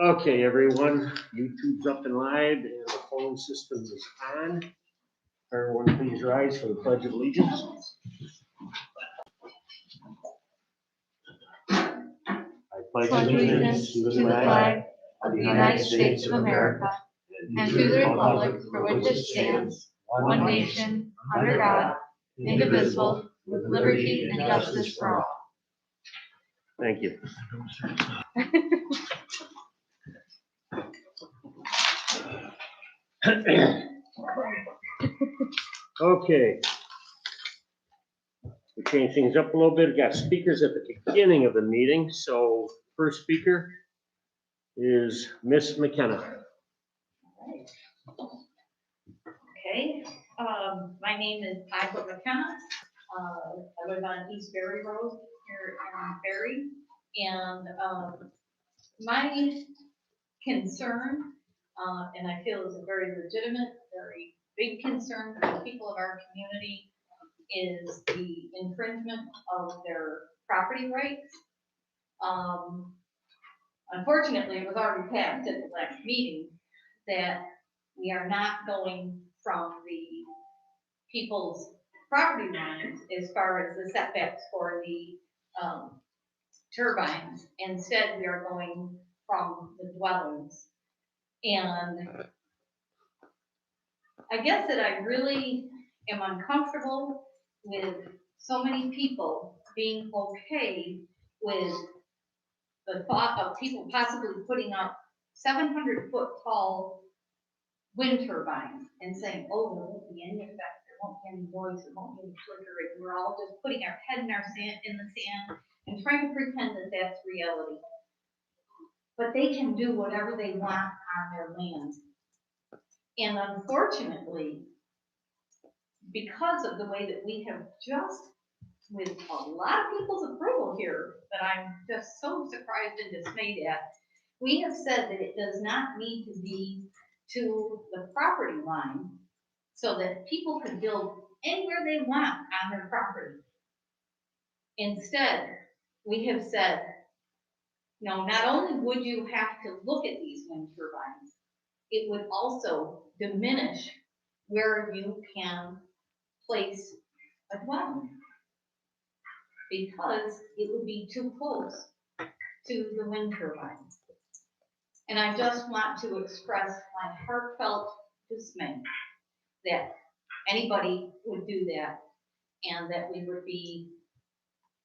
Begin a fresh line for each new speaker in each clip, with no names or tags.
Okay, everyone, YouTube's up and live and the phone system is on. Everyone please rise for the Pledge of Allegiance. I
pledge allegiance to the flag of the United States of America and to the republic for which it stands, one nation, under God, indivisible, with liberty and justice for all.
Thank you. Okay. We change things up a little bit. We got speakers at the beginning of the meeting. So first speaker is Miss McKenna.
Okay, my name is Ida McKenna. I live on East Berry Road here in Berry. And my concern, and I feel is a very legitimate, very big concern for the people of our community, is the infringement of their property rights. Unfortunately, it was already passed at the last meeting that we are not going from the people's property lines as far as the setbacks for the turbines. Instead, we are going from the dwellings. And I guess that I really am uncomfortable with so many people being okay with the thought of people possibly putting up 700-foot tall wind turbines and saying, oh, there won't be any effect, there won't be any noise, there won't be any flickering. We're all just putting our head in the sand and trying to pretend that that's reality. But they can do whatever they want on their land. And unfortunately, because of the way that we have just, with a lot of people's approval here, that I'm just so surprised and dismayed at, we have said that it does not need to be to the property line so that people can build anywhere they want on their property. Instead, we have said, no, not only would you have to look at these wind turbines, it would also diminish where you can place a dwelling, because it would be too close to the wind turbines. And I just want to express my heartfelt dismay that anybody would do that, and that we would be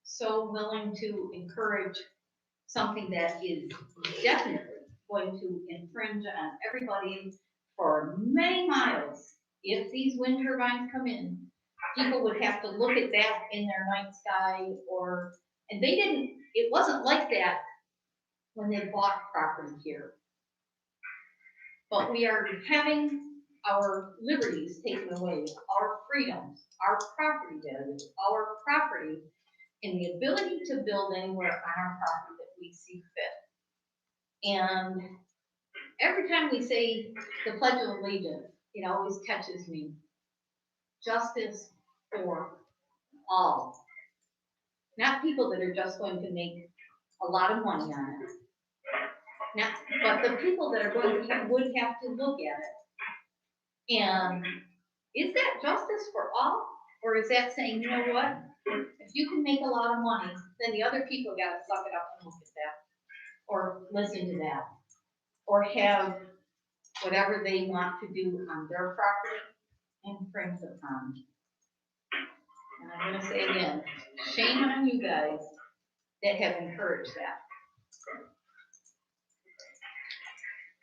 so willing to encourage something that is definitely going to infringe on everybody for many miles. If these wind turbines come in, people would have to look at that in their night sky, and it wasn't like that when they bought property here. But we are having our liberties taken away, our freedoms, our property values, our property, and the ability to build anywhere on our property that we see fit. And every time we say the Pledge of Allegiance, it always touches me. Justice for all. Not people that are just going to make a lot of money on it. But the people that are going to would have to look at it. And is that justice for all? Or is that saying, you know what? If you can make a lot of money, then the other people got to suck it up and look at that. Or listen to that. Or have whatever they want to do on their property infringe upon. And I'm going to say again, shame on you guys that have encouraged that.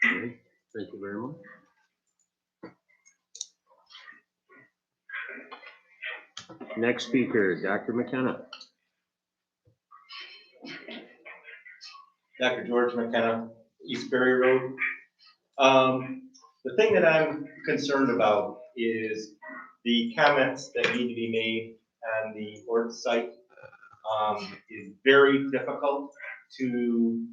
Okay, thank you very much. Next speaker, Dr. McKenna.
Dr. George McKenna, East Berry Road. The thing that I'm concerned about is the comments that need to be made on the ORT site. Is very difficult to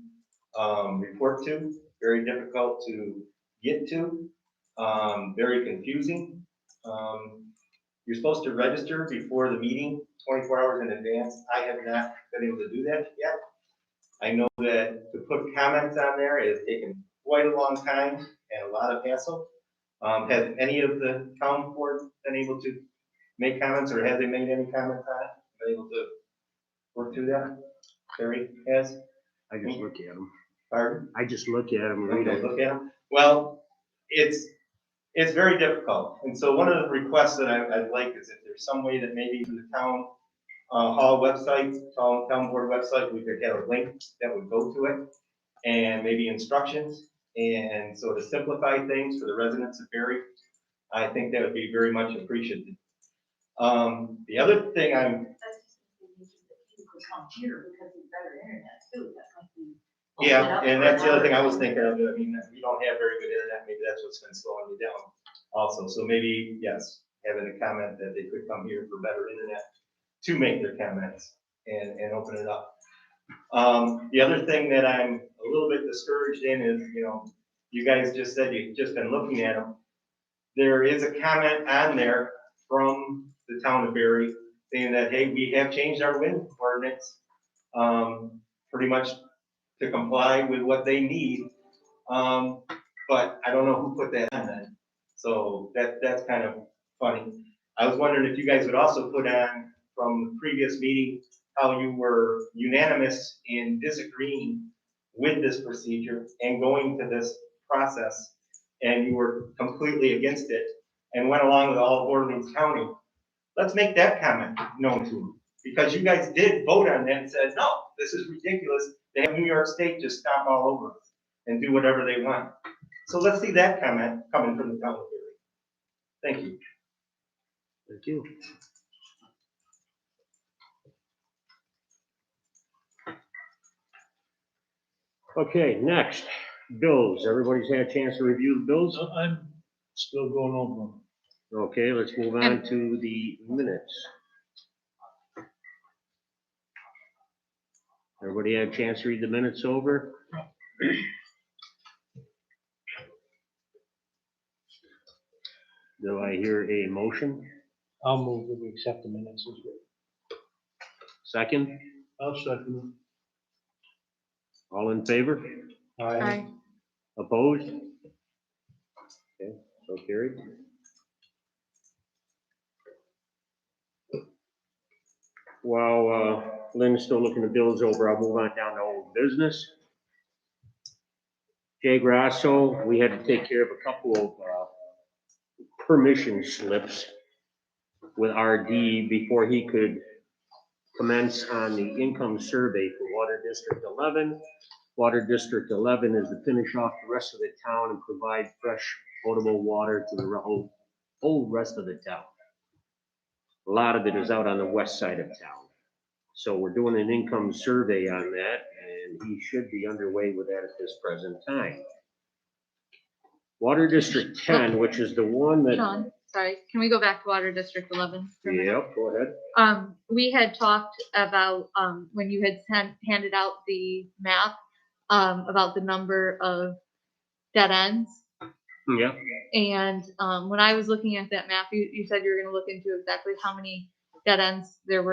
report to. very difficult to get to, very confusing. You're supposed to register before the meeting 24 hours in advance. I have not been able to do that yet. I know that to put comments on there has taken quite a long time and a lot of hassle. Has any of the town board been able to make comments, or have they made any comments on it? Been able to work through that? Terry has?
I just look at them.
Pardon?
I just look at them, read
Okay,
them.
look at them. Well, it's very difficult. And so one of the requests that I'd like is if there's some way that maybe from the town hall website, town board website, we could have a link that would go to it, and maybe instructions. And so to simplify things for the residents of Berry, I think that would be very much appreciated. The other thing yeah, and that's the other thing I was thinking of. I mean, we don't have very good internet. Maybe that's what's been slowing me down also. So maybe, yes, having a comment that they could come here for better internet to make their comments and open it up. The other thing that I'm a little bit discouraged in is, you guys just said you've just been looking at them. There is a comment on there from the town of Berry saying that, hey, we have changed our wind ordinance, pretty much to comply with what they need. But I don't know who put that on then. So that's kind of funny. I was wondering if you guys would also put on from the previous meeting how you were unanimous in disagreeing with this procedure and going to this process, and you were completely against it and went along with all of Orleans County. Let's make that comment known to them, because you guys did vote on that and said, no, this is ridiculous. They have New York State just stomp all over us and do whatever they want. So let's see that comment coming from the town of Berry. Thank you.
Thank you. Okay, next, bills. Everybody's had a chance to review the bills?
I'm still going over them.
Okay, let's move on to the minutes. Everybody had a chance to read the minutes over? Do I hear a motion?
I'll move that we accept the minutes as written.
Second?
I'll second
All in favor?
it.
Aye.
Opposed? Okay, so carried. While Lynn's still looking the bills over, I'll move on down to old business. Jay Grasso, we had to take care of a couple of permission slips with RD before he could commence on the income survey for Water District 11. Water District 11 is to finish off the rest of the town and provide fresh potable water to the whole rest of the town. A lot of it is out on the west side of town. So we're doing an income survey on that, and he should be underway with that at this present time. Water District 10, which is the one that.
Sean, sorry, can we go back to Water District 11 for a minute?
Yep, go ahead.
We had talked about, when you had handed out the map, about the number of dead ends.
Yeah,
And, when I was looking at that map, you said you were gonna look into exactly how many dead ends there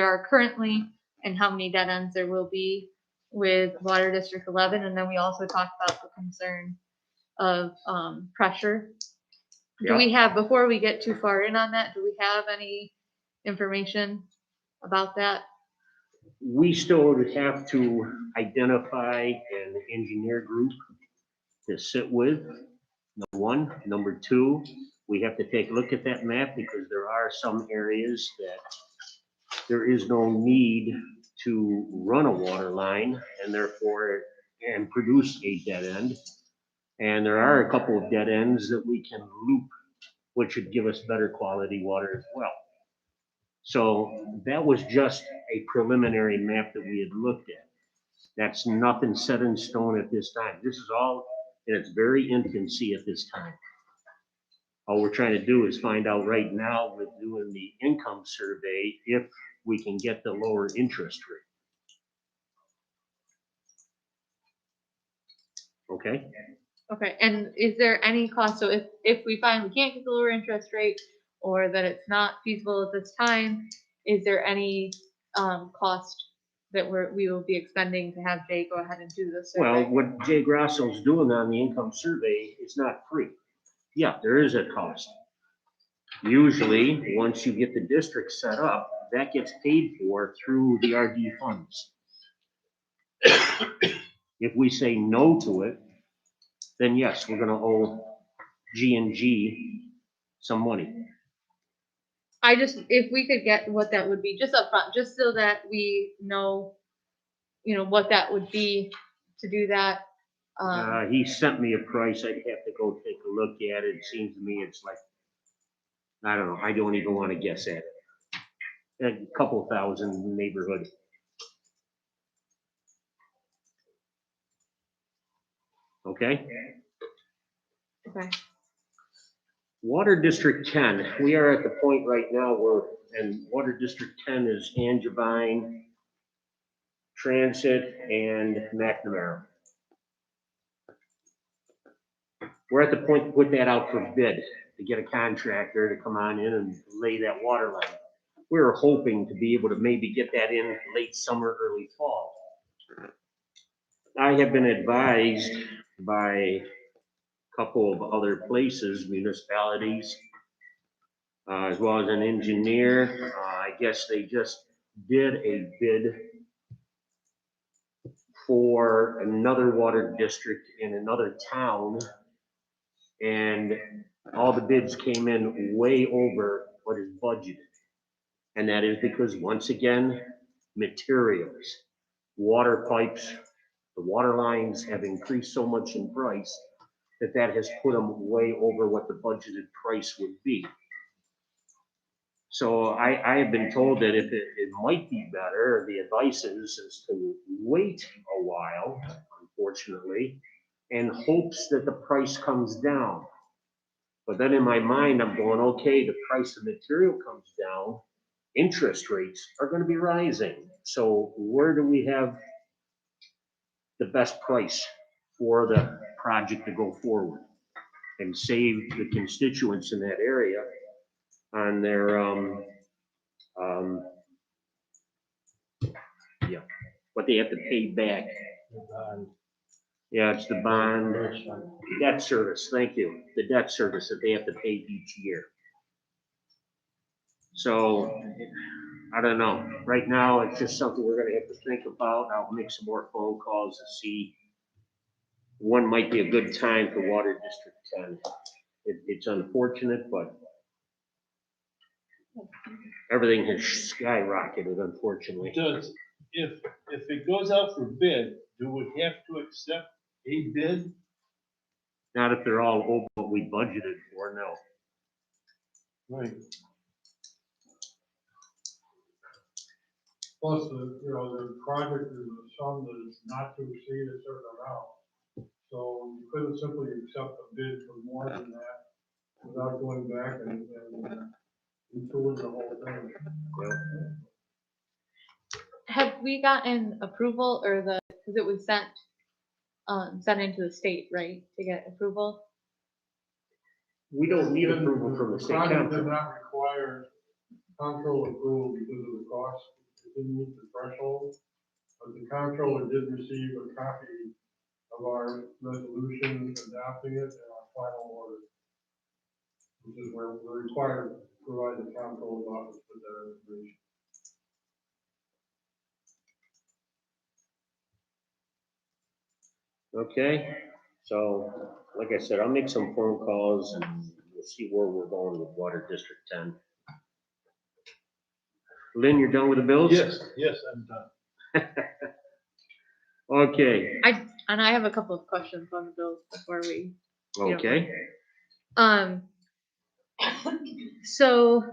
are currently, and how many dead ends there will be with Water District 11. And then we also talked about the concern of, pressure. Do we have, before we get too far in on that, do we have any information about that?
we still would have to identify an engineer group to sit with, number one. Number two, we have to take a look at that map, because there are some areas that there is no need to run a water line and therefore, and produce a dead end. And there are a couple of dead ends that we can loop, which would give us better quality water as well. So that was just a preliminary map that we had looked at. That's nothing set in stone at this time. This is all in its very infancy at this time. All we're trying to do is find out right now with doing the income survey if we can get the lower interest rate. Okay?
Okay, and is there any cost, so if we find we can't get the lower interest rate, or that it's not feasible at this time, is there any, cost that we will be expending to have Jay go ahead and do this
Well,
survey?
what Jay Grasso's doing on the income survey is not free. Yeah, there is a cost. Usually, once you get the district set up, that gets paid for through the RD funds. If we say no to it, then yes, we're gonna owe G and G some money.
I just, if we could get what that would be, just upfront, just so that we know, what that would be to do that.
He sent me a price, I'd have to go take a look at it, it seems to me it's like, I don't know, I don't even wanna guess at it. A couple thousand neighborhood. Okay?
Okay,
Water District 10, we are at the point right now where, and Water District 10 is Angevine, Transit, and McNamara. We're at the point to put that out for bid, to get a contractor to come on in and lay that water line. We were hoping to be able to maybe get that in late summer, early fall. I have been advised by a couple of other places, municipalities, as well as an engineer. I guess they just did a bid for another water district in another town. And all the bids came in way over what is budgeted. And that is because, once again, materials, water pipes, the water lines have increased so much in price that that has put them way over what the budgeted price would be. So I have been told that if it might be better, the advice is to wait a while, unfortunately, in hopes that the price comes down. But then in my mind, I'm going, okay, the price of material comes down, interest rates are gonna be rising. So where do we have the best price for the project to go forward and save the constituents in that area on their, yeah, what they have to pay back. Yeah, it's the bond, debt service, thank you, the debt service that they have to pay each year. So, I don't know, right now, it's just something we're gonna have to think about. I'll make some more phone calls to see when might be a good time for Water District 10. It's unfortunate, but everything has skyrocketed, unfortunately.
Does, if it goes out for bid, do we have to accept a bid?
Not if they're all over what we budgeted for, no.
Right.
Plus, the project is a sum that is not to exceed a certain amount. So you couldn't simply accept a bid for more than that without going back and retooling the whole thing.
have we gotten approval, or because it was sent into the state, right, to get approval?
We don't need approval from the state
project did
council.
not require comptroller approval because of the cost. It didn't meet the threshold. But the comptroller did receive a copy of our resolution adopting it and our final order. Which is where we're required to provide the comptroller's office with that information.
Okay, so, like I said, I'll make some phone calls and we'll see where we're going with Water District 10. Lynn, you're done with the bills?
Yes, I'm done.
Okay,
I have a couple of questions on the bills before we.
okay.
So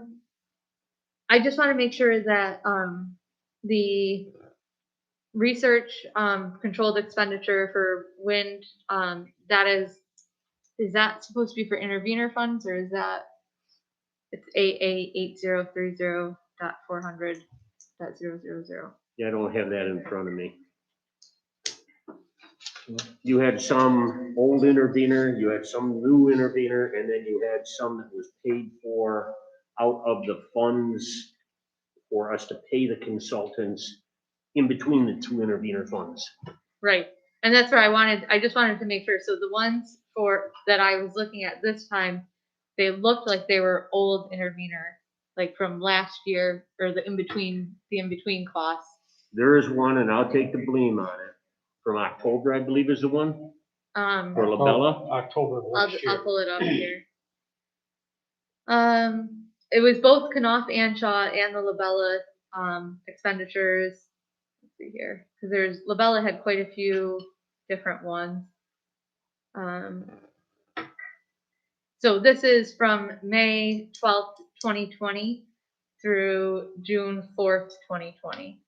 I just want to make sure that the research controlled expenditure for wind, that is that supposed to be for intervener funds, or is that it's AA 8030.400.000?
Yeah, I don't have that in front of me. You had some old intervener, you had some new intervener, and then you had some that was paid for out of the funds for us to pay the consultants in between the two intervener funds.
Right, and that's where I just wanted to make sure, so the ones that I was looking at this time, they looked like they were old intervener, like from last year, or the in-between costs.
There is one, and I'll take the blame on it, from October, I believe is the one, for Labella.
October of last year.
I'll pull it up here. It was both Knopf and Shaw and the Labella, expenditures. Let's see here, because Labella had quite a few different ones. So this is from May 12th, 2020 through June 4th, 2020.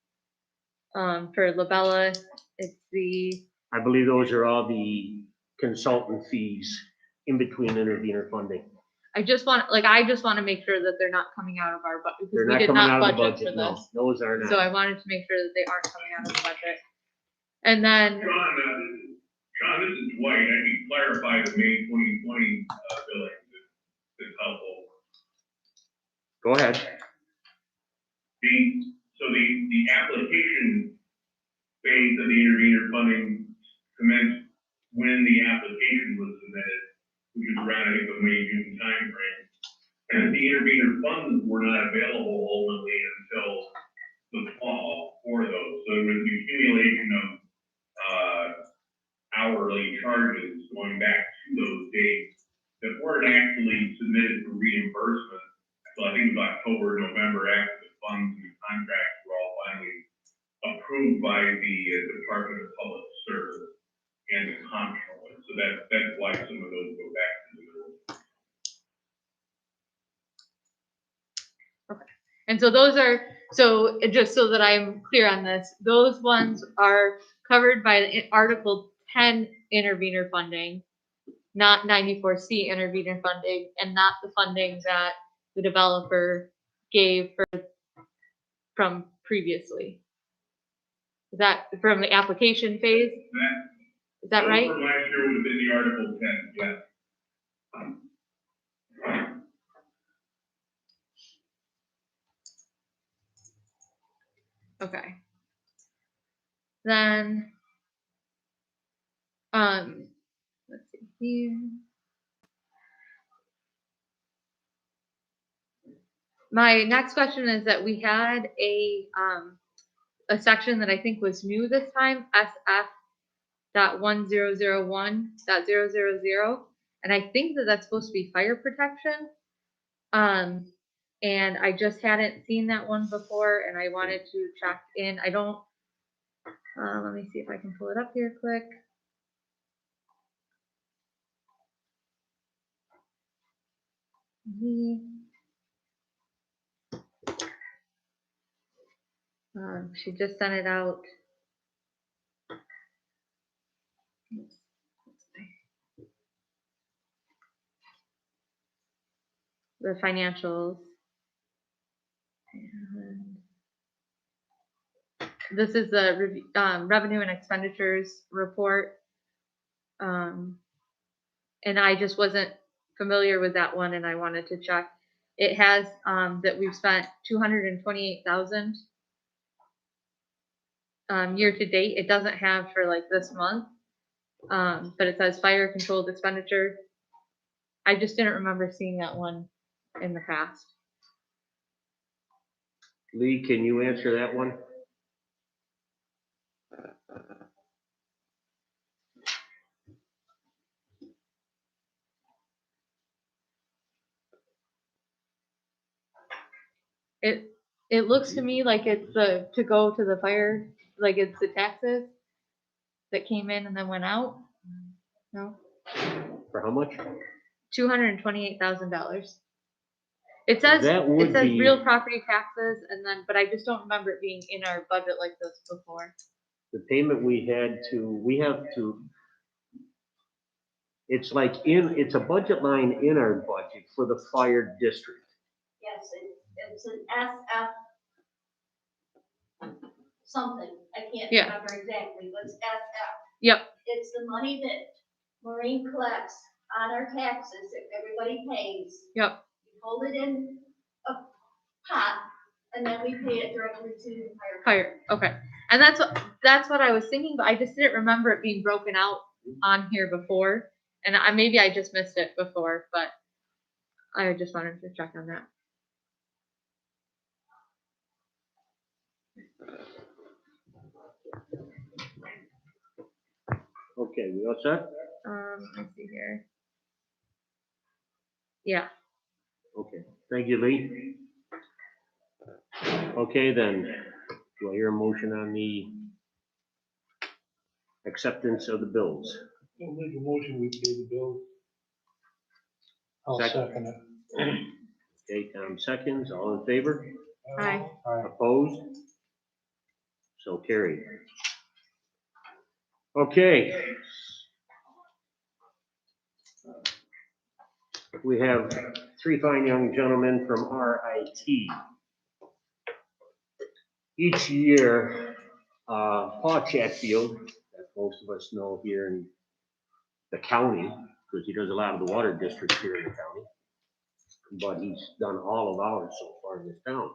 For Labella, it's
I believe those are all the consultant fees in between intervener funding.
I just want to make sure that they're not coming out of our budget,
They're
because we
not
did
coming
not
out of the
budget
budget,
for
no,
this.
those are
So
not.
I wanted to make sure that they aren't coming out of the budget. And then,
John, this is Dwight. I need to clarify the May 2020 billing. That's helpful.
Go ahead.
The application phase of the intervenor funding commenced when the application was submitted, which is around, I think, the May, June timeframe. And the intervenor funds were not available ultimately until the fall for those. So there was the accumulation of hourly charges going back to those dates that weren't actually submitted for reimbursement. So I think it was October, November, after the funds and the contracts were all finally approved by the Department of Public Service and the comptroller. So that's why some of those go back to the middle.
okay. And so just so that I'm clear on this, those ones are covered by the Article 10 intervener funding, not 94C intervener funding, and not the funding that the developer gave from previously. Is that from the application phase? Is that right?
From last year would have been the Article 10, yes.
Okay. Then, let's see here. My next question is that we had a section that I think was new this time, SF.1001.000, and I think that that's supposed to be fire protection. And I just hadn't seen that one before, and I wanted to check in. I don't. Let me see if I can pull it up here quick. She just sent it out. The financials. And this is the revenue and expenditures report. And I just wasn't familiar with that one, and I wanted to check. It has that we've spent $228,000 year to date. It doesn't have for like this month, but it says fire controlled expenditure. I just didn't remember seeing that one in the past.
Lee, can you answer that one?
It looks to me like it's to go to the fire, like it's the taxes that came in and then went out. No,
For how much?
$228,000. It says
That would be-
real property taxes, and then, but I just don't remember it being in our budget like this before.
The payment we have to, it's like it's a budget line in our budget for the fire district.
Yes, it's an SF something, I can't
Yeah.
remember exactly, but it's SF.
Yep.
it's the money that Maureen collects on our taxes that everybody pays.
Yep.
We hold it in a pot, and then we pay it directly to the fire.
Higher, okay. And that's what I was thinking, but I just didn't remember it being broken out on here before. And maybe I just missed it before, but I just wanted to check on that.
Okay, we all set?
Let's see here. Yeah.
Okay, thank you, Lee. Okay, then, do I hear a motion on the acceptance of the bills?
I'll make a motion, we pay the bill. I'll
Second.
second it.
Okay, Tom seconds, all in favor?
Aye.
Aye.
Opposed? So carried. Okay. We have three fine young gentlemen from RIT. Each year, Paul Chatfield, that most of us know here in the county, because he does a lot of the water districts here in the county, but he's done all of ours so far in this town.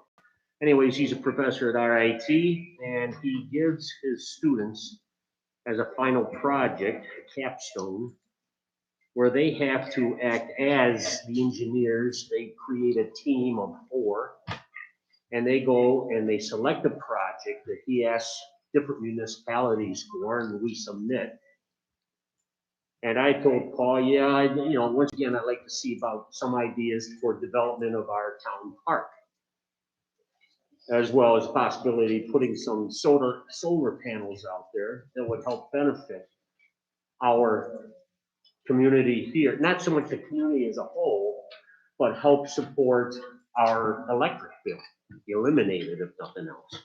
Anyways, he's a professor at RIT, and he gives his students as a final project, a capstone, where they have to act as the engineers. They create a team of 4, and they go and they select a project that he asks different municipalities for, and we submit. And I told Paul, yeah, once again, I'd like to see about some ideas for development of our town park, as well as possibility of putting some solar panels out there that would help benefit our community here. Not so much the community as a whole, but help support our electric bill, eliminate it if nothing else.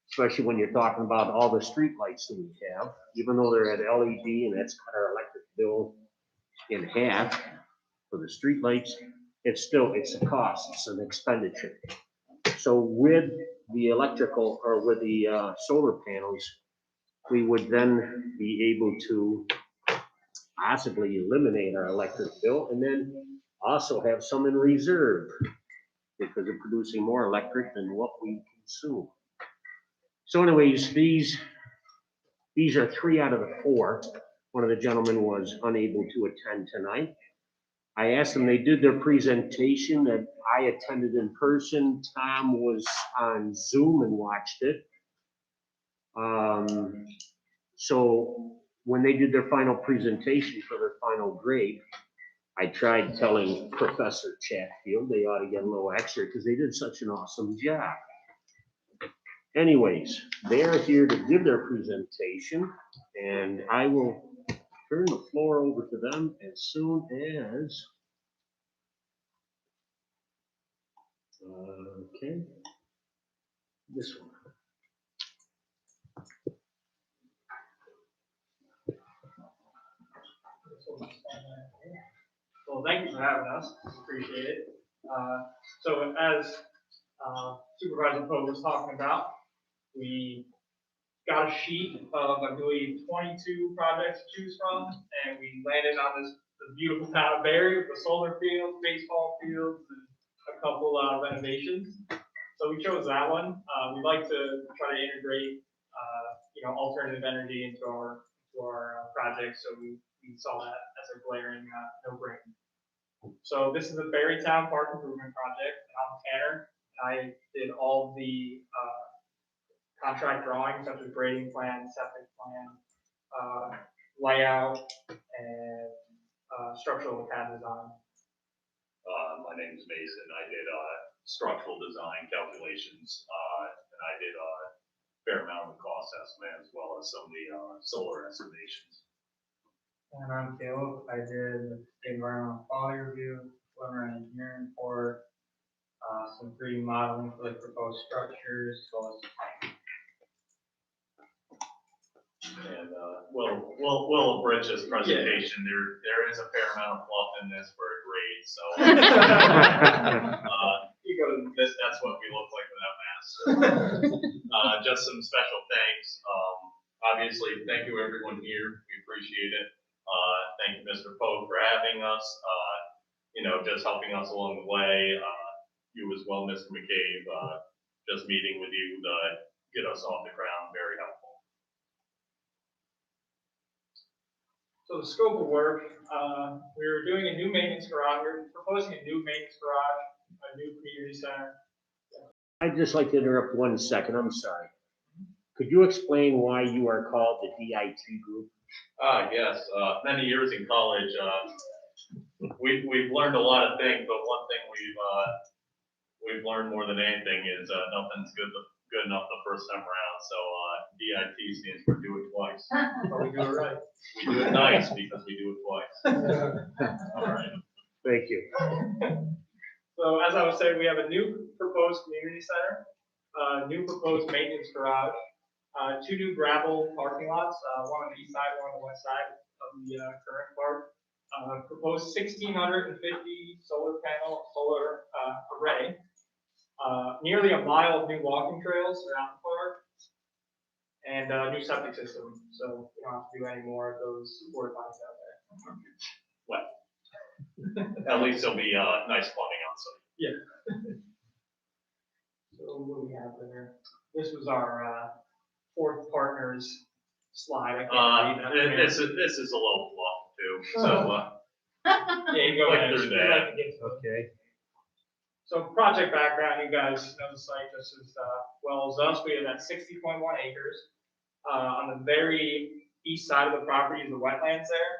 Especially when you're talking about all the street lights that we have, even though they're at LED and that's cut our electric bill in half for the street lights, it's a cost, it's an expenditure. So with the electrical or with the solar panels, we would then be able to possibly eliminate our electric bill and then also have some in reserve because of producing more electric than what we consume. So anyways, these are 3 out of the 4. One of the gentlemen was unable to attend tonight. I asked them, they did their presentation that I attended in person. Tom was on Zoom and watched it. So when they did their final presentation for their final grade, I tried telling Professor Chatfield they ought to get a little extra because they did such an awesome job. Anyways, they are here to give their presentation, and I will turn the floor over to them as soon as. Okay. This one.
Well, thank you for having us. Appreciate it. So as Supervisor Poe was talking about, we got a sheet of, I believe, 22 projects to choose from, and we landed on this beautiful town of Barry with the solar fields, baseball fields, and a couple renovations. So we chose that one. We'd like to try to integrate, alternative energy into our project. So we saw that as a glaring no-brainer. So this is the Barrytown Park Improvement Project, and I'm Tanner. I did all the contract drawings, such as grading plan, septic plan, layout, and structural CAD design.
My name is Mason. I did structural design calculations, and I did a fair amount of the cost estimate as well as some of the solar estimations.
And I'm Caleb. I did the environmental quality review, preliminary engineering report, some 3D modeling for the proposed structures, as well as
And we'll abridge this presentation. There is a fair amount of fluff in this for a grade, so you go to this. That's what we look like without masks. Just some special thanks. Obviously, thank you everyone here. We appreciate it. Thank you, Mr. Poe, for having us, just helping us along the way. You as well, Mr. McCabe, just meeting with you to get us off the ground, very helpful.
So the scope of work, we're doing a new maintenance garage, we're proposing a new maintenance garage, a new community center.
I'd just like to interrupt 1 second, I'm sorry. Could you explain why you are called the DIT group?
Yes, many years in college, we've learned a lot of things, but one thing we've learned more than anything is nothing's good enough the first time around. So DIT stands for do it twice.
But we do it right.
We do it nice because we do it twice. All right.
Thank you.
So as I was saying, we have a new proposed community center, a new proposed maintenance garage, 2 new gravel parking lots, one on the east side, one on the west side of the current park. Proposed 1,650 solar array. Nearly a mile of new walking trails around the park. And a new septic system, so we don't have to do any more of those porta potties out there.
Well, at least there'll be nice plumbing on site.
Yeah. So what do we have there? This was our fourth partners slide. I can't read that.
This is a little fluff too, so
Yeah, you go
like
ahead.
through
We'd
that.
like to get to it.
Okay.
So project background, you guys know the site just as well as us. We have that 60.1 acres. On the very east side of the property is the wetlands there.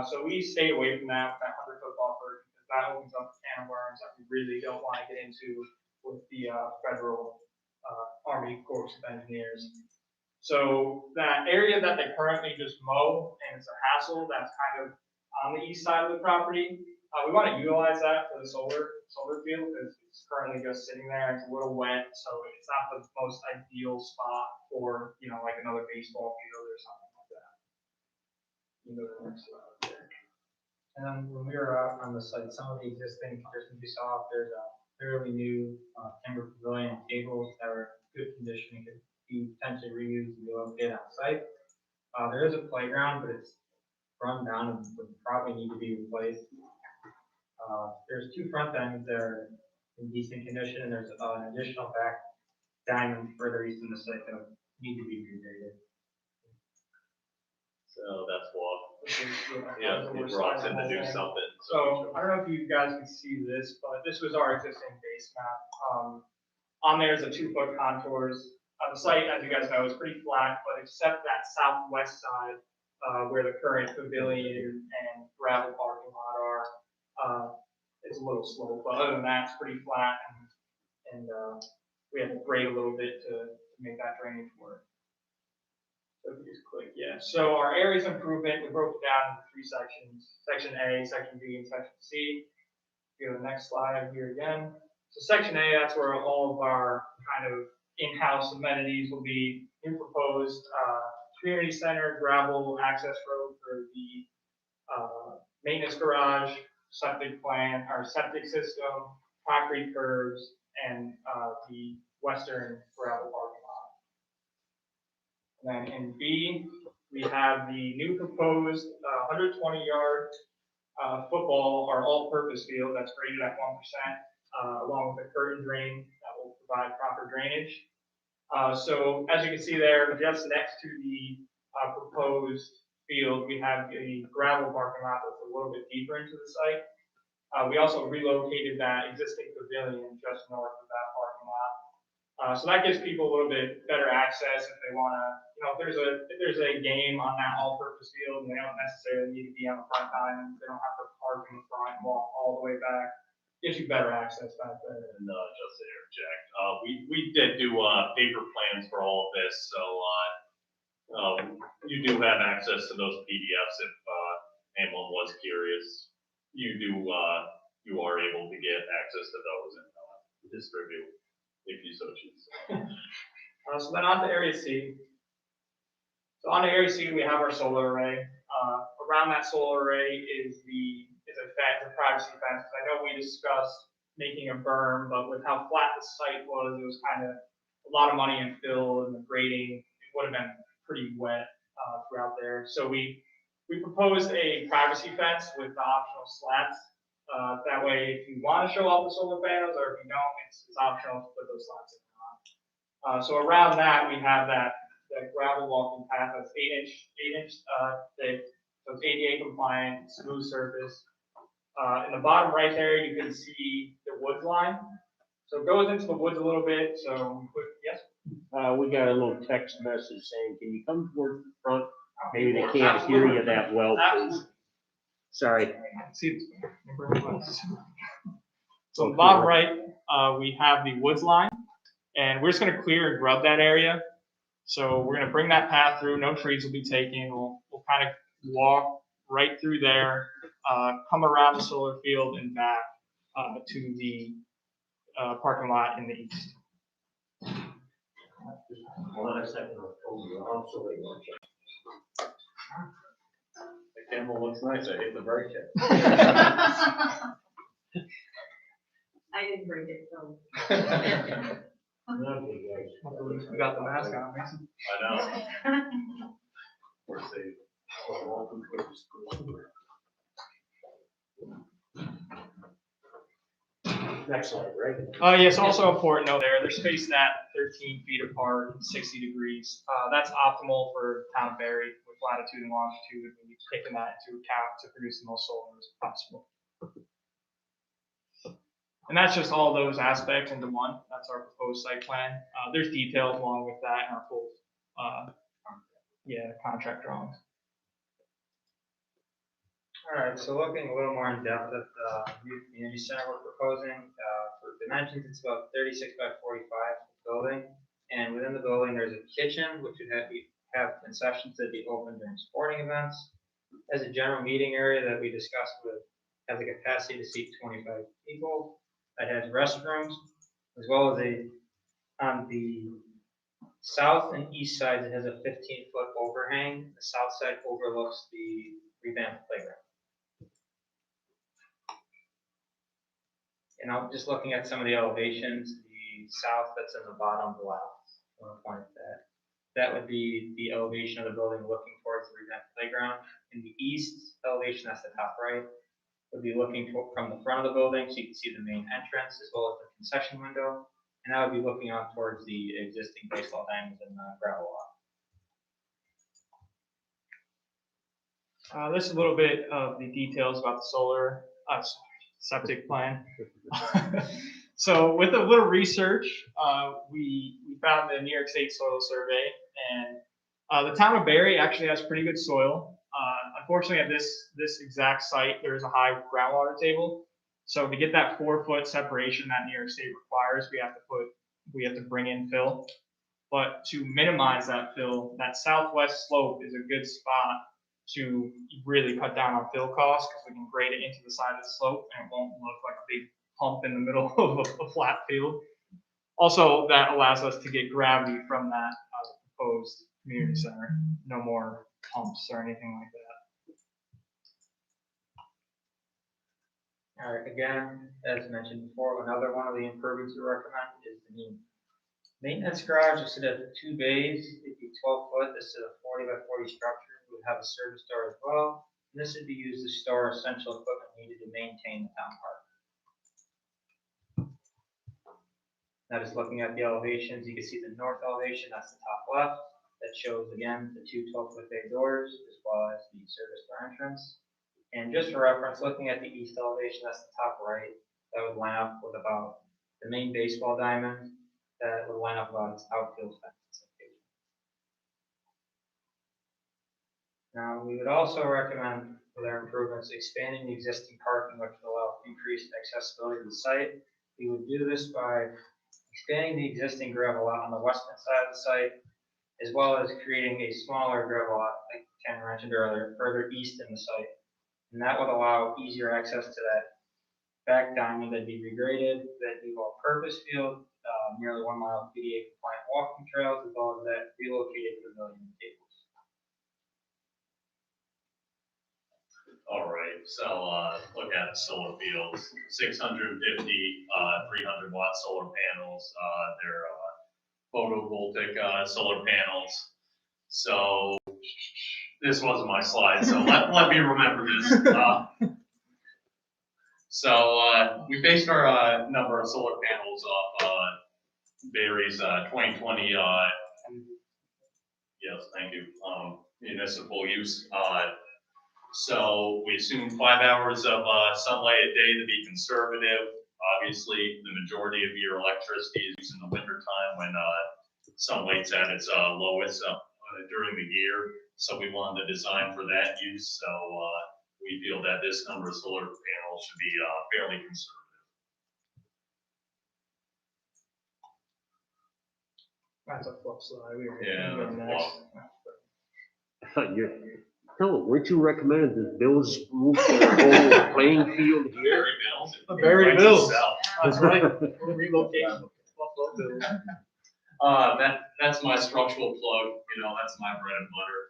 So we stay away from that 100-foot buffer, because that opens up a can of worms that we really don't want to get into with the federal Army Corps of Engineers. So that area that they currently just mow, and it's a hassle, that's kind of on the east side of the property. We want to utilize that for the solar field, because it's currently just sitting there. It's a little wet, so it's not the most ideal spot for, like another baseball field or something like that. You go to the next slide there.
And when we were out on the site, some of the existing conditions we saw, there's a fairly new timber pavilion tables that are in good condition and could be potentially reused and relocated on site. There is a playground, but it's run down and would probably need to be replaced. There's 2 front ends that are in decent condition, and there's an additional back diamond further east in the site that would need to be regraded.
So that's what.
Yeah,
Yeah, it rocks in to do something.
So I don't know if you guys can see this, but this was our existing base map. On there is a 2-foot contours. The site, as you guys know, is pretty flat, but except that southwest side, where the current pavilion and gravel parking lot are, it's a little slow, but other than that, it's pretty flat, and we have to grade a little bit to make that drainage work. So if you just click, yeah. So our areas improvement, we broke it down into 3 sections: Section A, Section B, and Section C. Go to the next slide here again. So Section A, that's where all of our kind of in-house amenities will be. New proposed community center, gravel access road for the maintenance garage, septic plant, our septic system, concrete curbs, and the western gravel parking lot. And then in B, we have the new proposed 120-yard football or all-purpose field that's graded at 1%, along with a curtain drain that will provide proper drainage. So as you can see there, just next to the proposed field, we have a gravel parking lot that's a little bit deeper into the site. We also relocated that existing pavilion just north of that parking lot. So that gives people a little bit better access if they want to, if there's a game on that all-purpose field and they don't necessarily need to be on the front diamond, they don't have to park in the front and walk all the way back. Gives you better access back there.
And just to interject, we did do paper plans for all of this, so you do have access to those PDFs if anyone was curious. You are able to get access to those and distribute if you so choose.
So then on to Area C. So on to Area C, we have our solar array. Around that solar array is a privacy fence. I know we discussed making a berm, but with how flat the site was, it was kind of a lot of money in fill and the grading. It would have been pretty wet throughout there. So we We proposed a privacy fence with the optional slats. That way, if you want to show off the solar panels, or if you don't, it's optional to put those slats in. So around that, we have that gravel walking path that's 8 inch thick, so it's ADA compliant, smooth surface. In the bottom right there, you can see the woods line. So it goes into the woods a little bit, so we put, yes?
We got a little text message saying, can you come toward the front? Maybe they can't hear you that well, please. Sorry.
See, so the bottom right, we have the woods line, and we're just gonna clear and grub that area. So we're gonna bring that path through, no trees will be taken, we'll kind of walk right through there, come around the solar field and back to the parking lot in the east.
Hold on a second.
The camel looks nice, I hit the brake hit.
I didn't bring it, so.
We got the mask on, Mason.
I know. We're safe.
Next slide, right?
Yes, also important note there, they're spaced at 13 feet apart, 60 degrees. That's optimal for town of Barry with latitude and longitude. We've taken that into account to produce the most solar as possible. And that's just all those aspects into one. That's our proposed site plan. There's details along with that in our full, contract drawings.
All right, so looking a little more in depth at the youth community center we're proposing, for dimensions, it's about 36 by 45 building. And within the building, there's a kitchen, which would have concessions that be open during sporting events. As a general meeting area that we discussed with, has the capacity to seat 25 people. That has restrooms, as well as on the south and east sides, it has a 15-foot overhang. The south side overlooks the revamped playground. And I'm just looking at some of the elevations, the south that's in the bottom left, I want to point at that. That would be the elevation of the building looking towards the revamped playground. In the east elevation, that's the top right, would be looking from the front of the building, so you can see the main entrance as well as the concession window. And that would be looking out towards the existing baseball diamonds and gravel lot.
This is a little bit of the details about the solar septic plan. So with a little research, we found the New York State Soil Survey, and the town of Barry actually has pretty good soil. Unfortunately, at this exact site, there is a high groundwater table. So to get that 4-foot separation that New York State requires, we have to bring in fill. But to minimize that fill, that southwest slope is a good spot to really cut down on fill costs, because we can grade it into the side of the slope and it won't look like a big hump in the middle of a flat field. Also, that allows us to get gravity from that proposed community center. No more humps or anything like that.
All right, again, as mentioned before, another one of the improvements we recommend is the new maintenance garage. Instead of 2 bays, it'd be 12 foot. This is a 40 by 40 structure. We would have a service door as well. And this would be used to store essential equipment needed to maintain the town park. Now just looking at the elevations, you can see the north elevation, that's the top left. That shows again the 2 12-foot bay doors as well as the service door entrance. And just for reference, looking at the east elevation, that's the top right, that would line up with about the main baseball diamond, that would line up about its outfield fence. Now, we would also recommend for their improvements, expanding the existing parking, which would allow increased accessibility to the site. We would do this by expanding the existing gravel lot on the western side of the site, as well as creating a smaller gravel lot, like Ken mentioned earlier, further east in the site. And that would allow easier access to that back diamond that'd be regraded, that'd be all-purpose field, nearly 1 mile PDA compliant walking trails, as well as that relocated pavilion tables.
All right, so look at solar fields, 650, 300 watt solar panels. They're photovoltaic solar panels. So this wasn't my slide, so let me remember this. We based our number of solar panels off Barry's 2020, yes, thank you, municipal use. So we assumed 5 hours of sunlight a day to be conservative. Obviously, the majority of your electricity is used in the winter time when sunlight's at its lowest during the year. So we wanted to design for that use. So we feel that this number of solar panels should be fairly conservative.
That's a flip slide. We were
Yeah,
gonna go
that's
next.
I thought no, weren't you recommending that Bills move their whole playing field here?
Barry Mills.
Barry
Right to
Mills.
sell.
That's right. We're relocating. Buffalo Bills.
That's my structural plug, that's my bread and butter.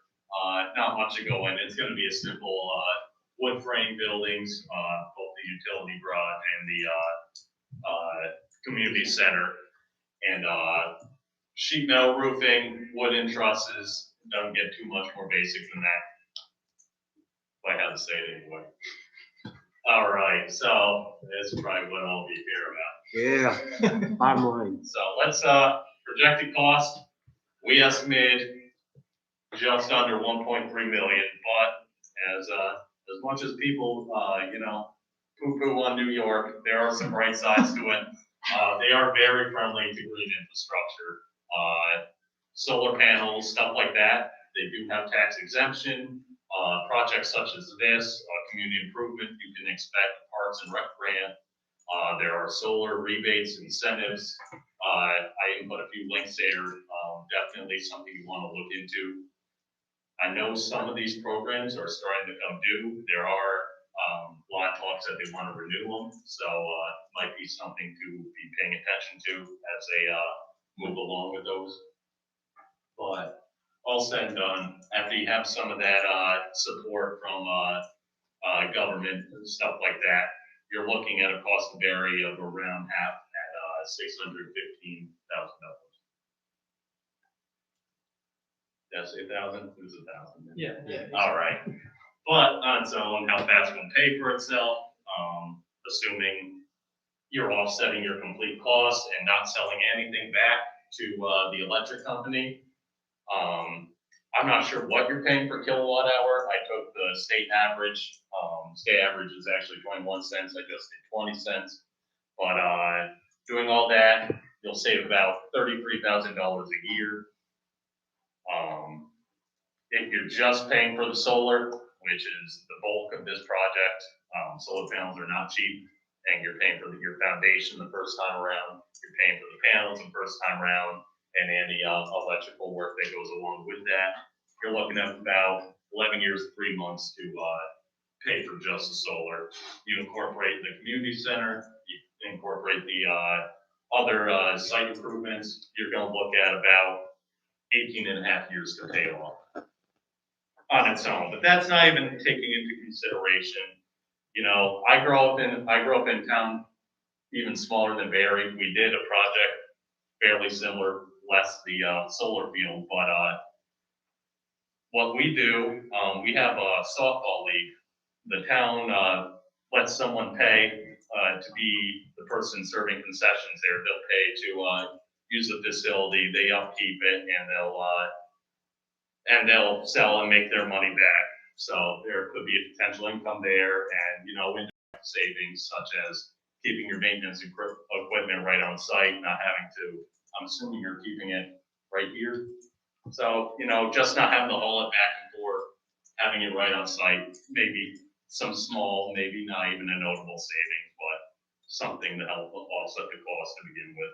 Not much to go in. It's gonna be a simple, wood frame buildings, both the utility garage and the, community center. And, sheet metal roofing, wooden trusses, don't get too much more basic than that. If I had to say it anyway. All right, so that's probably what I'll be here about.
Yeah, bottom line.
So let's, projected cost, we estimated just under 1.3 million, but as much as people, poo-poo on New York, there are some bright sides to it. They are very friendly to green infrastructure. Solar panels, stuff like that, they do have tax exemption. Projects such as this, community improvement, you can expect Parks and Rec grant. There are solar rebates, incentives. I even put a few links there. Definitely something you want to look into. I know some of these programs are starting to come due. There are a lot of talks that they want to renew them, so might be something to be paying attention to as they move along with those. But all said and done, after you have some of that support from government and stuff like that, you're looking at a cost to Barry of around half at $615,000. That's 8,000. It was 1,000.
Yeah.
All right, but on its own, how fast it will pay for itself, assuming you're offsetting your complete cost and not selling anything back to the electric company. I'm not sure what you're paying per kilowatt hour. I took the state average. State average is actually 21 cents. I just did 20 cents. But doing all that, you'll save about $33,000 a year. If you're just paying for the solar, which is the bulk of this project, solar panels are not cheap, and you're paying for your foundation the first time around, you're paying for the panels the first time around, and any electrical work that goes along with that. You're looking at about 11 years, 3 months to pay for just the solar. You incorporate the community center, you incorporate the other site improvements, you're gonna look at about 18 and a half years to pay it off on its own. But that's not even taking into consideration, I grew up in town even smaller than Barry. We did a project fairly similar, less the solar field, but what we do, we have a softball league. The town lets someone pay to be the person serving concessions there. They'll pay to use the facility, they upkeep it, and they'll sell and make their money back. So there could be a potential income there, and indirect savings such as keeping your maintenance equipment right on site, not having to. I'm assuming you're keeping it right here. So, just not having to haul it back and forth, having it right on site, maybe some small, maybe not even a notable savings, but something to help offset the cost to begin with.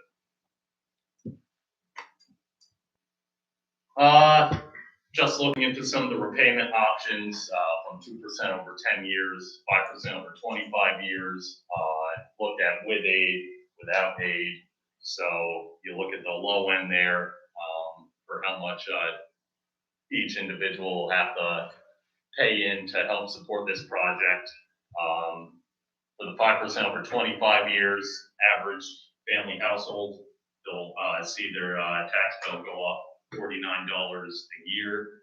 Just looking into some of the repayment options, from 2% over 10 years, 5% over 25 years, looked at with aid, without aid. So you look at the low end there, for how much each individual will have to pay in to help support this project. For the 5% over 25 years, average family household, they'll see their tax bill go up a year.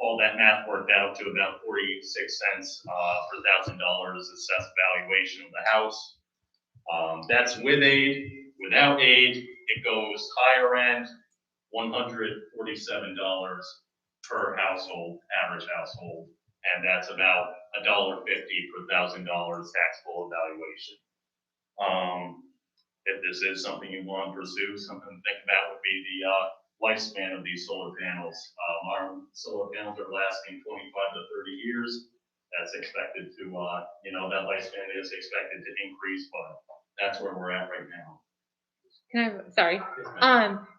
All that math worked out to about 46 cents per $1,000 assessed valuation of the house. That's with aid. Without aid, it goes higher end, $147 per household, average household, and that's about $1.50 per $1,000 taxable evaluation. If this is something you want to pursue, something to think about would be the lifespan of these solar panels. Our solar panels are lasting 25 to 30 years. That's expected to, that lifespan is expected to increase, but that's where we're at right now.
Sorry.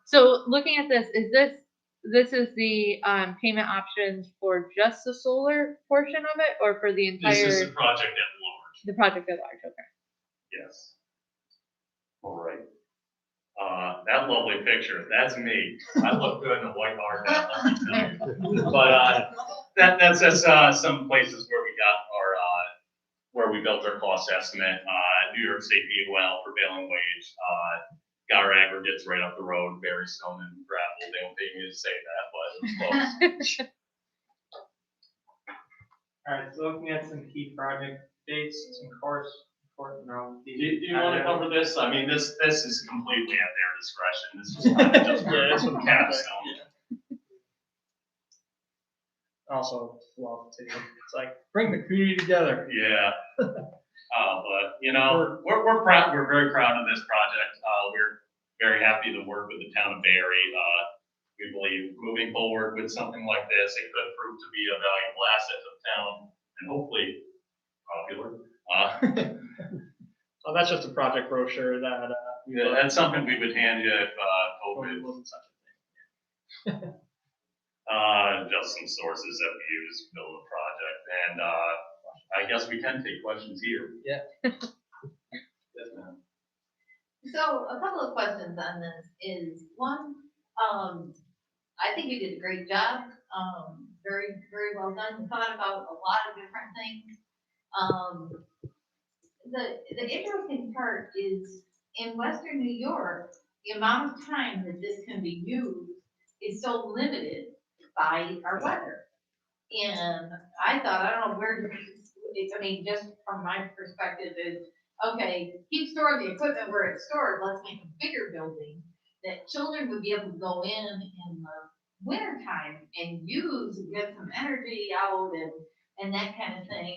So looking at this is the payment options for just the solar portion of it, or for the entire?
This is the project at large.
The project at large, okay.
Yes. All right. That lovely picture, that's me. I look good in a white hard hat, let me tell you. But that's just some places where we got our, where we built our cost estimate. New York State DOL, prevailing wage, got our aggregates right up the road, Berry, stone, and gravel. They don't pay me to say that, but it was close.
All right, so looking at some key project dates, some course, no.
Do you want to cover this? I mean, this is completely at their discretion. This is kind of just
Yeah, it's some
capstone.
Also, love to, it's like, bring the community together.
Yeah. But we're proud. We're very proud of this project. We're very happy to work with the town of Berry. We believe moving forward with something like this, it could prove to be a valuable asset of town and hopefully popular.
So that's just a project brochure that,
Yeah, that's something we would hand you if COVID
wasn't such a thing.
just some sources that we use to build a project, and I guess we can take questions here.
Yeah.
Yes, ma'am.
So a couple of questions on this is, one, I think you did a great job, very, very well done, you thought about a lot of different things. The interesting part is, in Western New York, the amount of time that this can be used is so limited by our weather. And I thought, I don't know where, I mean, just from my perspective is, okay, keep storing the equipment where it's stored, let's make a bigger building that children would be able to go in the winter time and use and get some energy out and that kind of thing,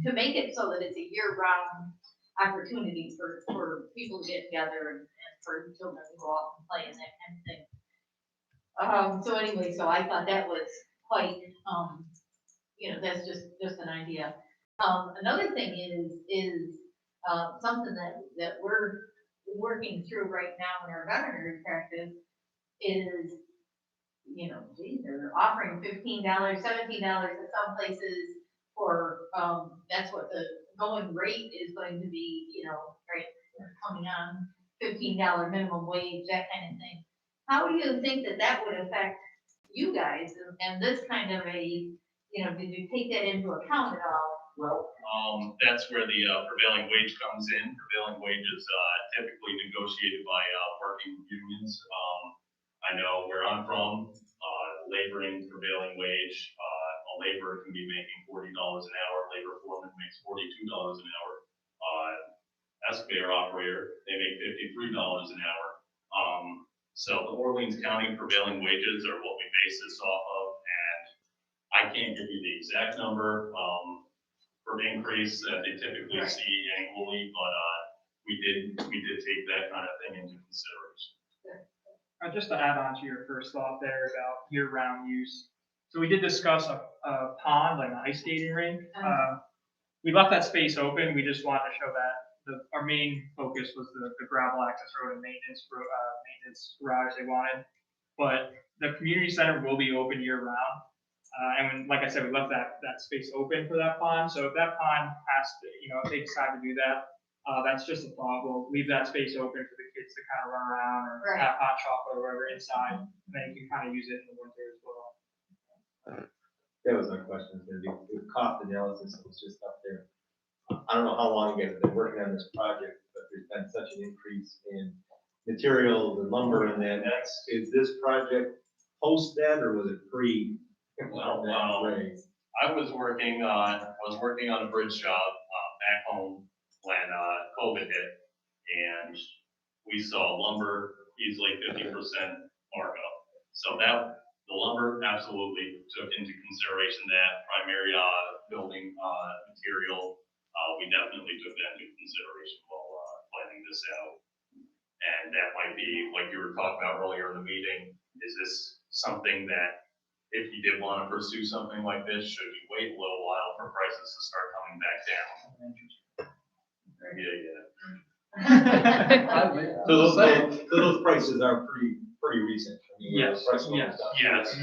to make it so that it's a year-round opportunity for people to get together and for children to go out and play and that kind of thing. So anyway, so I thought that was quite, that's just an idea. Another thing is something that we're working through right now in our veterinary practice is, they're offering $15, $17 in some places for, that's what the going rate is going to be, right, coming on $15 minimum wage, that kind of thing. How do you think that would affect you guys and this kind of a, did you take that into account at all?
Well, that's where the prevailing wage comes in. Prevailing wage is typically negotiated by working unions. I know where I'm from, laboring prevailing wage, a laborer can be making $40 an hour, labor foreman makes $42 an hour. Excavator operator, they make $53 an hour. So the Orleans County prevailing wages are what we base this off of, and I can't give you the exact number for increase that they typically see annually, but we did take that kind of thing into consideration.
Just to add on to your first thought there about year-round use. So we did discuss a pond, like an ice skating rink. We left that space open. We just wanted to show that our main focus was the gravel access road and maintenance garage they wanted. But the community center will be open year-round. And like I said, we left that space open for that pond. So if that pond has to, if they decide to do that, that's just a thought. We'll leave that space open for the kids to kind of run around or have hot chocolate or whatever inside. And then you can kind of use it in the winter as well.
That was my question, the cost analysis was just up there. I don't know how long you guys have been working on this project, but there's been such an increase in materials and lumber and that, is this project post that, or was it pre?
Well,
that raise?
I was working on a bridge job, back home when, COVID hit. And we saw lumber easily 50% markup. So the lumber absolutely took into consideration that primary, building, material. We definitely took that into consideration while, planning this out. And that might be, like you were talking about earlier in the meeting, is this something that if you did want to pursue something like this, should you wait a little while for prices to start coming back down? Yeah.
So those prices are pretty recent. I mean,
Yes,
price went
yes.
up.
Yes.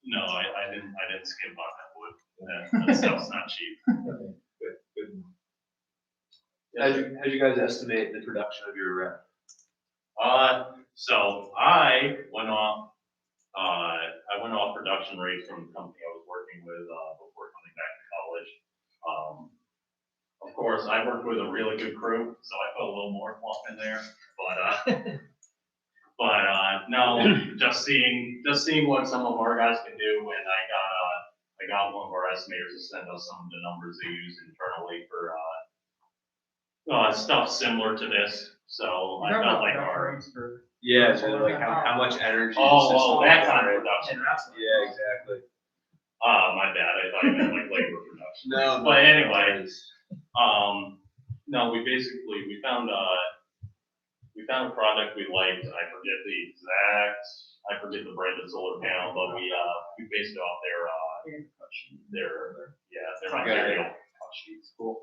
No, I didn't skip on that wood. That stuff's not cheap.
Okay, good.
How'd you guys estimate the production of your rep?
So I went off production rate from the company I was working with, before coming back to college. Of course, I worked with a really good crew, so I put a little more fluff in there, no, just seeing what some of our guys can do, and I got one of our estimators to send us some of the numbers they use internally for, stuff similar to this, so I felt like our.
Yeah, so like how much energy? the
Oh,
system
that kind of
generates.
production.
Yeah, exactly.
My bad, I thought you meant like labor production.
No.
But anyway, no, we found a product we liked. I forget the brand of solar panel, but we based it off their material cut sheets. Cool.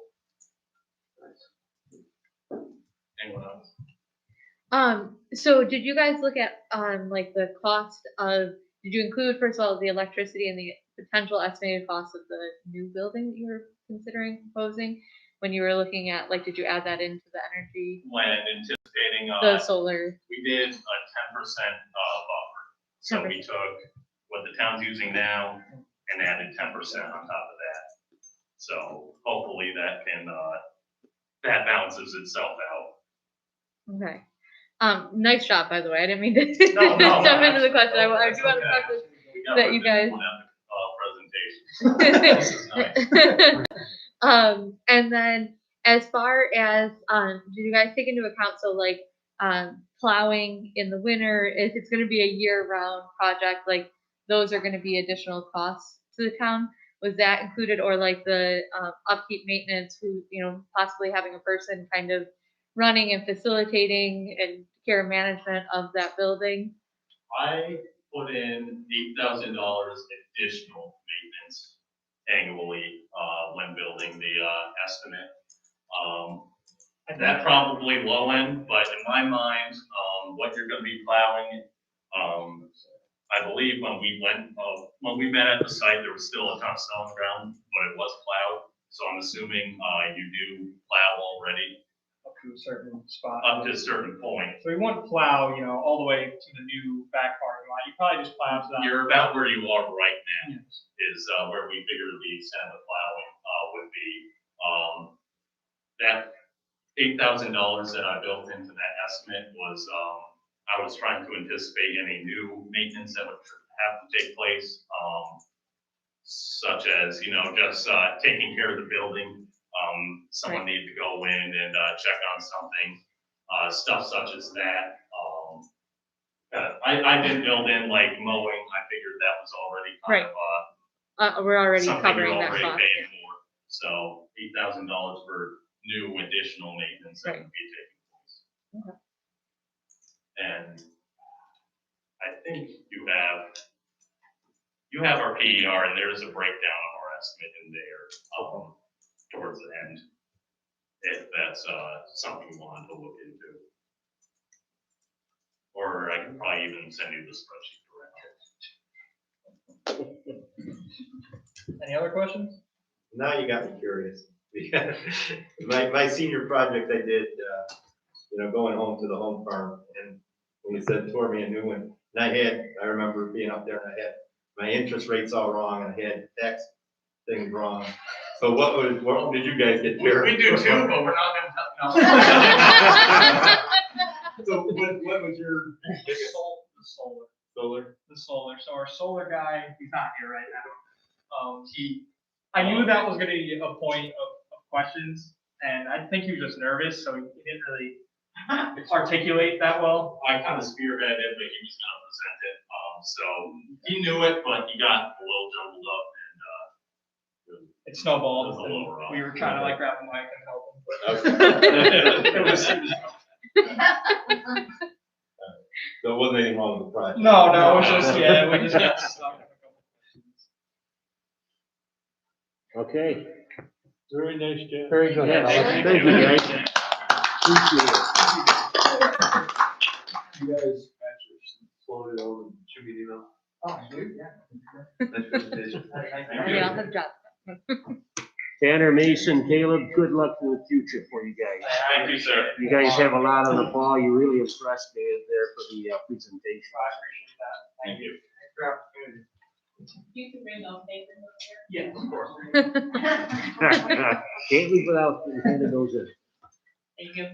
Anyone else?
So did you guys look at, like the cost of, did you include, first of all, the electricity and the potential estimated cost of the new building that you were considering proposing? When you were looking at, like, did you add that into the energy,
When anticipating,
the solar?
we did a 10% buffer. So we took what the town's using now and added 10% on top of that. So hopefully that can, that balances itself out.
Okay. Nice job, by the way. I didn't mean to
No,
jump into the question. I
that's
do want to
okay.
talk to
We got
that you guys.
Presentation. This is nice.
And then as far as, did you guys take into account, so like, plowing in the winter, if it's gonna be a year-round project, like, those are gonna be additional costs to the town? Was that included, or like the, upkeep maintenance, who, possibly having a person kind of running and facilitating and care management of that building?
I put in $8,000 additional maintenance annually, when building the, estimate. That probably low end, but in my mind, what you're gonna be plowing, I believe when we met at the site, there was still a ton of snow on the ground, but it was plowed. So I'm assuming, you do plow already
Up to a certain spot.
up to a certain point.
So we won't plow, all the way to the new back parking lot. You probably just plow to that.
You're about where you are right now.
Yes.
Is where we figured the extent of plowing would be. That $8,000 that I built into that estimate was, I was trying to anticipate any new maintenance that would have to take place, such as, just taking care of the building. Someone needed to go in and check on something, stuff such as that. I didn't build in like mowing. I figured that was already kind of
We're already
something
covering
you're
that
already
cost.
paying for. So $8,000 for new additional maintenance that would be taking place.
Okay.
And I think you have our PER, and there is a breakdown of our estimate in there, towards the end, if that's something you wanted to look into. Or I can probably even send you the spreadsheet directly.
Any other questions?
Now you got me curious. My senior project I did, going home to the home farm, and when you said tore me a new one, and I remember being up there, and I had my interest rates all wrong, and I had tax things wrong. So what did you guys get?
We do too, but we're not gonna.
So what was your? The solar. The solar. So our solar guy, he's not here right now. I knew that was gonna be a point of questions, and I think he was just nervous, so he didn't really articulate that well.
I kind of spearheaded it, but he was gonna present it, so he knew it, but he got a little jumbled up
It snowballed,
It was a little rough.
and we were trying to like grab a mic and help him. But it was-
So it wasn't anything wrong with the project?
No, it was just, yeah, we just got stuck in a couple questions.
Okay.
Very nice, Jeff.
Very good.
Yes,
Alex.
thank you, guys. Appreciate it.
You guys actually slowed it over, shoot me an email.
Oh, dude, yeah.
Nice presentation.
Okay, I'll have John.
Tanner, Mason, Caleb, good luck in the future for you guys.
Thank you, sir.
You guys have a lot on the ball. You really impressed me there for the presentation.
I appreciate that.
Thank you.
Thanks for the opportunity.
You can bring those papers over
Yeah, of course.
Can't leave without handing those in.
Thank you.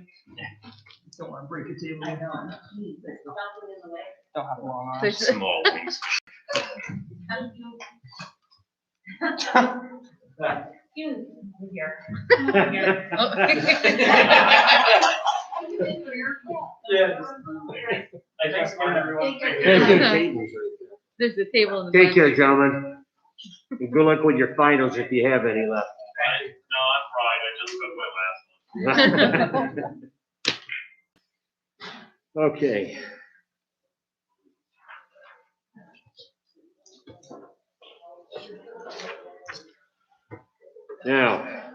Don't want to break a table down.
Don't put it in the way.
Don't have long arms.
There's-
Small wings.
You, here.
Yeah. Thanks again, everyone.
Thank you, Peyton.
There's a table in the
Take
back.
care, gentlemen. And good luck with your finals if you have any left.
No, I'm fried. I just cooked my last one.
Okay. Now,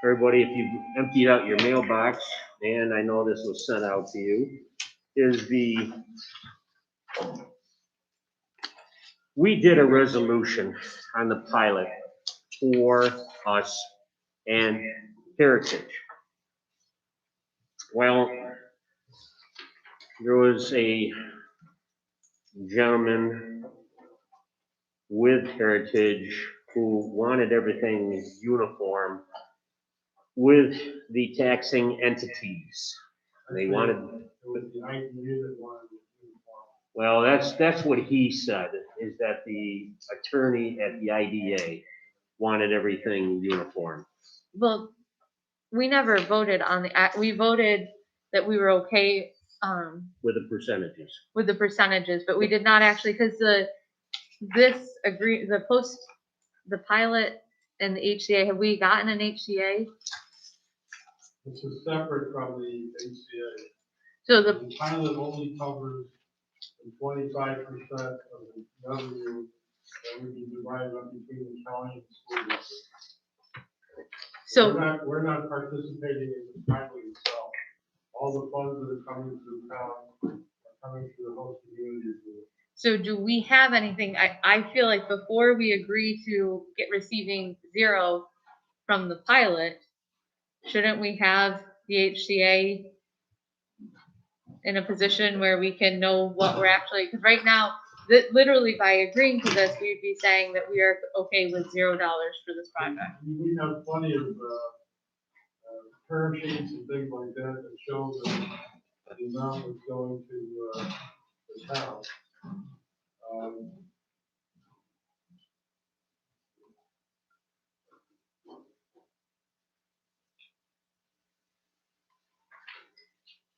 everybody, if you emptied out your mailbox, and I know this was sent out to you, is we did a resolution on the pilot for us and Heritage. Well, there was a gentleman with Heritage who wanted everything uniform with the taxing entities. They wanted,
It was the IDA that wanted it uniform.
well, that's what he said, is that the attorney at the IDA wanted everything uniform.
Well, we never voted on we voted that we were okay,
With the percentages.
with the percentages, but we did not actually, because the pilot and the HCA, have we gotten an HCA?
This is separate from the HCA.
So the,
The pilot only covers the 25% of the revenue that would be divided up between the county and school district.
so,
We're not participating in the pilot itself. All the funds that are coming to the town are coming to the host communities.
so do we have anything, I feel like before we agree to receiving 0 from the pilot, shouldn't we have the HCA in a position where we can know what we're actually, because right now, literally by agreeing to this, we'd be saying that we are okay with $0 for this project.
We have plenty of term sheets and things like that that show that the amount is going to the town.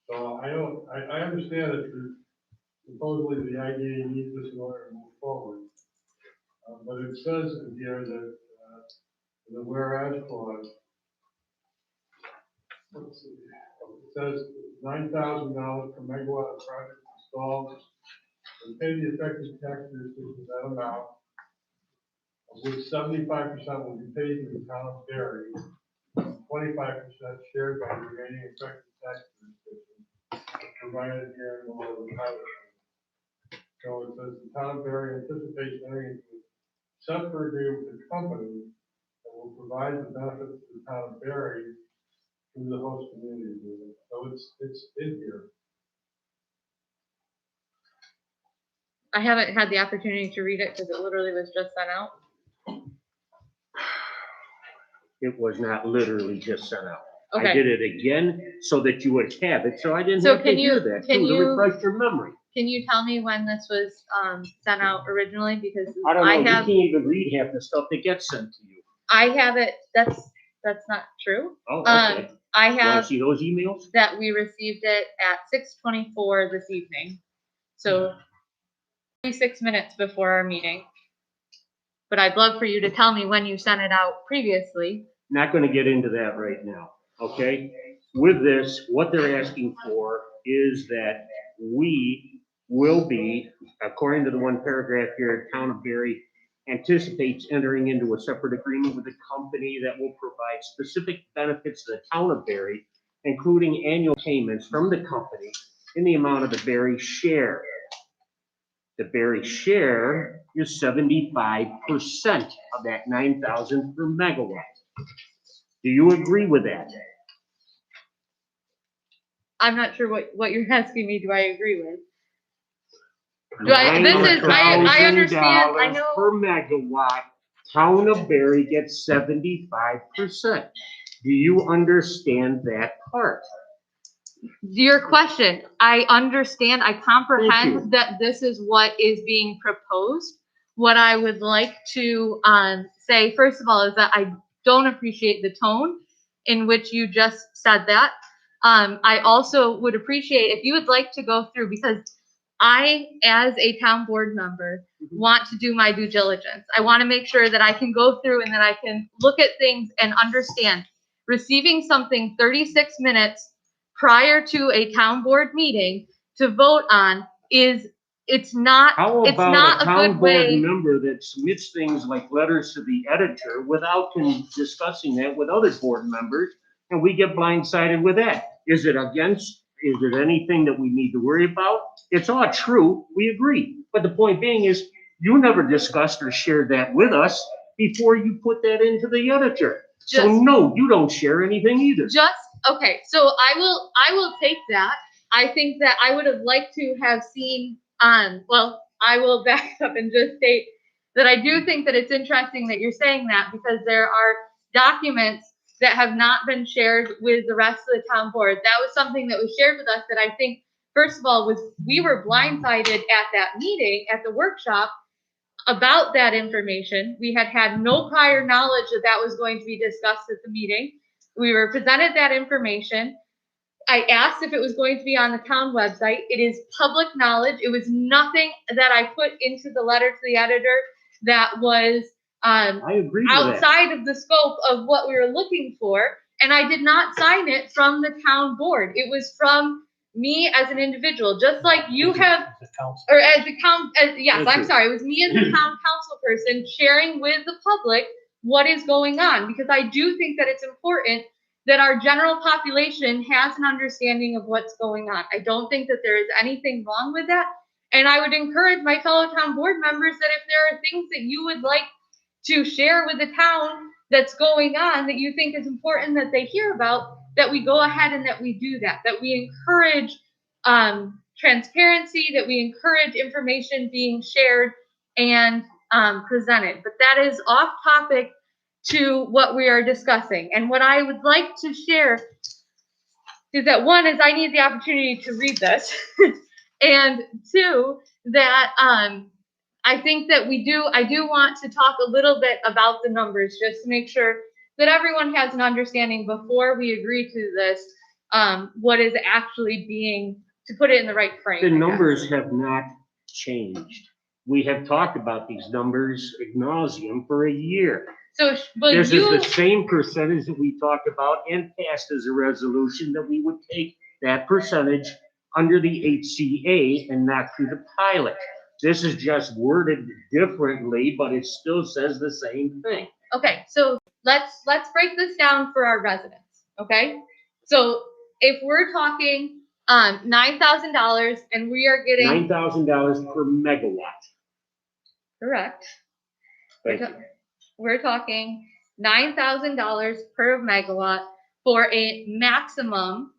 So I understand that supposedly the IDA needs this in order to move forward. But it says in here that, in the whereas clause, let's see, it says $9,000 per megawatt of project installed, and pay the effective tax jurisdiction that amount, of which 75% will be paid to the town of Berry, 25% shared by the remaining effective tax jurisdiction, provided here in the law of the pilot. So it says the town of Berry anticipates entering into a separate agreement with the company that will provide the benefits to the town of Berry through the host community agreement. So it's in here.
I haven't had the opportunity to read it because it literally was just sent out.
It was not literally just sent out. I
Okay,
did it again so that you would have it, so I didn't
So
have to
can you-
hear that,
can
too, to
you-
refresh your memory.
can you tell me when this was, sent out originally? Because
I don't know, you
have,
can't even read half the stuff that gets sent to you.
I have it, that's not true.
Oh, okay.
I
Wanna
have
see those emails?
that we received it at 6:24 this evening. So 36 minutes before our meeting. But I'd love for you to tell me when you sent it out previously.
Not gonna get into that right now, okay? With this, what they're asking for is that we will be, according to the one paragraph here, Town of Berry anticipates entering into a separate agreement with a company that will provide specific benefits to the Town of Berry, including annual payments from the company in the amount of the Berry share. The Berry share is 75% of that 9,000 per megawatt. Do you agree with that?
I'm not sure what you're asking me, do I agree with? I understand, I
$9,000
know.
per megawatt, Town of Berry gets 75%. Do you understand that part?
Your question, I understand, I
Thank you.
comprehend that this is what is being proposed. What I would like to say, first of all, is that I don't appreciate the tone in which you just said that. I also would appreciate if you would like to go through, because I, as a town board member, want to do my due diligence. I want to make sure that I can go through and that I can look at things and understand. Receiving something 36 minutes prior to a town board meeting to vote on it's not
How
it's
about
not
a
a
town
good
board
way.
member that submits things like letters to the editor without discussing that with other board members, and we get blindsided with that? Is it anything that we need to worry about? It's all true, we agree. But the point being is, you never discussed or shared that with us before you put that into the editor. So
Just-
no, you don't share anything either.
Okay, so I will take that. I think that I would have liked to have seen well, I will back up and just state that I do think that it's interesting that you're saying that, because there are documents that have not been shared with the rest of the town board. That was something that was shared with us that I think, first of all, we were blindsided at that meeting, at the workshop, about that information. We had no prior knowledge that was going to be discussed at the meeting. We were presented that information. I asked if it was going to be on the town website. It is public knowledge. It was nothing that I put into the letter to the editor that was
I agree with that.
outside of the scope of what we were looking for. And I did not sign it from the town board. It was from me as an individual, just like you have, or as the yes, I'm sorry, it was me as the town council person sharing with the public what is going on, because I do think that it's important that our general population has an understanding of what's going on. I don't think that there is anything wrong with that. And I would encourage my fellow town board members that if there are things that you would like to share with the town that's going on that you think is important that they hear about, that we go ahead and that we do that we encourage transparency, that we encourage information being shared and presented. But that is off topic to what we are discussing. And what I would like to share is that, one, is I need the opportunity to read this. And two, that I think that I do want to talk a little bit about the numbers, just to make sure that everyone has an understanding before we agree to this, what is actually being, to put it in the right frame.
The numbers have not changed. We have talked about these numbers ad nauseum for a year.
So, but
This is the same percentage that we talked about and passed as a resolution, that we would take that percentage under the HCA and not through the pilot. This is just worded differently, but it still says the same thing.
Okay, so let's break this down for our residents, okay? So if we're talking $9,000 and we are getting
$9,000 per megawatt.
correct.
Thank you.
We're talking $9,000 per megawatt for a maximum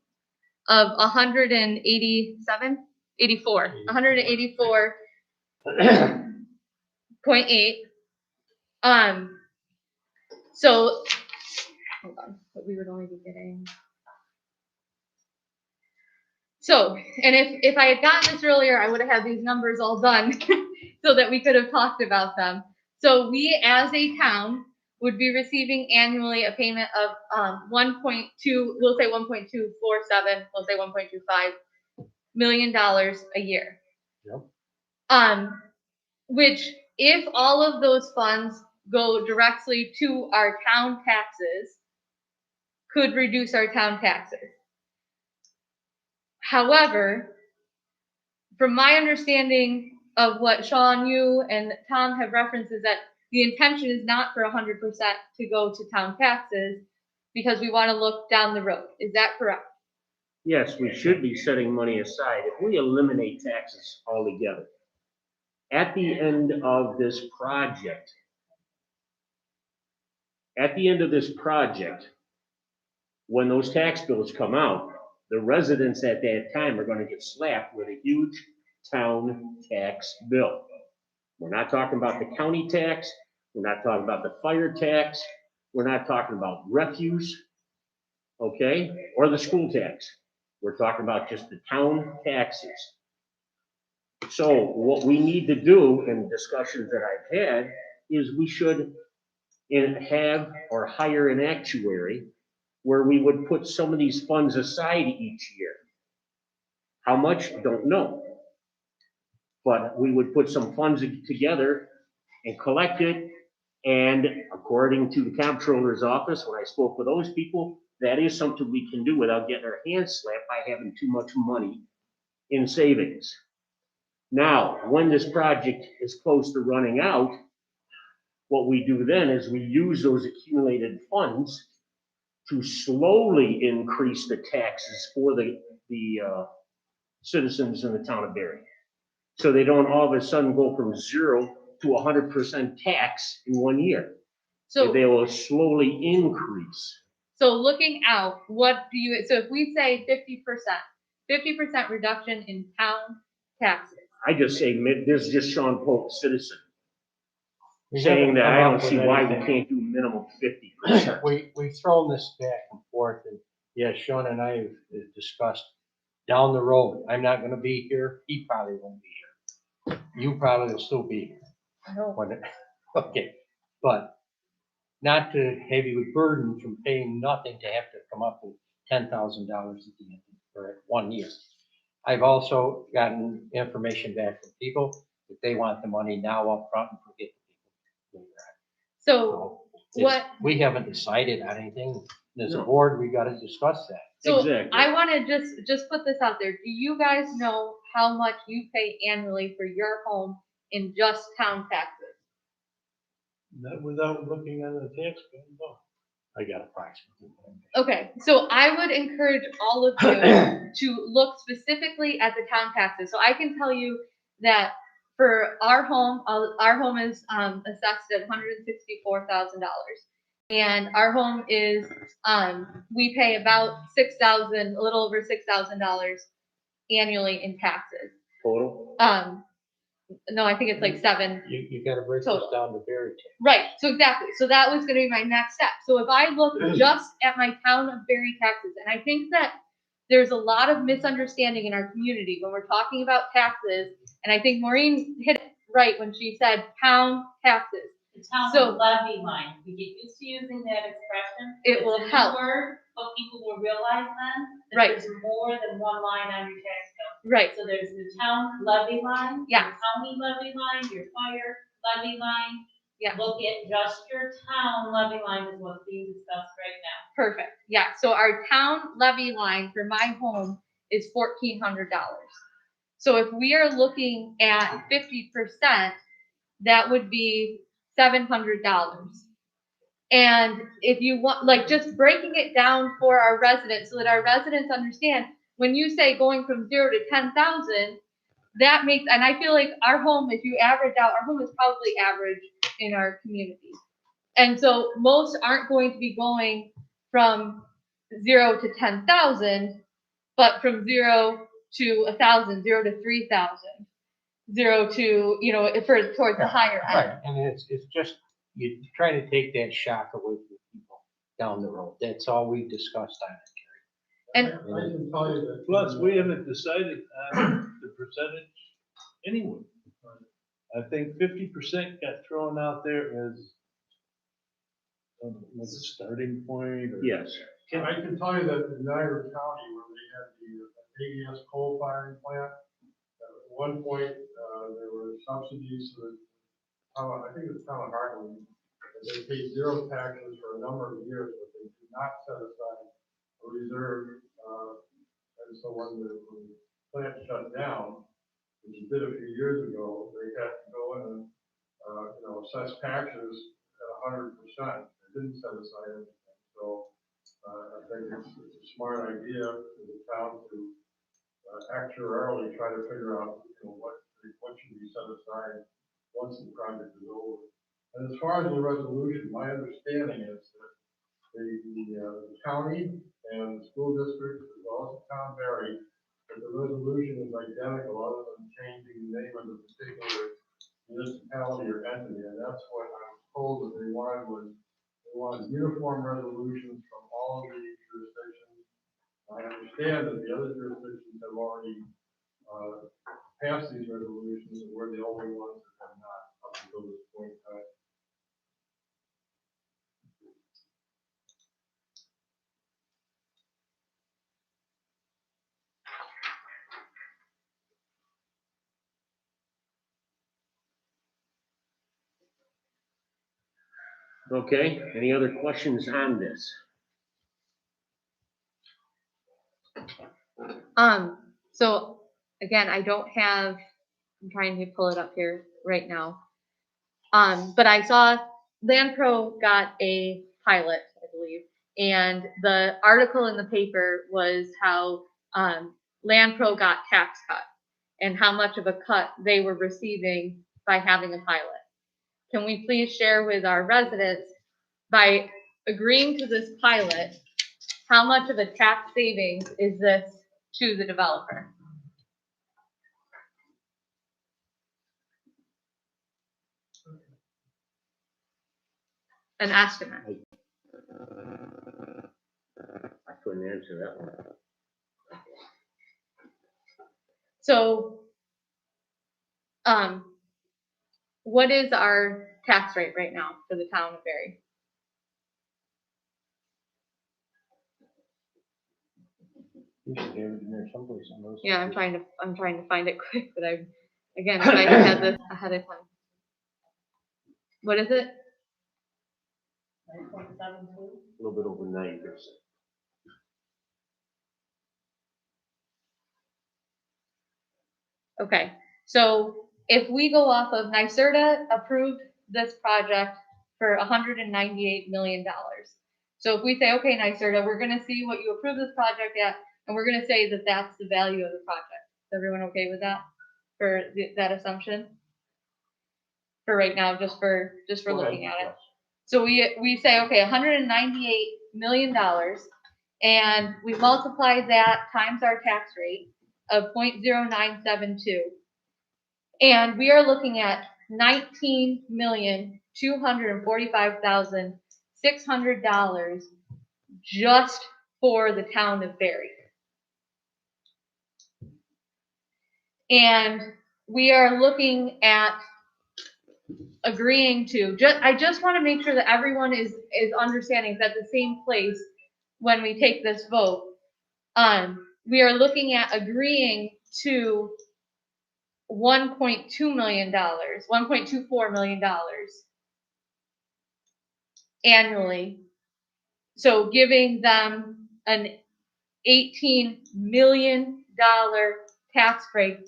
of 184.8. So hold on, but we would only be getting So, and if I had gotten this earlier, I would have had these numbers all done so that we could have talked about them. So we as a town would be receiving annually a payment of 1.2, we'll say 1.247, we'll say 1.25 million dollars a year.
Yep.
Which if all of those funds go directly to our town taxes, could reduce our town taxes. However, from my understanding of what Sean, you and Tom have referenced is that the intention is not for 100% to go to town taxes because we want to look down the road. Is that correct?
Yes, we should be setting money aside. If we eliminate taxes altogether, at the end of this project, when those tax bills come out, the residents at that time are gonna get slapped with a huge town tax bill. We're not talking about the county tax, we're not talking about the fire tax, we're not talking about refuse, okay, or the school tax. We're talking about just the town taxes. So what we need to do in discussions that I've had is we should have or hire an actuary where we would put some of these funds aside each year. How much? Don't know. But we would put some funds together and collect it. And according to the comptroller's office, when I spoke with those people, that is something we can do without getting our hands slapped by having too much money in savings. Now, when this project is close to running out, what we do then is we use those accumulated funds to slowly increase the taxes for the citizens in the town of Berry. So they don't all of a sudden go from 0 to 100% tax in 1 year.
So
they will slowly increase.
So looking out, so if we say 50% reduction in town taxes.
I just say, this is just Sean Polk, citizen,
We
saying
haven't
that
come
I
up
don't
with
see why we
anything.
can't do minimum 50%.
We've thrown this back and forth, and yeah, Sean and I have discussed down the road. I'm not gonna be here, he probably won't be here. You probably will still be here. Okay, but not to have you burdened from paying nothing to have to come up with $10,000 at the end for 1 year. I've also gotten information back from people that they want the money now up front and forget the people.
So
We haven't decided on anything. As a board, we gotta discuss that.
So
Exactly.
I want to just put this out there. Do you guys know how much you pay annually for your home in just town taxes?
Not without looking at the tax bill, no. I got approximately.
Okay, so I would encourage all of you to look specifically at the town taxes. So I can tell you that for our home is assessed at $164,000. And our home is, we pay about a little over $6,000 annually in taxes.
Total?
No, I think it's like 7.
You gotta break this
Total.
down to very.
Right, so exactly. So that was gonna be my next step. So if I look just at my town of Berry taxes, and I think that there's a lot of misunderstanding in our community when we're talking about taxes, and I think Maureen hit it right when she said town taxes.
The town levy line, we get used to using that expression.
It will
It's a new
help.
word, but people will realize then that
Right.
there's more than one line on your tax bill.
Right,
So there's the town levy line.
Yeah.
Your county levy line, your fire levy line.
Yeah.
Look at just your town levy line is what's being discussed right now.
perfect. Yeah, so our town levy line for my home is $1,400. So if we are looking at 50%, that would be $700. And if you want, like, just breaking it down for our residents so that our residents understand, when you say going from 0 to 10,000, that makes, and I feel like our home, if you average out, our home is probably average in our community. And so most aren't going to be going from 0 to 10,000, but from 0 to 1,000, 0 to 3,000, 0 to, towards the higher end.
Right, and it's just, you try to take that shock away from people down the road. That's all we discussed on it,
And-
I can tell you that.
Plus, we haven't decided on the percentage anyway. I think 50% got thrown out there as like a starting point or.
Yes.
I can tell you that in Niagara County, where they had the AES coal firing plant, at one point, there were subsidies to the town, I think it's town of Heartland, and they paid zero taxes for a number of years, but they did not set aside a reserve. And so when the plant shut down, which it did a few years ago, they had to go in and, assess taxes at 100%. They didn't set aside anything. So I think it's a smart idea for the town to actuarially try to figure out, what should be set aside once the project is over. And as far as the resolution, my understanding is that the county and the school district, as well as the town of Barry, that the resolution is identical other than changing the name of the particular municipality or entity. And that's what I was told that they wanted uniform resolutions from all of the jurisdictions. I understand that the other jurisdictions have already passed these resolutions, and we're the only ones that have not up until this point in time.
Okay, any other questions on this?
So again, I don't have, I'm trying to pull it up here right now. But I saw LandPro got a pilot, I believe, and the article in the paper was how LandPro got tax cut and how much of a cut they were receiving by having a pilot. Can we please share with our residents, by agreeing to this pilot, how much of a tax savings is this to the developer? An estimate.
I couldn't answer that one.
So, what is our tax rate right now for the town of Barry?
You should have it in there someplace on those.
Yeah, I'm trying to find it quick, but again, if I had this ahead of time. What is it?
9.72.
A little bit over 9%.
Okay, so if we go off of NYSERDA approved this project for $198 million. So if we say, okay, NYSERDA, we're gonna see what you approve this project at, and we're gonna say that that's the value of the project. Is everyone okay with that? For that assumption? For right now, just for looking at it. So we say, okay, $198 million, and we multiply that times our tax rate of 0.0972. And we are looking at $19,245,600 just for the town of Barry. And we are looking at agreeing to, I just want to make sure that everyone is understanding it's at the same place when we take this vote. We are looking at agreeing to $1.2 million, $1.24 million annually. So giving them an $18 million tax break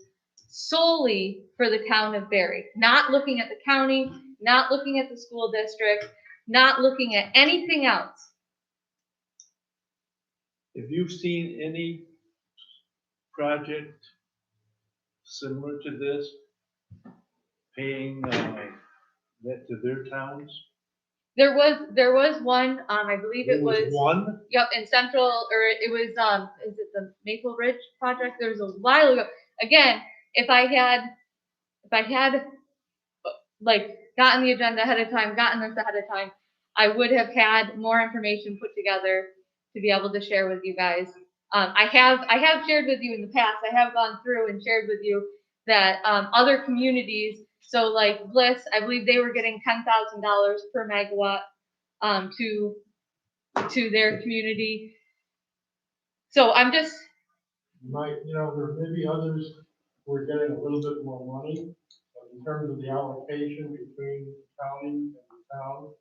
solely for the town of Barry, not looking at the county, not looking at the school district, not looking at anything else.
Have you seen any project similar to this, paying that to their towns?
There was one, I believe it was
one.
Yep, in Central, or it was is it the Maple Ridge project? There was a while ago. Again, if I had like gotten the agenda ahead of time, gotten this ahead of time, I would have had more information put together to be able to share with you guys. I have shared with you in the past, I have gone through and shared with you that other communities, so like Bliss, I believe they were getting $10,000 per megawatt to their community. So I'm just,
there may be others who are getting a little bit more money, but in terms of the allocation between the county and the town,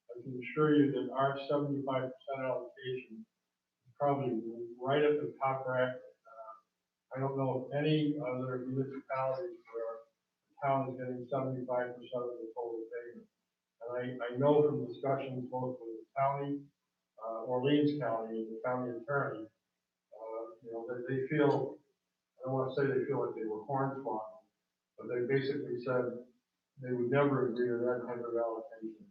I can assure you that our 75% allocation is probably right at the top bracket. I don't know of any other municipalities where the town is getting 75% of the total payment. And I know from discussions both with the county, Orleans County, and the county attorney, that they feel, I don't want to say they feel like they were hornswoggled, but they basically said they would never agree to that kind of allocation.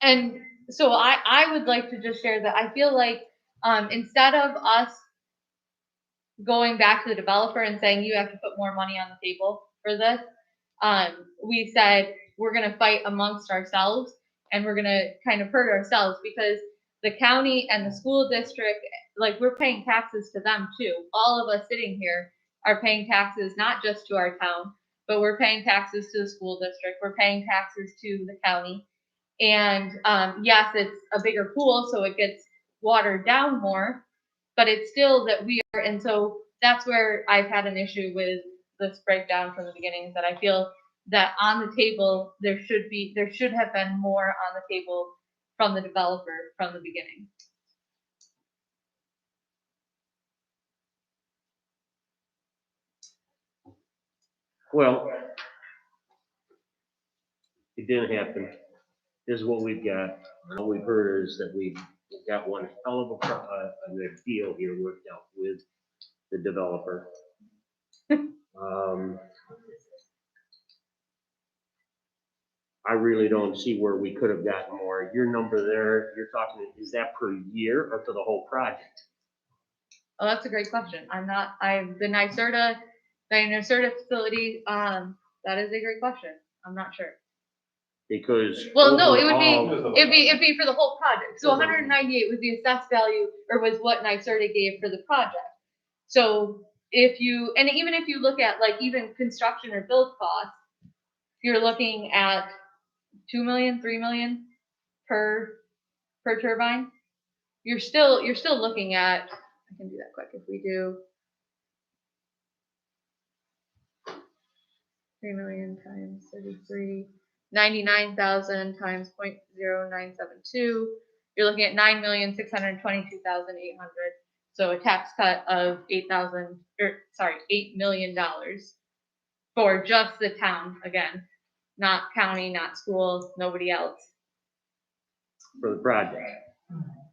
and so I would like to just share that I feel like instead of us going back to the developer and saying you have to put more money on the table for this, we said we're going to fight amongst ourselves and we're going to kind of hurt ourselves because the county and the school district, like we're paying taxes to them too. All of us sitting here are paying taxes not just to our town, but we're paying taxes to the school district. We're paying taxes to the county. And yes, it's a bigger pool, so it gets watered down more, but it's still that we are, and so that's where I've had an issue with this breakdown from the beginning, is that I feel that on the table, there should have been more on the table from the developer from the beginning.
Well, it didn't happen. This is what we've got. All we've heard is that we've got one hell of a deal here worked out with the developer. I really don't see where we could have gotten more. Your number there, you're talking, is that per year or for the whole project?
Oh, that's a great question. The NYSERDA facility, that is a great question. I'm not sure.
Because.
Well, no, it'd
overall-
be for the whole project. So 198 was the assessed value, or was what NYSERDA gave for the project. So even if you look at like even construction or build costs, you're looking at 2 million, 3 million per turbine. You're still looking at, I can do that quick if we do 3 million times 33, 99,000 times 0.0972. You're looking at 9,622,800. So a tax cut of $8 million for just the town, again, not county, not school, nobody else.
For the project.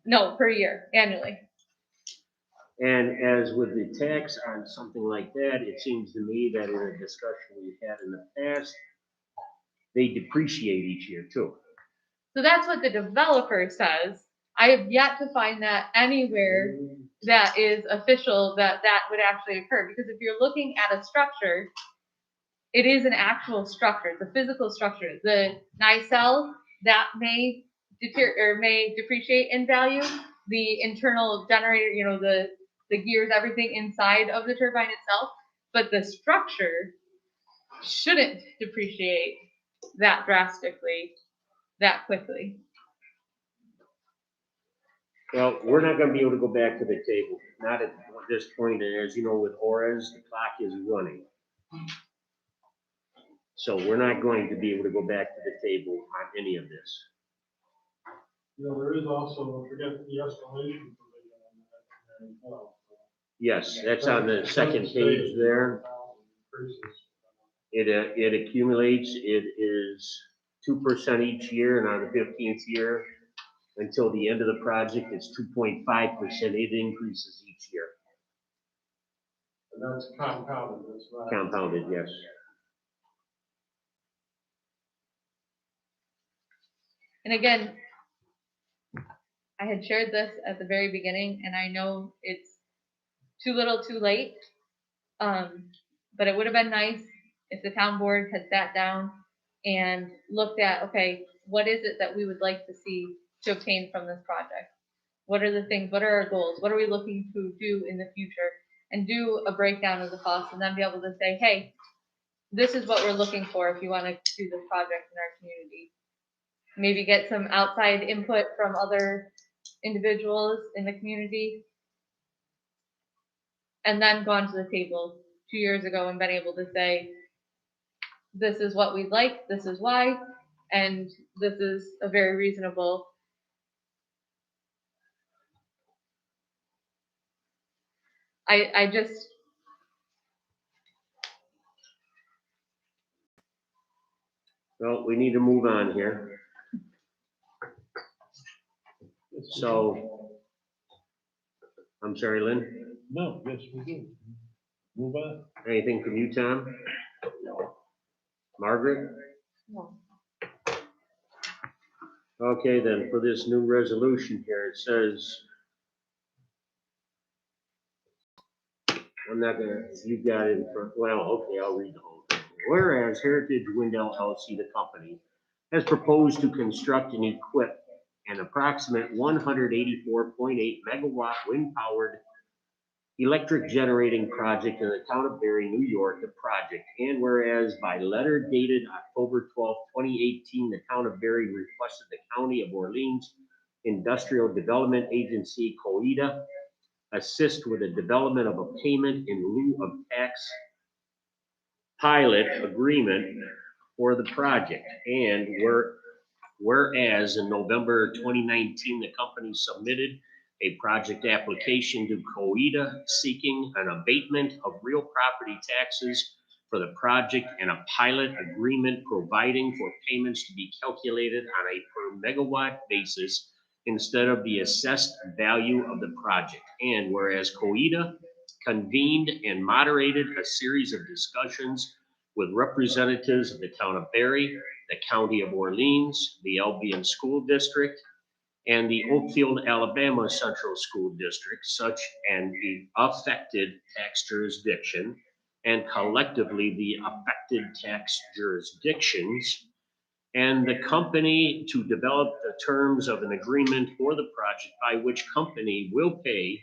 No, per year, annually.
And as with the tax on something like that, it seems to me that in a discussion we've had in the past, they depreciate each year too.
So that's what the developer says. I have yet to find that anywhere that is official that would actually occur. Because if you're looking at a structure, it is an actual structure. It's a physical structure. The nacelle, that may depreciate in value. The internal generator, the gears, everything inside of the turbine itself. But the structure shouldn't depreciate that drastically, that quickly.
Well, we're not gonna be able to go back to the table, not at this point, and as you know, with ORES, the clock is running. So we're not going to be able to go back to the table on any of this.
There is also, don't forget the escalation provision on that as well.
Yes, that's on the second page there. It accumulates, it is 2% each year, and on the 15th year, until the end of the project, it's 2.5%. It increases each year.
And that's compounded, that's not.
Compounded, yes.
And again, I had shared this at the very beginning, and I know it's too little too late, but it would have been nice if the town board had sat down and looked at, okay, what is it that we would like to see to obtain from this project? What are the things, what are our goals? What are we looking to do in the future? And do a breakdown of the costs and then be able to say, hey, this is what we're looking for if you want to do this project in our community. Maybe get some outside input from other individuals in the community. And then gone to the table 2 years ago and been able to say, this is what we'd like, this is why, and this is a very reasonable. I just,
Well, we need to move on here. So, I'm sorry, Lynn,
No, yes, we do. Move on.
anything from you, Tom? Margaret?
no.
Okay, then, for this new resolution here, it says, I'm not gonna, you got it in front, well, okay, I'll read the whole thing. Whereas Heritage Wind LLC, the company, has proposed to construct and equip an approximate 184.8 megawatt wind-powered electric generating project in the town of Barry, New York, the project. And whereas by letter dated October 12, 2018, the town of Barry requested the County of Orleans Industrial Development Agency, COIDA, assist with the development of a payment in lieu of tax pilot agreement for the project. And whereas in November 2019, the company submitted a project application to COIDA seeking an abatement of real property taxes for the project and a pilot agreement providing for payments to be calculated on a per megawatt basis instead of the assessed value of the project. And whereas COIDA convened and moderated a series of discussions with representatives of the town of Barry, the County of Orleans, the Albion School District, and the Oakfield, Alabama Central School District, such an affected tax jurisdiction, and collectively the affected tax jurisdictions, and the company to develop the terms of an agreement for the project by which company will pay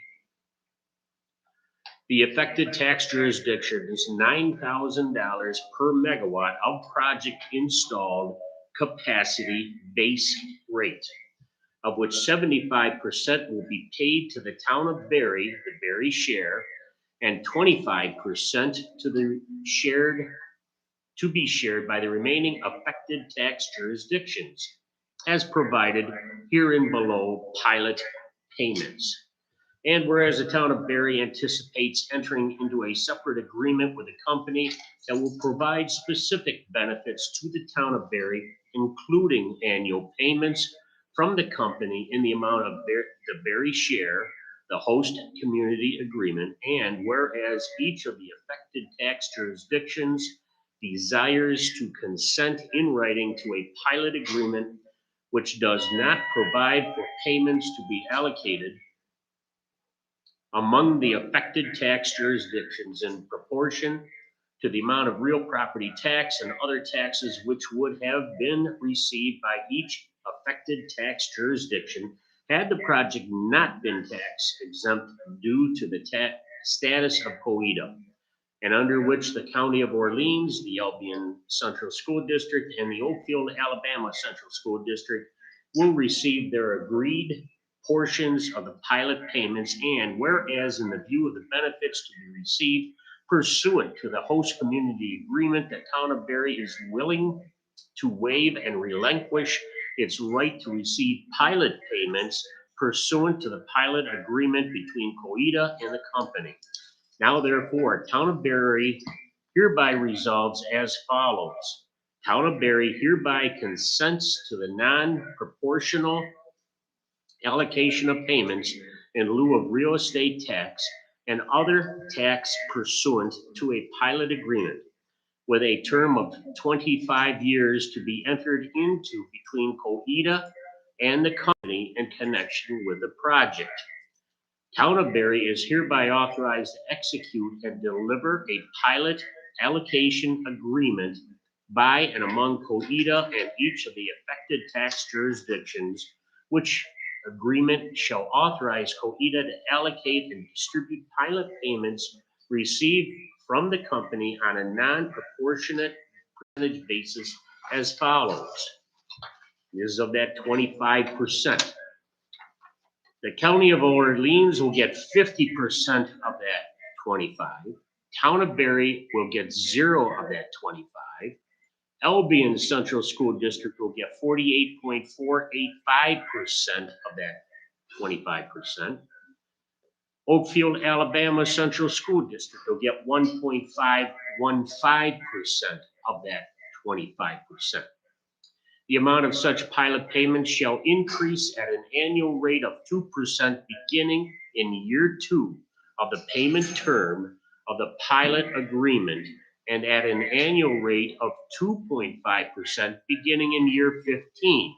the affected tax jurisdictions $9,000 per megawatt of project installed capacity base rate, of which 75% will be paid to the town of Barry, the Barry share, and 25% to be shared by the remaining affected tax jurisdictions, as provided herein below pilot payments. And whereas the town of Barry anticipates entering into a separate agreement with a company that will provide specific benefits to the town of Barry, including annual payments from the company in the amount of the Barry share, the host community agreement, and whereas each of the affected tax jurisdictions desires to consent in writing to a pilot agreement which does not provide for payments to be allocated among the affected tax jurisdictions in proportion to the amount of real property tax and other taxes which would have been received by each affected tax jurisdiction had the project not been tax exempt due to the status of COIDA, and under which the County of Orleans, the Albion Central School District, and the Oakfield, Alabama Central School District will receive their agreed portions of the pilot payments. And whereas in the view of the benefits to be received pursuant to the host community agreement, the town of Barry is willing to waive and relinquish its right to receive pilot payments pursuant to the pilot agreement between COIDA and the company. Now therefore, town of Barry hereby resolves as follows. Town of Barry hereby consents to the non-proportional allocation of payments in lieu of real estate tax and other tax pursuant to a pilot agreement with a term of 25 years to be entered into between COIDA and the company in connection with the project. Town of Barry is hereby authorized to execute and deliver a pilot allocation agreement by and among COIDA and each of the affected tax jurisdictions, which agreement shall authorize COEDA to allocate and distribute pilot payments received from the company on a non-proportionate percentage basis as follows. This is of that 25%. The County of Orleans will get 50% of that 25. Town of Berry will get 0 of that 25. Albion Central School District will get 48.485% of that 25%. Oakfield, Alabama Central School District will get 1.515% of that 25%. The amount of such pilot payments shall increase at an annual rate of 2% beginning in year 2 of the payment term of the pilot agreement and at an annual rate of 2.5% beginning in year 15.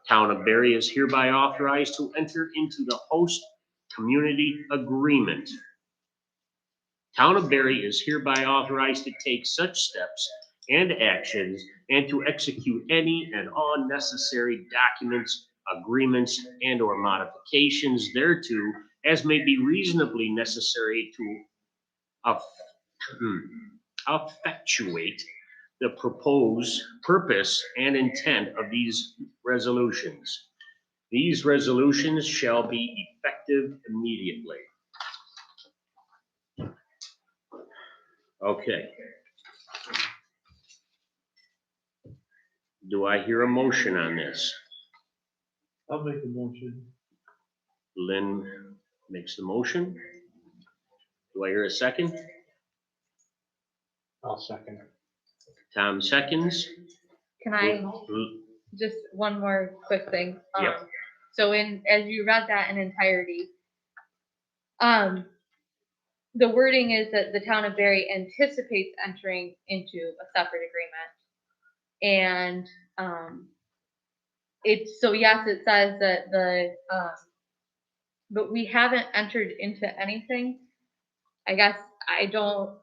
Town of Berry is hereby authorized to enter into the host community agreement. Town of Berry is hereby authorized to take such steps and actions and to execute any and all necessary documents, agreements, and or modifications thereto as may be reasonably necessary to effectuate the proposed purpose and intent of these resolutions. These resolutions shall be effective immediately. Okay. Do I hear a motion on this?
I'll make a motion.
Lynn makes the motion. Do I hear a second?
I'll second it.
Tom seconds.
Can I, just one more quick thing?
Yep.
So as you read that in entirety, the wording is that the town of Berry anticipates entering into a separate agreement. And, so yes, it says that but we haven't entered into anything. I guess I don't,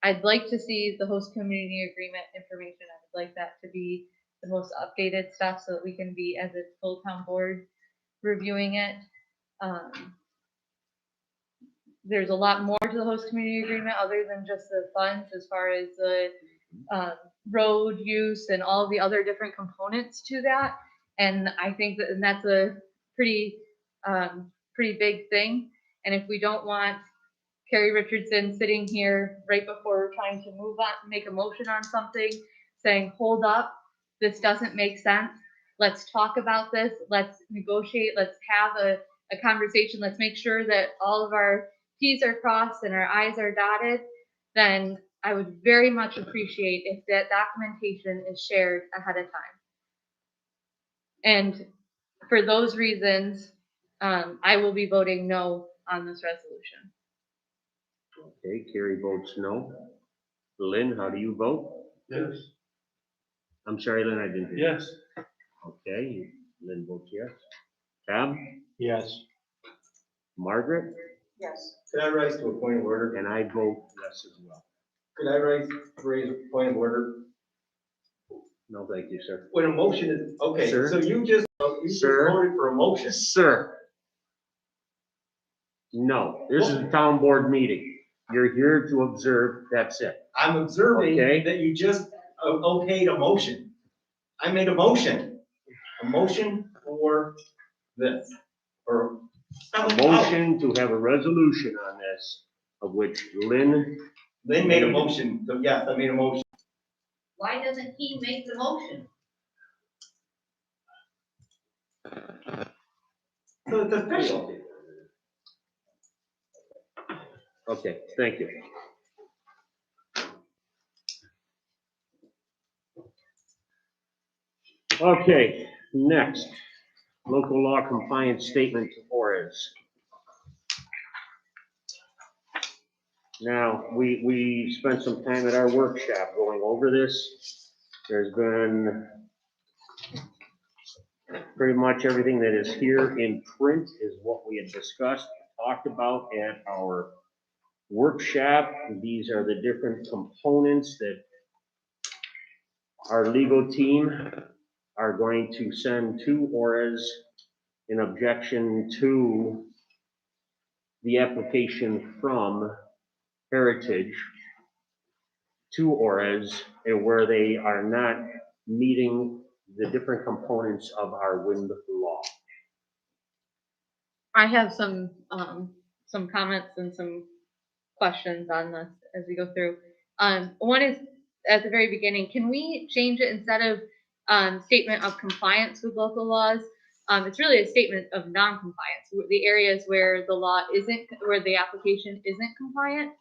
I'd like to see the host community agreement information. I would like that to be the most updated stuff so that we can be, as a full town board, reviewing it. There's a lot more to the host community agreement other than just the funds as far as the road use and all the other different components to that. And I think that that's a pretty big thing. And if we don't want Carrie Richardson sitting here right before we're trying to move on, make a motion on something, saying, hold up, this doesn't make sense. Let's talk about this. Let's negotiate. Let's have a conversation. Let's make sure that all of our T's are crossed and our I's are dotted. Then I would very much appreciate if that documentation is shared ahead of time. And for those reasons, I will be voting no on this resolution.
Okay, Carrie votes no. Lynn, how do you vote?
Yes.
I'm sorry, Lynn, I didn't hear.
Yes.
Okay, Lynn votes yes. Tom?
Yes.
Margaret?
Yes.
Could I rise to a point of order?
And I vote yes as well.
Could I raise a point of order?
No, thank you, sir.
When a motion is, okay,
Sir?
so you just
Sir?
voted for a motion.
Sir? No, this is a town board meeting. You're here to observe, that's it.
I'm observing
Okay.
that you just okayed a motion. I made a motion for this, or.
A motion to have a resolution on this, of which Lynn
Lynn made a motion, so yes, I made a motion.
Why doesn't he make the motion?
So it's official.
Okay, thank you. Okay, next, local law compliance statement to ORAS. Now, we spent some time at our workshop going over this. There's been pretty much everything that is here in print is what we had discussed, talked about at our workshop. These are the different components that our legal team are going to send to ORAS an objection to the application from Heritage to Orez, and where they are not meeting the different components of our wind law.
I have some comments and some questions on this as we go through. One is at the very beginning, can we change it instead of statement of compliance with local laws? It's really a statement of non-compliance, the areas where the law isn't, where the application isn't compliant.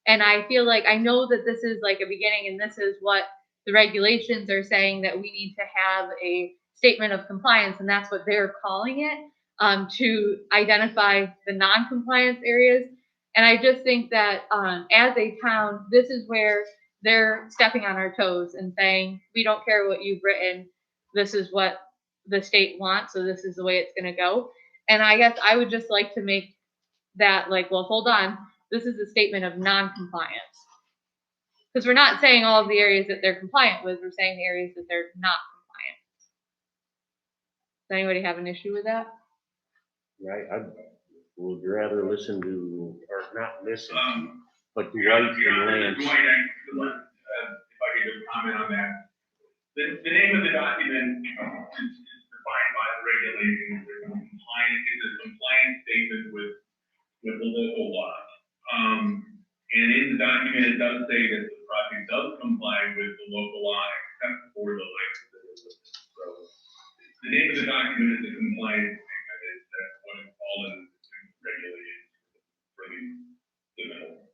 And I feel like, I know that this is like a beginning and this is what the regulations are saying, that we need to have a statement of compliance, and that's what they're calling it, to identify the non-compliance areas. And I just think that as a town, this is where they're stepping on our toes and saying, we don't care what you've written, this is what the state wants, so this is the way it's going to go. And I guess I would just like to make that like, well, hold on, this is a statement of non-compliance. Because we're not saying all of the areas that they're compliant with, we're saying the areas that they're not compliant. Does anybody have an issue with that?
Right, I would rather listen to, or not listen, but to
Yeah,
White and Lance.
Dwight, if I could just comment on that. The name of the document is defined by the regulations. It's a compliance statement with the local law. And in the document, it does say that the project does comply with the local law except for the license that is listed. So the name of the document is a compliance statement. That's what it's called in the regulations for the middle.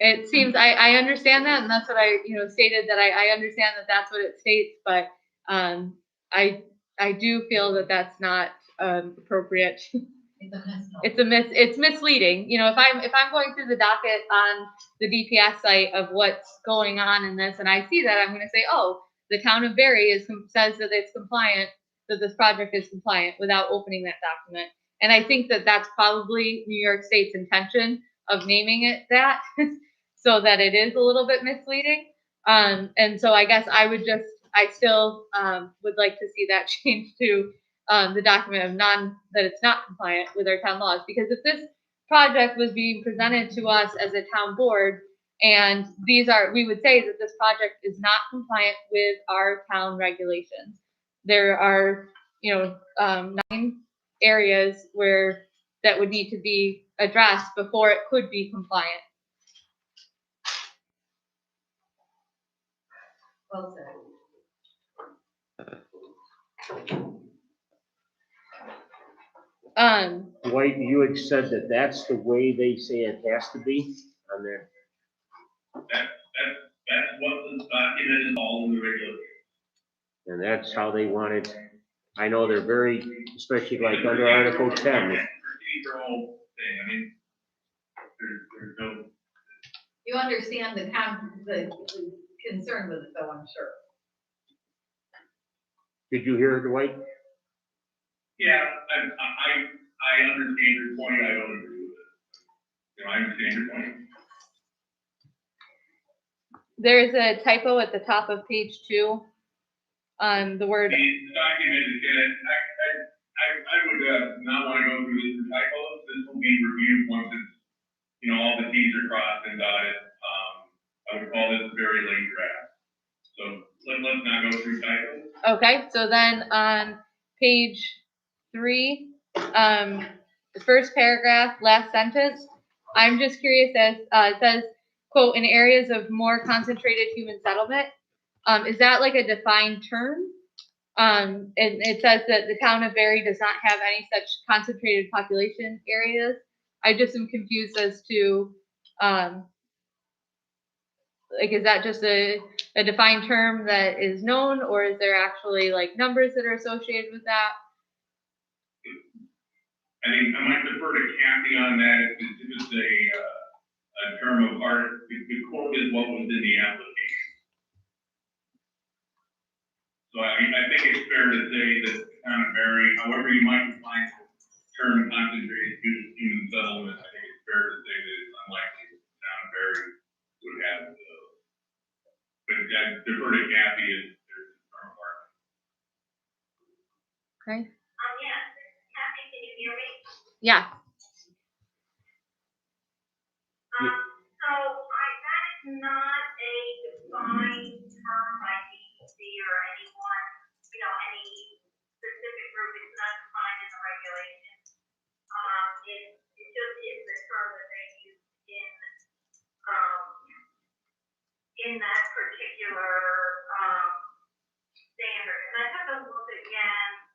It seems, I understand that, and that's what I, stated, that I understand that that's what it states, but I do feel that that's not appropriate. It's misleading. If I'm going through the docket on the DPS site of what's going on in this, and I see that, I'm going to say, oh, the town of Barry says that it's compliant, that this project is compliant, without opening that document. And I think that that's probably New York State's intention of naming it that, so that it is a little bit misleading. And so I guess I still would like to see that changed to the document of that it's not compliant with our town laws. Because if this project was being presented to us as a town board, and we would say that this project is not compliant with our town regulations. There are, 9 areas that would need to be addressed before it could be compliant.
Well said.
Dwight, you had said that that's the way they say it has to be on there.
That's what the document is all in the regulations.
And that's how they want it. I know they're very, especially like under Article 10.
Procedural thing, I mean, there's no.
You understand the concern with it, though, I'm sure.
Did you hear it, Dwight?
Yeah, I understand your point, I don't agree with it. I understand your point.
There's a typo at the top of page 2 on the word.
The document is good. I would not want to go through this for typos. This will be reviewed once it's, all the T's are crossed and dotted. I would call this a very late draft. So let's not go through typos.
Okay, so then on page 3, the first paragraph, last sentence, I'm just curious, as it says, quote, in areas of more concentrated human settlement. Is that like a defined term? And it says that the town of Barry does not have any such concentrated population areas. I just am confused as to, is that just a defined term that is known, or is there actually like numbers that are associated with that?
I think I might defer to Kathy on that. If it's a term of art, the quote is what was in the application. So I think it's fair to say that the town of Barry, however you might define the term concentrated human settlement, I think it's fair to say that it's unlikely that the town of Barry would have those. But I defer to Kathy as there's a term of
Okay,
Yeah, Kathy, can you hear me?
yeah,
So that is not a defined term by DEC or anyone, any specific group. It's not defined in the regulations. It just is the term that they use in that particular, standard. And I took a look again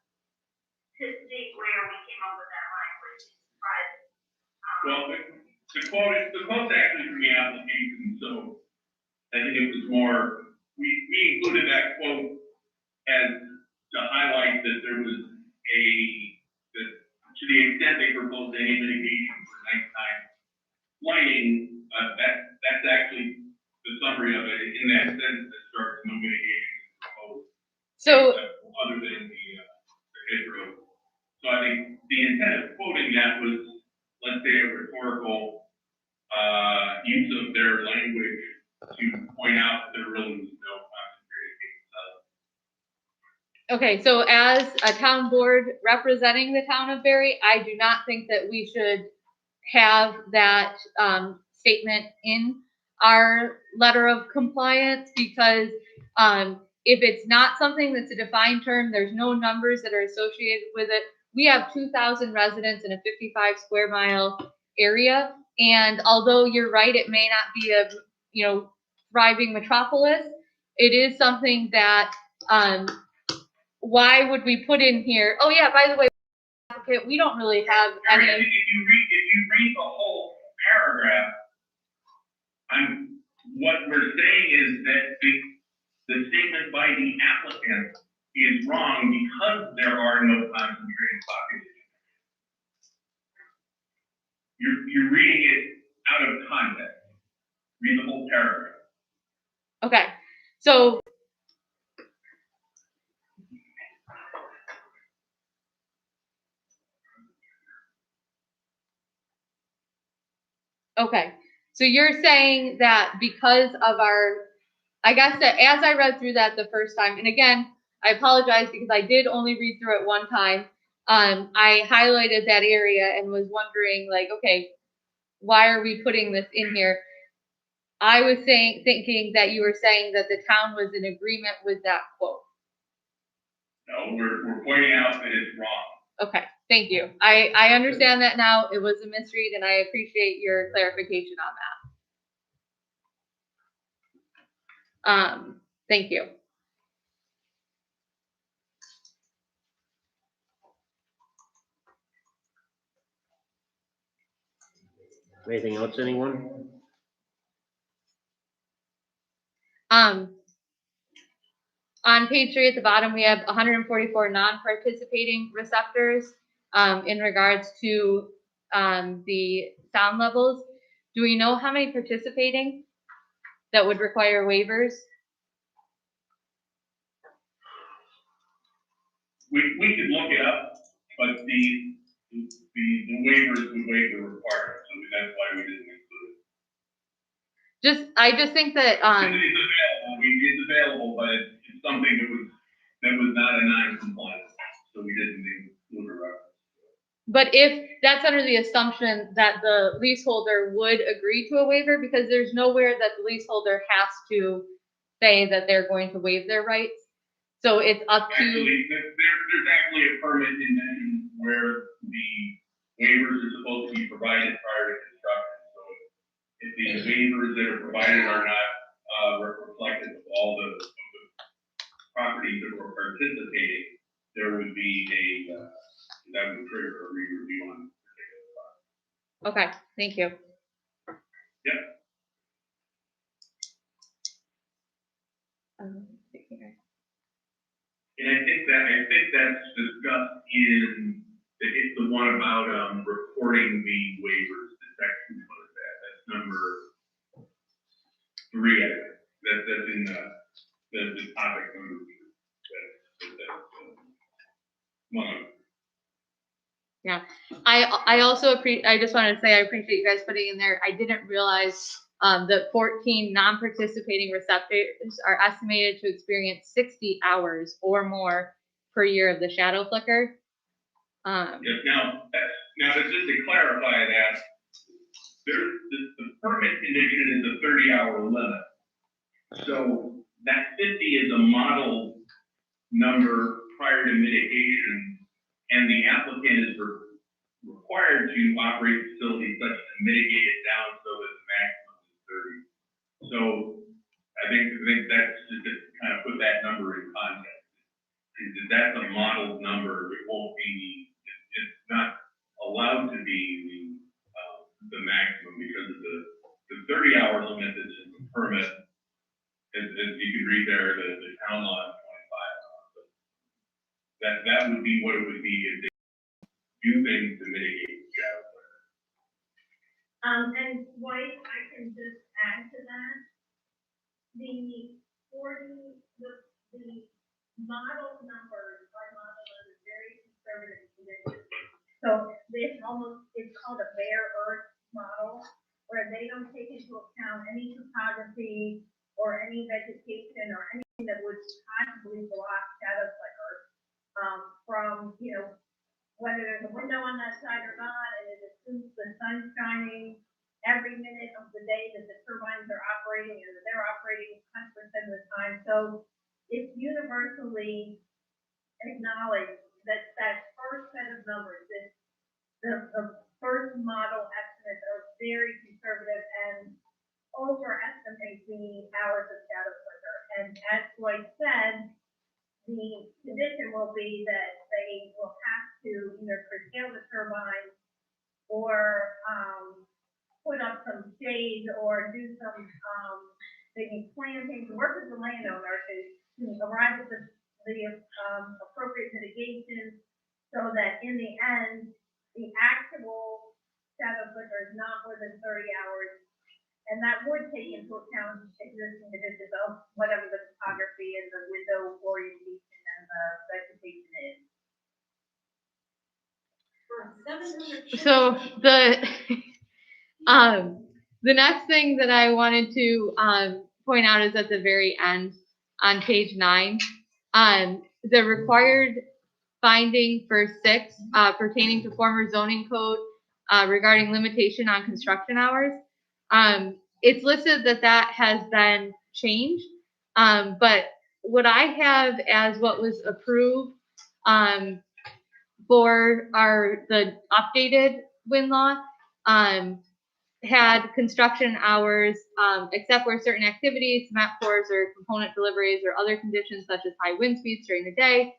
to see where we came up with that language, but,
Well, the quote's actually from the application, so I think it was more, we included that quote as to highlight that there was that to the extent they proposed any mitigation for nighttime lighting, that's actually the summary of it, in that sentence that starts, no mitigation is proposed.
so,
Other than the hydro. So I think the intent of quoting that was, let's say, a rhetorical, use of their language to point out that there really was no concentrated case.
okay, so as a town board representing the town of Berry, I do not think that we should have that statement in our letter of compliance, because if it's not something that's a defined term, there's no numbers that are associated with it. We have 2,000 residents in a 55 square mile area, and although you're right, it may not be a thriving metropolis, it is something that why would we put in here? Oh yeah, by the way, we don't really have any.
If you read the whole paragraph, what we're saying is that the statement by the applicant is wrong because there are no concentrated populations. You're reading it out of context. Read the whole paragraph.
Okay, so so you're saying that because of I guess that as I read through that the first time, and again, I apologize because I did only read through it one time. I highlighted that area and was wondering, like, okay, why are we putting this in here? I was thinking that you were saying that the town was in agreement with that quote.
No, we're pointing out that it's wrong.
Okay, thank you. I understand that now. It was a misread, and I appreciate your clarification on that. Thank you.
Anything else, anyone?
On page 3 at the bottom, we have 144 non-participating receptors in regards to the sound levels. Do we know how many participating that would require waivers?
We could look it up, but the waivers would waive the requirement, so that's why we didn't include it.
I just think that
It's available. It's available, but it's something that was not a non-compliant, so we didn't include a reference.
but if that's under the assumption that the leaseholder would agree to a waiver, because there's nowhere that the leaseholder has to say that they're going to waive their rights. So it's up to.
Actually, there's actually a permit in where the waivers are supposed to be provided prior to construction. So if the waivers that are provided are not reflective of all the properties that were participating, there would be that would trigger a re-review on a particular property.
Okay, thank you.
Yeah. And I think that's discussed in the one about reporting the waivers. The section, what is that? That's number 3. I think. That's in the topic number 2. One of them.
Yeah, I also I just wanted to say I appreciate you guys putting in there. I didn't realize that 14 non-participating receptors are estimated to experience 60 hours or more per year of the shadow flicker.
Yes, now, just to clarify that, the permit condition is a 30-hour limit. So that 50 is a model number prior to mitigation, and the applicant is required to operate facilities such as mitigate it down so that the maximum is 30. So I think that's just to kind of put that number in context. Is that's a model number, it won't be, it's not allowed to be the maximum because of the 30-hour limit that's in the permit. As you can read there, the town law is 25. That would be what it would be if they do things to mitigate shadow flare.
And White, I can just add to that. The model numbers are modeled under very conservative conditions. So it's called a bare earth model, where they don't take into account any topography or any vegetation or anything that would possibly block shadow flicker from, whether there's a window on that side or not, and it assumes the sun shining every minute of the day that the turbines are operating, and they're operating 100% of the time. So it's universally acknowledged that first set of numbers, the first model estimates are very conservative and overestimate the hours of shadow flicker. And as Dwight said, the condition will be that they will have to either curtail the turbine or put up some shade or do some maybe planting, work with the landowner to arrive at the appropriate mitigation so that in the end, the actual shadow flicker is not more than 30 hours. And that would take into account existing conditions of whatever the topography and the window orientation and the vegetation is.
So the next thing that I wanted to point out is at the very end on page 9, the required finding for 6 pertaining to former zoning code regarding limitation on construction hours. It's listed that has been changed, but what I have as what was approved for the updated wind law had construction hours, except where certain activities, map pours, or component deliveries, or other conditions such as high wind speeds during the day,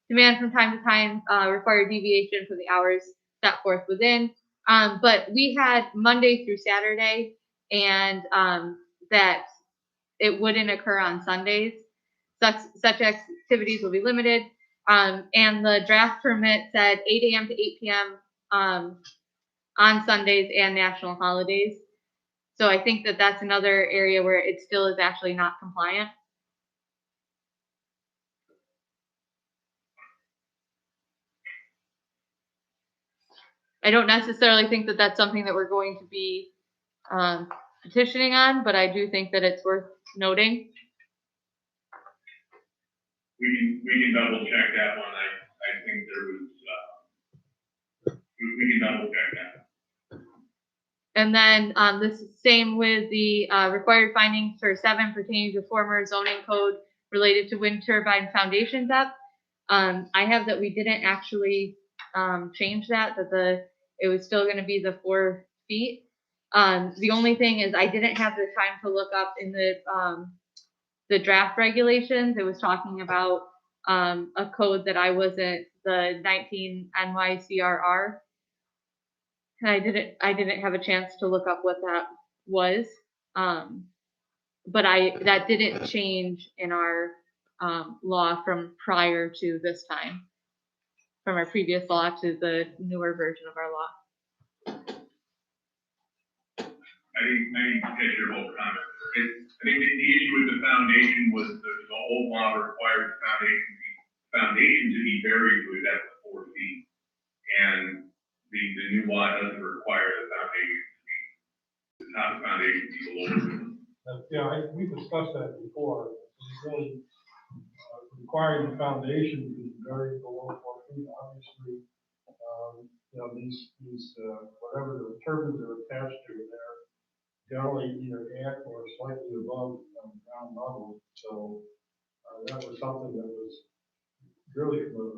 demand from time to time require deviation from the hours set forth within. But we had Monday through Saturday, and that it wouldn't occur on Sundays. Such activities will be limited. And the draft permit said 8 a.m. to 8 p.m. On Sundays and national holidays. So I think that that's another area where it still is actually not compliant. I don't necessarily think that that's something that we're going to be petitioning on, but I do think that it's worth noting.
We can double check that one. I think there was, we can double check that.
And then this is same with the required findings for 7 pertaining to former zoning code related to wind turbine foundation depth. I have that we didn't actually change that it was still going to be the 4 feet. The only thing is I didn't have the time to look up in the draft regulations. It was talking about a code that I wasn't, the 19 NYCRR. And I didn't have a chance to look up what that was. But that didn't change in our law from prior to this time, from our previous law to the newer version of our law.
I didn't catch your whole comment. I think the issue with the foundation was the old law required the foundation to be buried with that 4 feet. And the new law doesn't require the foundation to be, the top foundation to be below.
Yeah, we discussed that before. It's really requiring the foundation to be buried below 4 feet, obviously, you know, these, whatever the turbines are attached to, they're generally either at or slightly above ground level. So that was something that was really, from a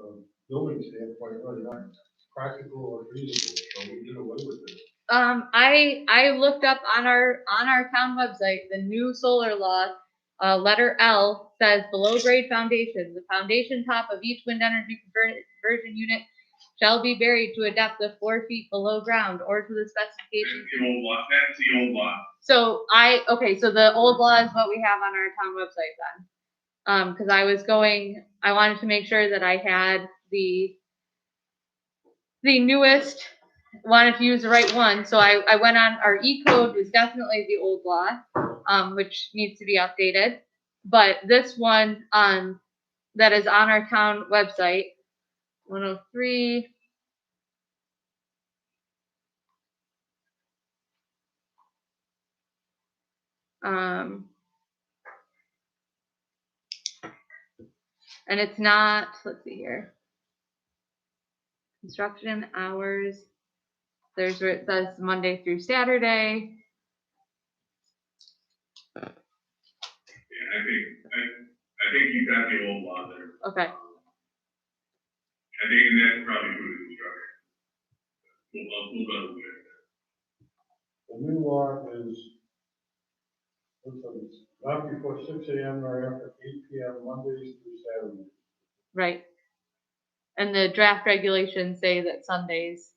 building standpoint, really not practical or feasible. So we did away with it.
I looked up on our town website, the new solar law, letter L says below grade foundation, the foundation top of each wind energy conversion unit shall be buried to a depth of 4 feet below ground or to the specifications.
That's the old law, that's the old law.
So so the old law is what we have on our town website then. Cause I wanted to make sure that I had the newest, wanted to use the right one. So I went on, our E-code is definitely the old law, which needs to be updated. But this one, that is on our town website, 103. And it's not, let's see here. Construction hours. There's where it says Monday through Saturday.
Yeah, I think you got the old law there.
Okay.
I think, and that's probably who the construction. We'll double check that.
The new law is, not before 6 a.m. or after 8 p.m. Mondays through Saturdays.
Right. And the draft regulations say that Sundays,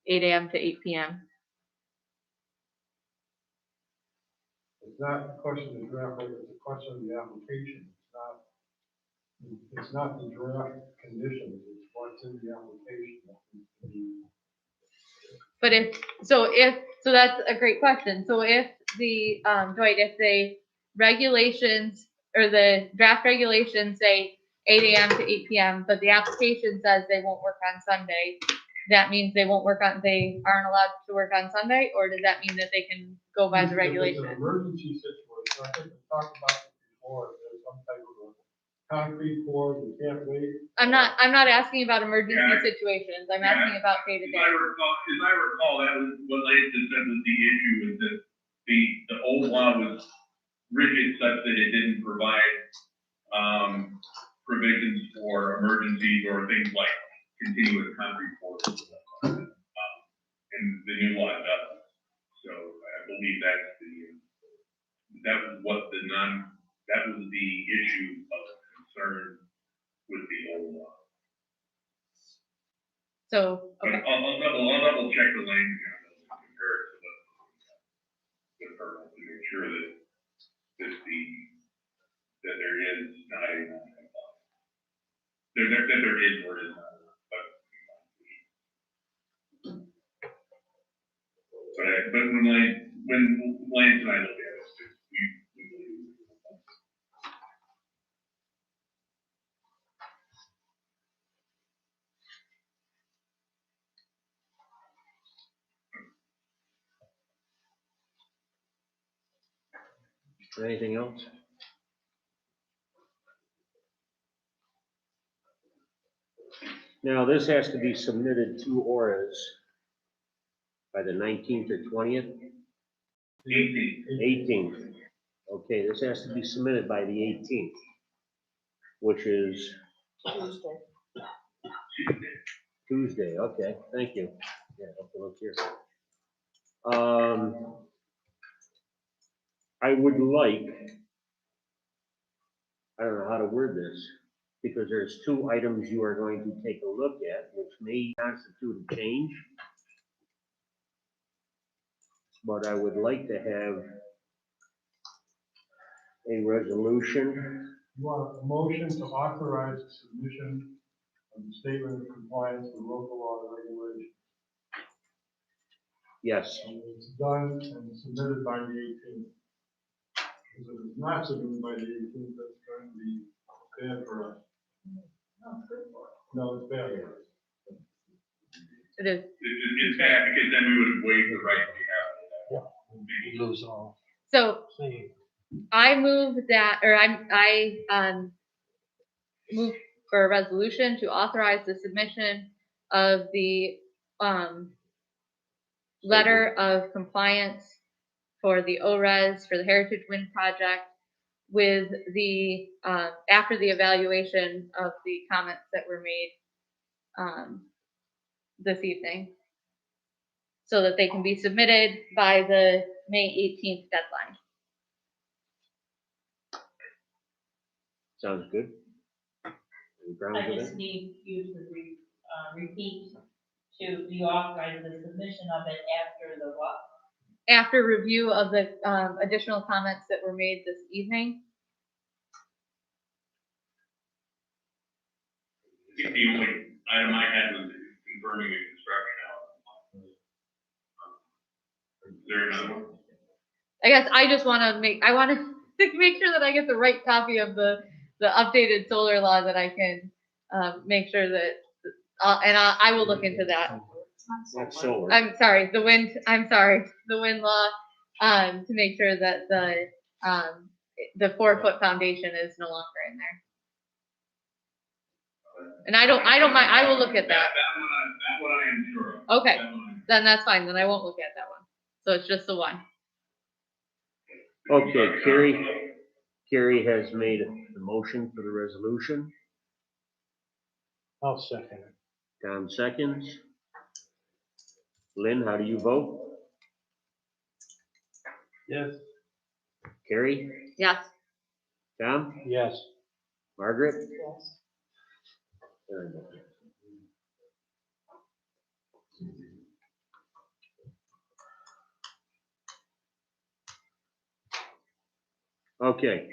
8 a.m. to 8 p.m.
It's not a question of the draft, it's a question of the application. It's not the draft conditions, it's what's in the application that needs to be.
But so that's a great question. So if the, Dwight, if the regulations or the draft regulations say 8 a.m. to 8 p.m., but the application says they won't work on Sunday, that means they aren't allowed to work on Sunday, or does that mean that they can go by the regulation?
It's an emergency situation, I think we talked about it before, if there's some type of a concrete pour, we can't wait.
I'm not asking about emergency
Yeah.
situations. I'm asking about day to
As
day.
I recall, that was what Lance had said was the issue, was that the old law was rigid such that it didn't provide, provisions for emergencies or things like continuous concrete pours. And the new law does. So I believe that was the issue of concern with the old law.
So,
But
okay.
I'll double check the language on those and compare it to the purple to make sure that there is not a non-compliance. That there is or is not. But when Lance and I look at it, we believe.
Anything else? Now, this has to be submitted to ORAS by the 19th or 20th? 18th. Okay, this has to be submitted by the 18th, which is Tuesday. Okay, thank you. Yeah, I have to look here. I would like, I don't know how to word this, because there's 2 items you are going to take a look at, which may constitute a change. But I would like to have a resolution.
You want a motion to authorize the submission of the statement of compliance with local law and regulations.
Yes,
And it's done and submitted by the 18th. Because if it's not submitted by the 18th, that's going to be bad for us. No, it's bad for us.
It is.
It's bad because then we would have waived the right we have.
We lose all.
So
Same.
I move that, or move for a resolution to authorize the submission of the, letter of compliance for the ORES for the Heritage Wind Project with the, after the evaluation of the comments that were made, this evening, so that they can be submitted by the May 18th deadline.
Sounds good. Any grounds
I
with
just
that?
need you to repeat, to be authorized the submission of it after the what?
After review of the additional comments that were made this evening.
The only item I had was confirming the construction hours. Is there another one?
I guess I just want to make make sure that I get the right copy of the updated solar law, that I can make sure that, I will look into that.
Not solar.
I'm sorry, the wind law, to make sure that the 4-foot foundation is no longer in there. And I don't mind, I will look at that.
That one I am sure of.
Okay,
That one
then that's fine, then I won't look at that one. So it's just the one.
Okay, Carrie has made the motion for the resolution.
I'll second it.
Tom seconds. Lynn, how do you vote?
Yes.
Carrie?
Yes.
Tom?
Yes.
Margaret?
Yes.
Very good. Okay.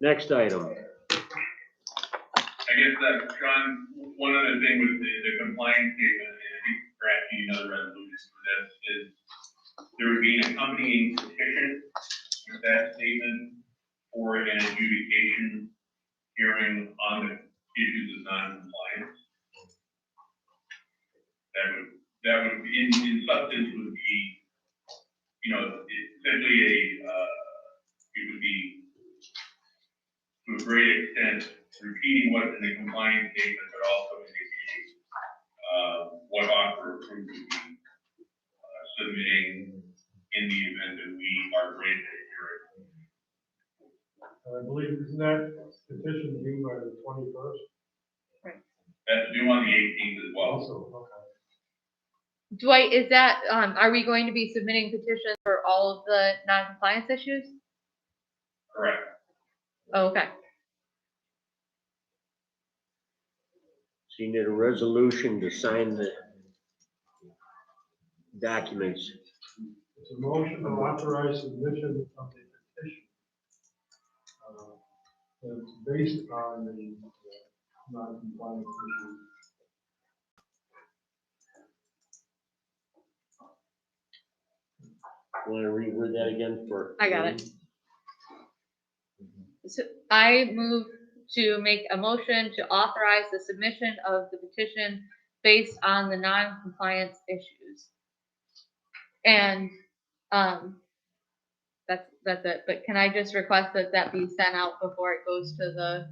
Next item.
I guess that, Sean, one other thing with the compliance statement, and I think perhaps you need another resolution for this, is there would be an accompanying petition with that statement for an adjudication hearing on the issues of non-compliance. That would, in substance, would be, essentially it would be, to a great extent, repeating what's in the compliance statement, but also indicating what offer of proof would be submitting in the event that we are granted a hearing.
I believe, isn't that petition due by the 21st?
That's due on the 18th as well.
Also, okay.
Dwight, is that, are we going to be submitting petitions for all of the non-compliance issues?
Correct.
Oh, okay.
So you need a resolution to sign the documents.
It's a motion to authorize submission of the petition. It's based on the non-compliance issue.
Want to reword that again for?
I got it. So I move to make a motion to authorize the submission of the petition based on the non-compliance issues. And, that's it, but can I just request that that be sent out before it goes to the,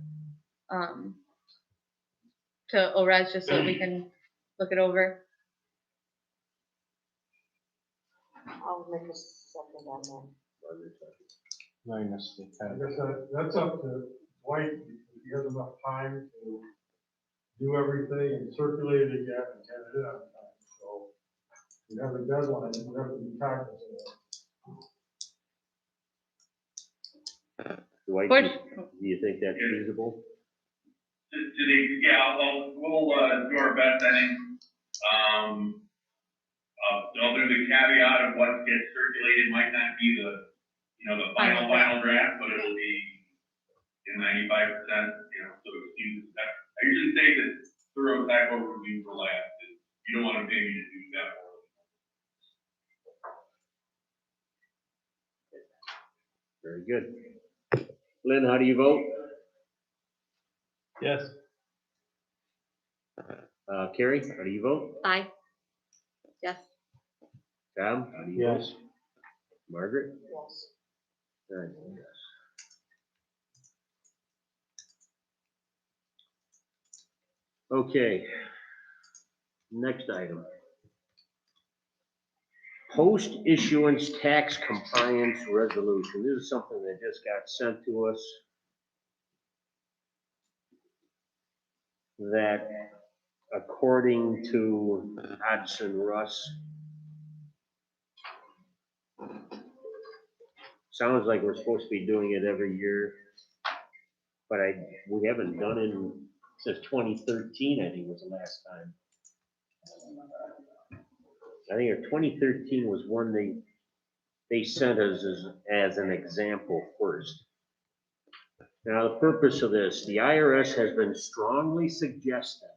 to ORES, just so we can look it over?
I'll make a second on that.
Minus the 10. I guess that's up to Dwight, if he has enough time to do everything and circulate it again and get it in on time. So we have a deadline, we have to be cognizant of.
Dwight, do you think that's feasible?
We'll do our best, I think. I'll do the caveat of what gets circulated might not be the final draft, but it'll be in 95%, so excuse that. I usually say that thorough type overview for last. You don't want to pay me to do that.
Very good. Lynn, how do you vote?
Yes.
Carrie, how do you vote?
Aye. Yes.
Tom, how do you vote? Margaret?
Yes.
All right. Okay. Next item. Post-issuance tax compliance resolution. This is something that just got sent to us. That according to Hodgson Russ, sounds like we're supposed to be doing it every year, but we haven't done it since 2013, I think was the last time. I think 2013 was one they sent us as an example first. Now, the purpose of this, the IRS has been strongly suggesting,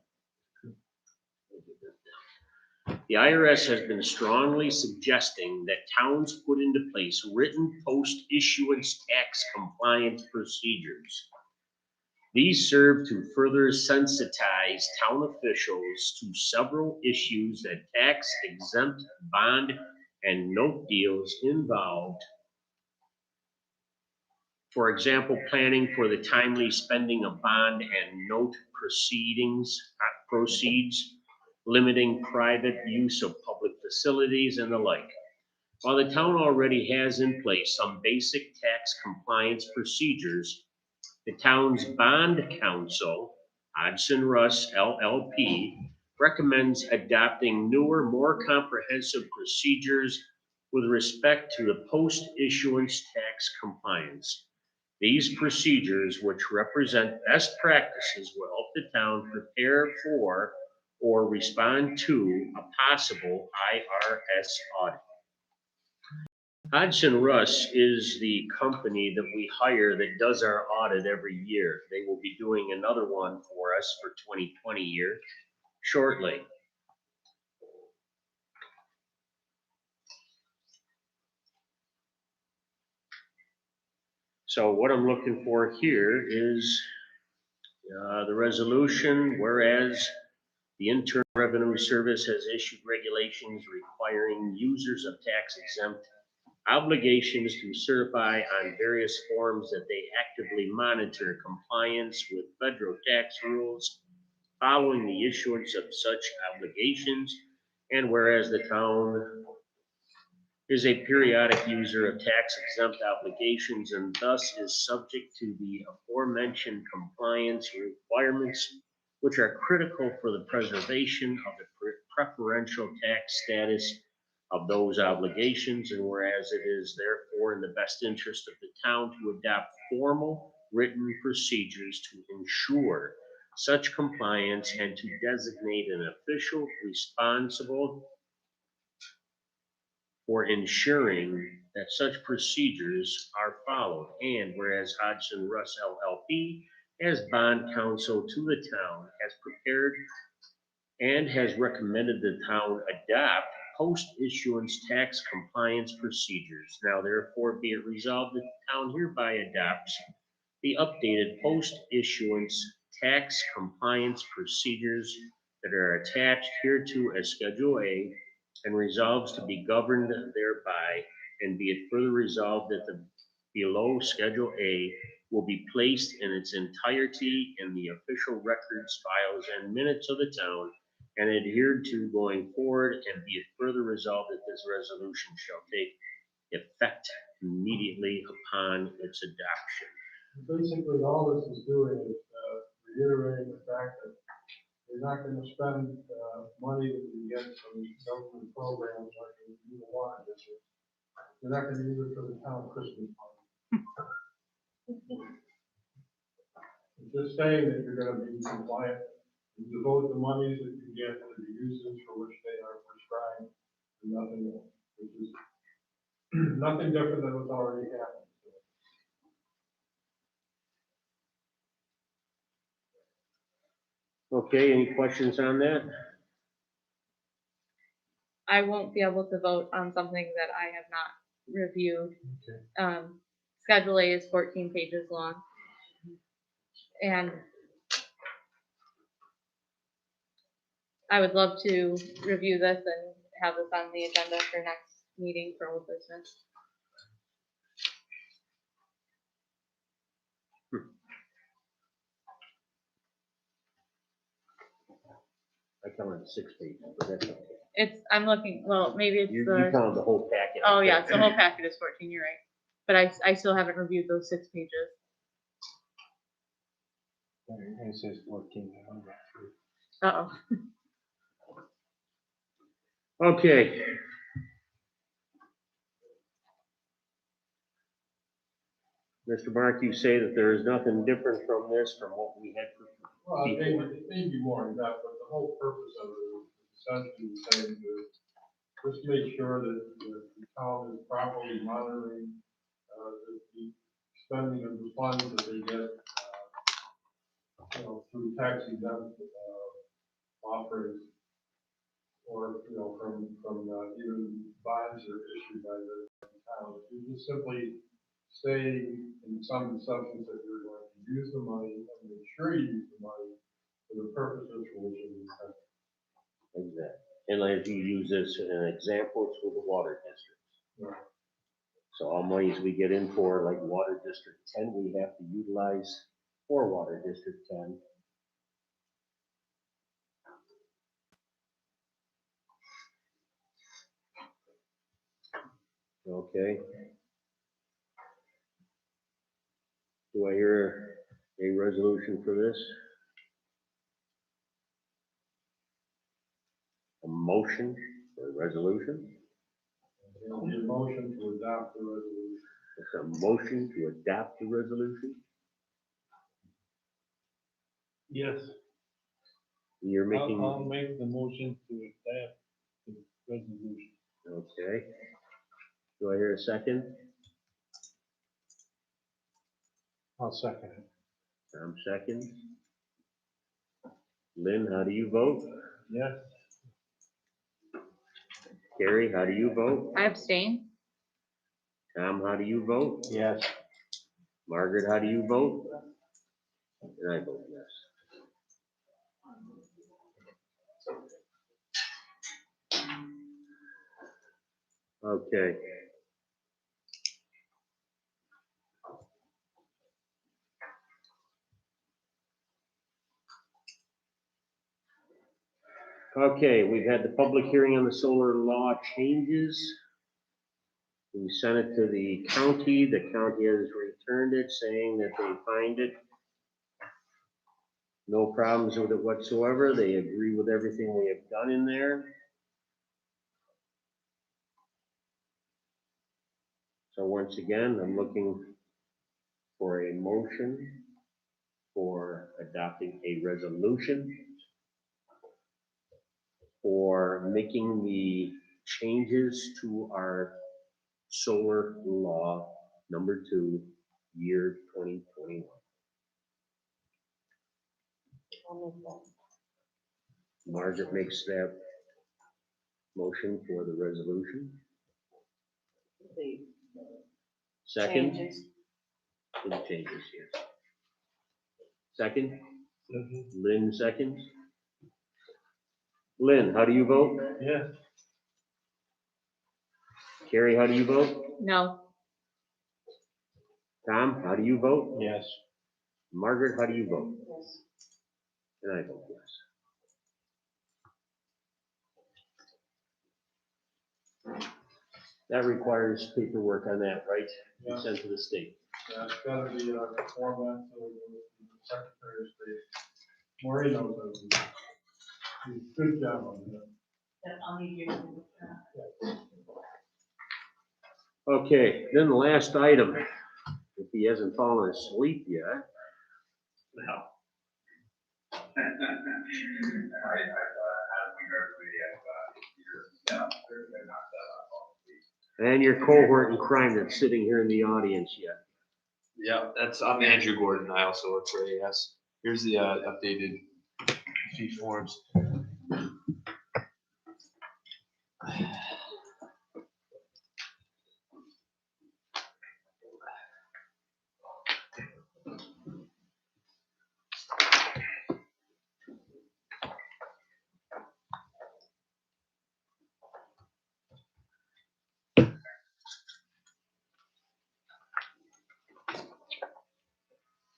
that towns put into place written post-issuance tax compliance procedures. These serve to further sensitize town officials to several issues that tax-exempt bond and note deals involved. For example, planning for the timely spending of bond and note proceeds, limiting private use of public facilities and the like. While the town already has in place some basic tax compliance procedures, the town's bond counsel, Hodgson Russ LLP, recommends adopting newer, more comprehensive procedures with respect to the post-issuance tax compliance. These procedures, which represent best practices, will help the town prepare for or respond to a possible IRS audit. Hodgson Russ is the company that we hire that does our audit every year. They will be doing another one for us for 2020 year shortly. So what I'm looking for here is the resolution, whereas the Internal Revenue Service has issued regulations requiring users of tax exempt obligations to certify on various forms that they actively monitor compliance with federal tax rules following the issuance of such obligations, and whereas the town is a periodic user of tax exempt obligations and thus is subject to the aforementioned compliance requirements, which are critical for the preservation of the preferential tax status of those obligations, and whereas it is therefore in the best interest of the town to adopt formal written procedures to ensure such compliance and to designate an official responsible for ensuring that such procedures are followed. And whereas Hodgson Russ LLP, as bond counsel to the town, has prepared and has recommended the town adopt post-issuance tax compliance procedures. Now therefore be it resolved that the town hereby adopts the updated post-issuance tax compliance procedures that are attached hereto as Schedule A, and resolves to be governed thereby, and be it further resolved that the below Schedule A will be placed in its entirety in the official records, files, and minutes of the town, and adhered to going forward, and be it further resolved that this resolution shall take effect immediately upon its adoption.
Basically, all this is doing is reiterating the fact that you're not gonna spend money that you get from government programs like the water district. You're not gonna use it for the town Christmas party. It's just saying that you're gonna be compliant. You devote the monies that you get to the uses for which they are prescribed, and nothing else, which is nothing different than what's already happened.
Okay, any questions on that?
I won't be able to vote on something that I have not reviewed. Schedule A is 14 pages long. And I would love to review this and have this on the agenda for next meeting for old business.
I counted 6 pages, but that's okay.
It's, I'm looking, well, maybe it's
You
the,
counted the whole packet.
oh yeah, the whole packet is 14, you're right. But I still haven't reviewed those 6 pages.
It says 14.
Uh-oh.
Okay. Mr. Mark, you say that there is nothing different from this, from what we had
Well,
before.
it may be more in depth, but the whole purpose of it is essentially saying to just make sure that the town is properly monitoring, the spending of the funds that they get, through tax exempt, offerings, or, from even bonds that are issued by the town. If you just simply say in some substance that you're going to use the money and make sure you use the money for the purposes for which it is intended.
Exactly. And as you use this as an example, it's with the water districts.
Right.
So all monies we get in for, like Water District 10, we have to utilize for Water District 10. Okay. Do I hear a resolution for this? A motion for a resolution?
There'll be a motion to adopt the resolution.
It's a motion to adopt the resolution?
Yes,
You're making,
I'll make the motion to adapt the resolution.
okay. Do I hear a second?
I'll second it.
Tom seconds. Lynn, how do you vote?
Yes,
Carrie, how do you vote?
I abstain.
Tom, how do you vote?
Yes.
Margaret, how do you vote? And I vote yes. Okay. Okay, we've had the public hearing on the solar law changes. We sent it to the county. The county has returned it, saying that they find it no problems with it whatsoever. They agree with everything we have done in there. So once again, I'm looking for a motion for adopting a resolution for making the changes to our solar law number 2, year 2021.
I'll make that.
Margaret makes that motion for the resolution.
The
Second,
changes.
for the changes, yes. Second,
mhm,
Lynn seconds. Lynn, how do you vote?
yes,
Carrie, how do you vote?
No.
Tom, how do you vote?
Yes.
Margaret, how do you vote?
Yes.
And I vote yes. That requires paperwork on that, right?
Yeah.
Sent to the state.
Yeah, it's gotta be a format to the Secretary of State. Maureen knows that. Good job on that.
That I'll need you to.
Okay, then the last item, if he hasn't fallen asleep yet.
No. I thought, as we heard, yeah, they're not that off.
And your cohort in crime that's sitting here in the audience yet.
Yeah, I'm Andrew Gordon. I also work for AS. Here's the updated fee forms.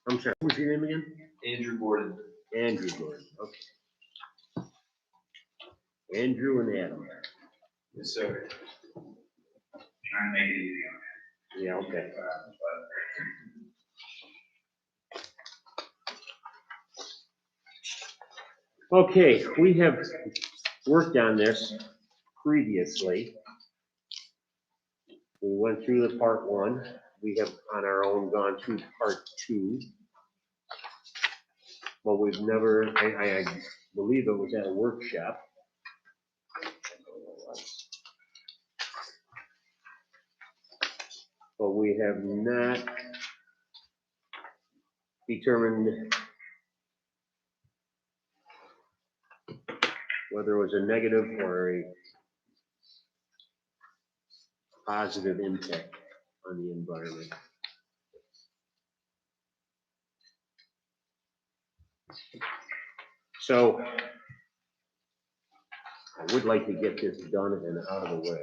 I'm sorry, what was your name again?
Andrew Gordon.
Andrew Gordon, okay. Andrew and Adam.
Yes, sir.
Trying to make it easy on
Yeah, okay. Okay, we have worked on this previously. We went through the part one. We have on our own gone through part two. But we've never, I believe it was at a workshop. But we have not determined whether it was a negative or a positive impact on the environment. So I would like to get this done and out of the way.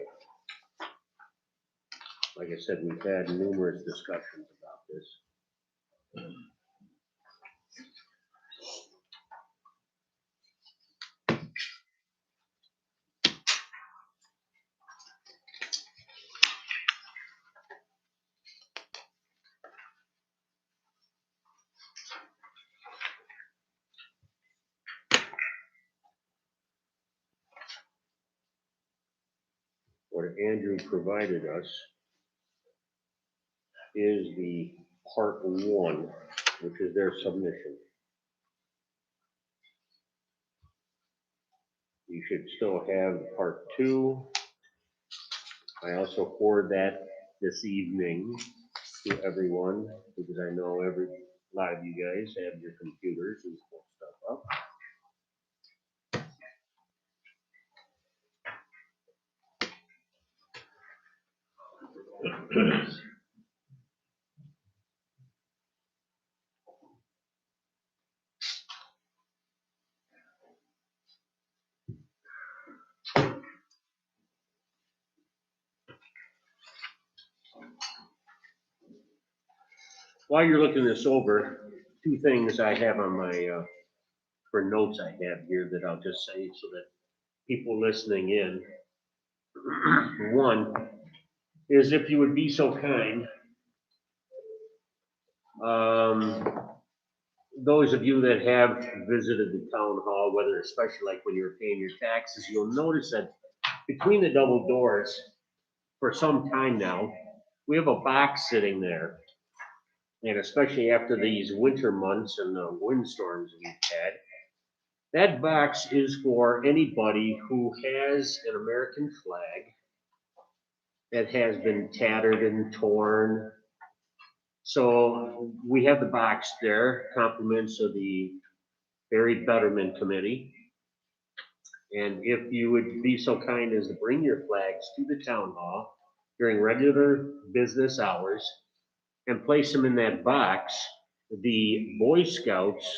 Like I said, we've had numerous discussions about this. What Andrew provided us is the part one, which is their submission. You should still have part two. I also forward that this evening to everyone, because I know a lot of you guys have your computers and pull stuff up. While you're looking this over, two things I have on my, for notes I have here that I'll just say so that people listening in. One is if you would be so kind, those of you that have visited the town hall, whether especially like when you're paying your taxes, you'll notice that between the double doors for some time now, we have a box sitting there. And especially after these winter months and the windstorms we've had, that box is for anybody who has an American flag that has been tattered and torn. So we have the box there, compliments of the Buried Betterment Committee. And if you would be so kind as to bring your flags to the town hall during regular business hours and place them in that box, the Boy Scouts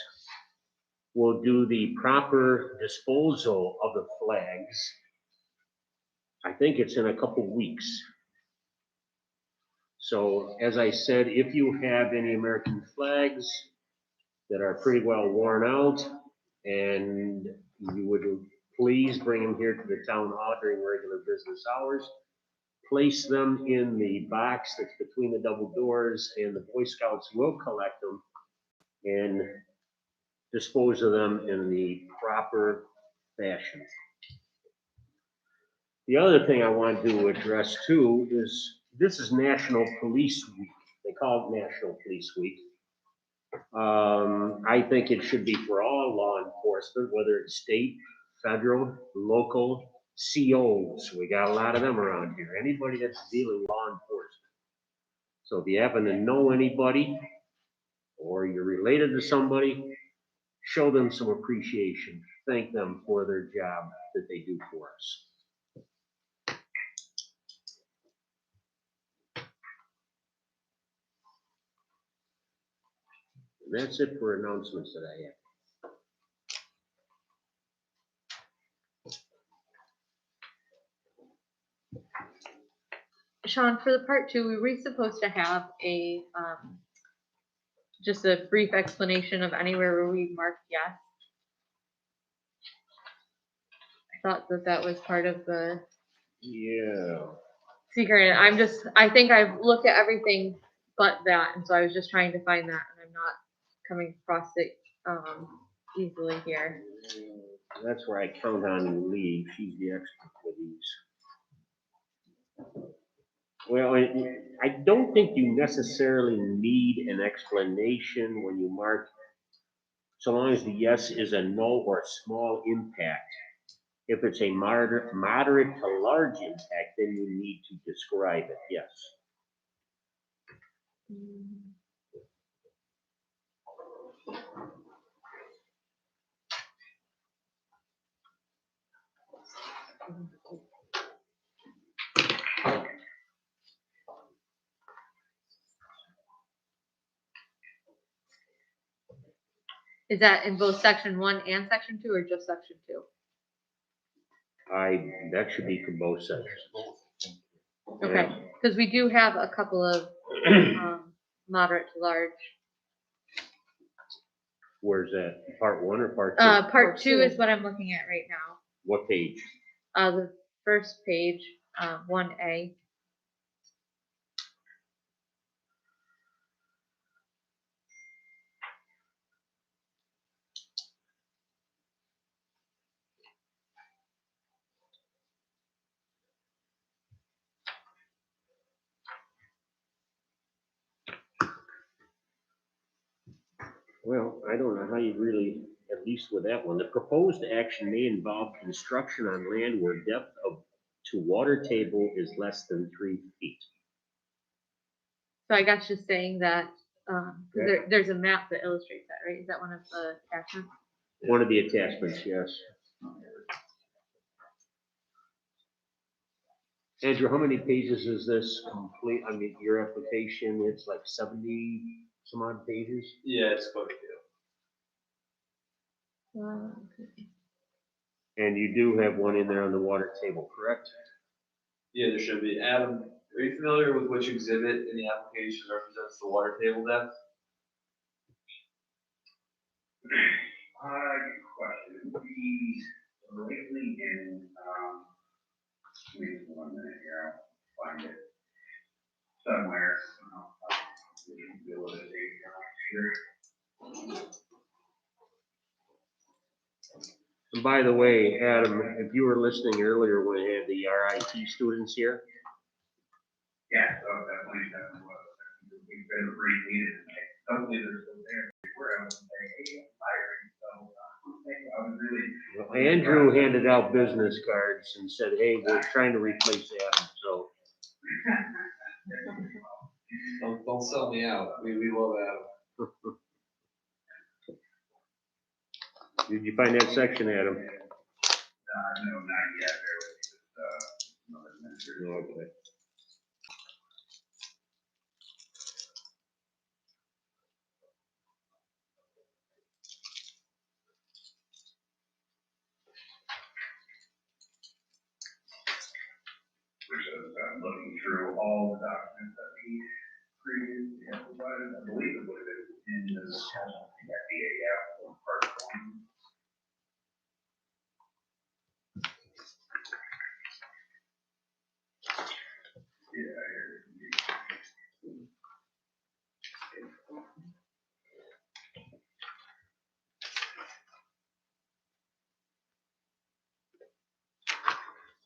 will do the proper disposal of the flags. I think it's in a couple weeks. So as I said, if you have any American flags that are pretty well worn out and you would please bring them here to the town hall during regular business hours, place them in the box that's between the double doors and the Boy Scouts will collect them and dispose of them in the proper fashion. The other thing I want to address too is this is National Police Week. They call it National Police Week. I think it should be for all law enforcement, whether it's state, federal, local, COs. We got a lot of them around here. Anybody that's dealing law enforcement. So if you happen to know anybody or you're related to somebody, show them some appreciation. Thank them for their job that they do for us. And that's it for announcements that I have.
Sean, for the part two, were we supposed to have a, just a brief explanation of anywhere where we marked yes? thought that that was part of the
Yeah.
secret. I think I've looked at everything but that, and so I was just trying to find that, and I'm not coming across it, easily here.
That's where I count on Lee. She's the expert for these. Well, I don't think you necessarily need an explanation when you mark, so long as the yes is a no or small impact. If it's a moderate to large impact, then you need to describe it, yes.
Is that in both section 1 and section 2, or just section 2?
That should be for both sections.
Okay, because we do have a couple of moderate to large.
Where's that? Part 1 or part 2?
Part 2 is what I'm looking at right now.
What page?
The first page, 1A.
Well, I don't know how you really, at least with that one, the proposed action may involve construction on land where depth to water table is less than 3 feet.
So I guess just saying that, there's a map that illustrates that, right? Is that one of the attachments?
One of the attachments, yes. Andrew, how many pages is this complete? I mean, your application, it's like 70 some odd pages?
Yeah, it's quite a few.
And you do have one in there on the water table, correct?
Yeah, there should be. Adam, are you familiar with which exhibit in the application represents the water table depth?
Good question. The lately in, give me 1 minute here, I'll find it somewhere. We can deal with it here.
And by the way, Adam, if you were listening earlier when we had the RIT students here,
Yeah, so definitely was. We've been repeated, hopefully they're still there. We're able to say, hey, I'm hiring, so, I was really.
Andrew handed out business cards and said, hey, we're trying to replace Adam, so.
Don't sell me out. We love Adam.
Did you find that section, Adam?
No, not yet, there was just, another
Okay.
Looking through all the documents that we previously have provided, I believe it would have been in the DAF or part 1.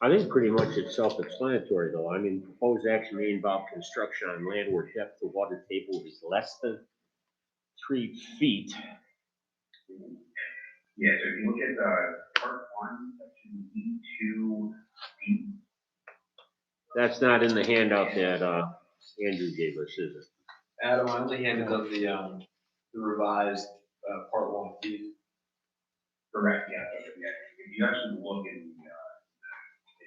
I think pretty much it's self-explanatory though. I mean, proposed action may involve construction on land where depth to water table is less than 3 feet.
Yeah, so if you look at part 1, section E2B.
That's not in the handout that Andrew gave us, is it? Adam, I only handed up the revised part 1 piece.
Correct, yeah, if you actually look in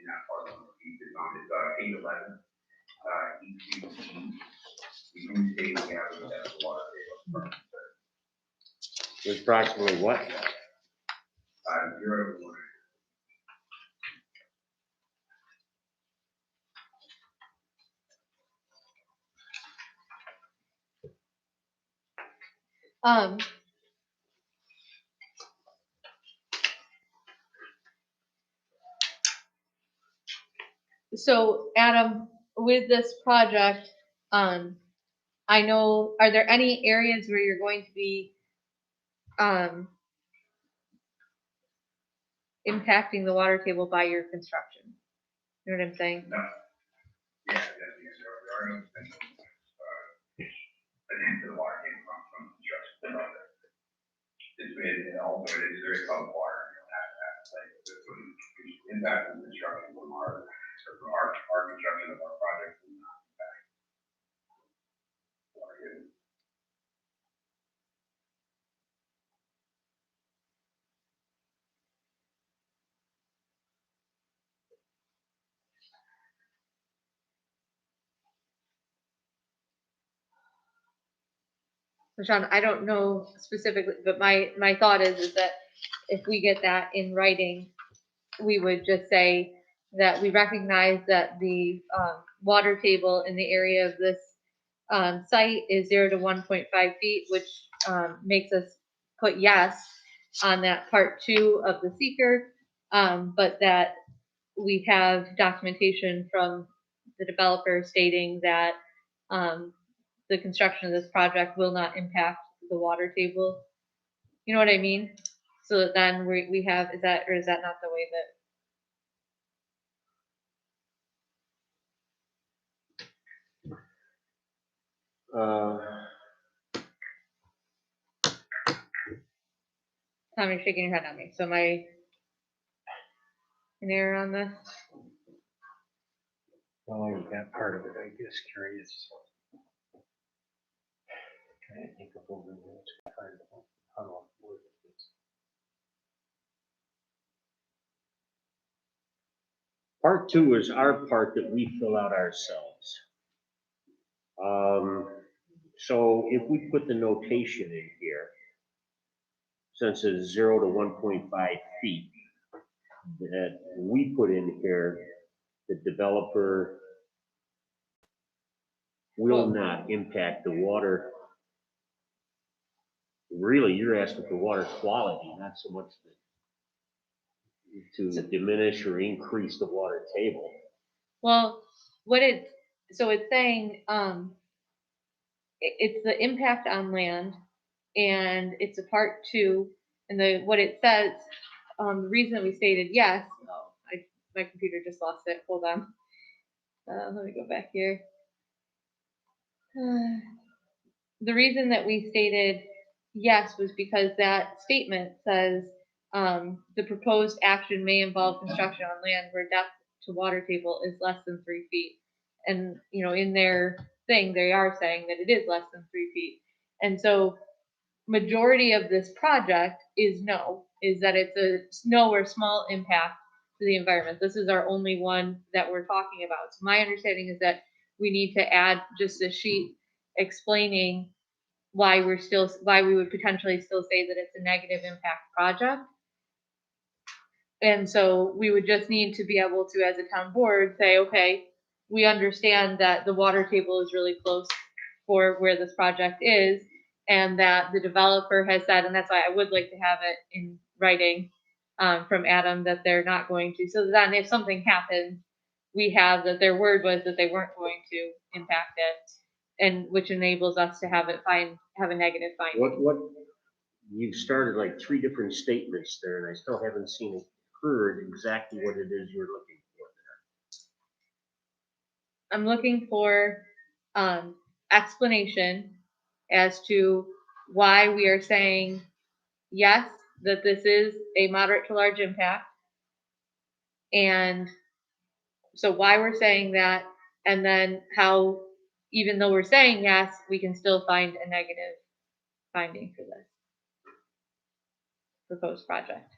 that part 1 piece, it's on, it's E11, E2B. You can see the gap of that water table.
It's approximately what?
0 to 1.
So Adam, with this project, I know, are there any areas where you're going to be, impacting the water table by your construction? You know what I'm saying?
No. Yeah, there are no potential, to the water came from construction project. It's made, and also it is very cold water, you don't have to have, like, the impact of construction from our construction of our project is not impact. Water use.
So Sean, I don't know specifically, but my thought is that if we get that in writing, we would just say that we recognize that the water table in the area of this site is 0 to 1.5 feet, which makes us put yes on that part 2 of the seeker, but that we have documentation from the developer stating that the construction of this project will not impact the water table. You know what I mean? So that then we have, is that, or is that not the way that? Tom, you're shaking your head at me. So am I an error on this?
Well, that part of it, I guess, curious. Trying to think of over there, how to word this. Part 2 is our part that we fill out ourselves. So if we put the notation in here, since it's 0 to 1.5 feet, that we put in here, the developer will not impact the water. Really, you're asking for water quality, not so much to diminish or increase the water table.
Well, so it's saying, it's the impact on land, and it's a part 2, and what it says, the reason we stated yes, my computer just lost it, hold on. Let me go back here. The reason that we stated yes was because that statement says, the proposed action may involve construction on land where depth to water table is less than 3 feet. And, you know, in their thing, they are saying that it is less than 3 feet. And so majority of this project is that it's a no or small impact to the environment. This is our only one that we're talking about. So my understanding is that we need to add just a sheet explaining why we would potentially still say that it's a negative impact project. And so we would just need to be able to, as a town board, say, okay, we understand that the water table is really close for where this project is, and that the developer has said, and that's why I would like to have it in writing from Adam, that they're not going to. So then if something happens, we have that their word was that they weren't going to impact it, and which enables us to have a negative finding.
What, you've started like 3 different statements there, and I still haven't heard exactly what it is you're looking for there.
I'm looking for explanation as to why we are saying yes, that this is a moderate to large impact, and so why we're saying that, and then how, even though we're saying yes, we can still find a negative finding for this proposed project.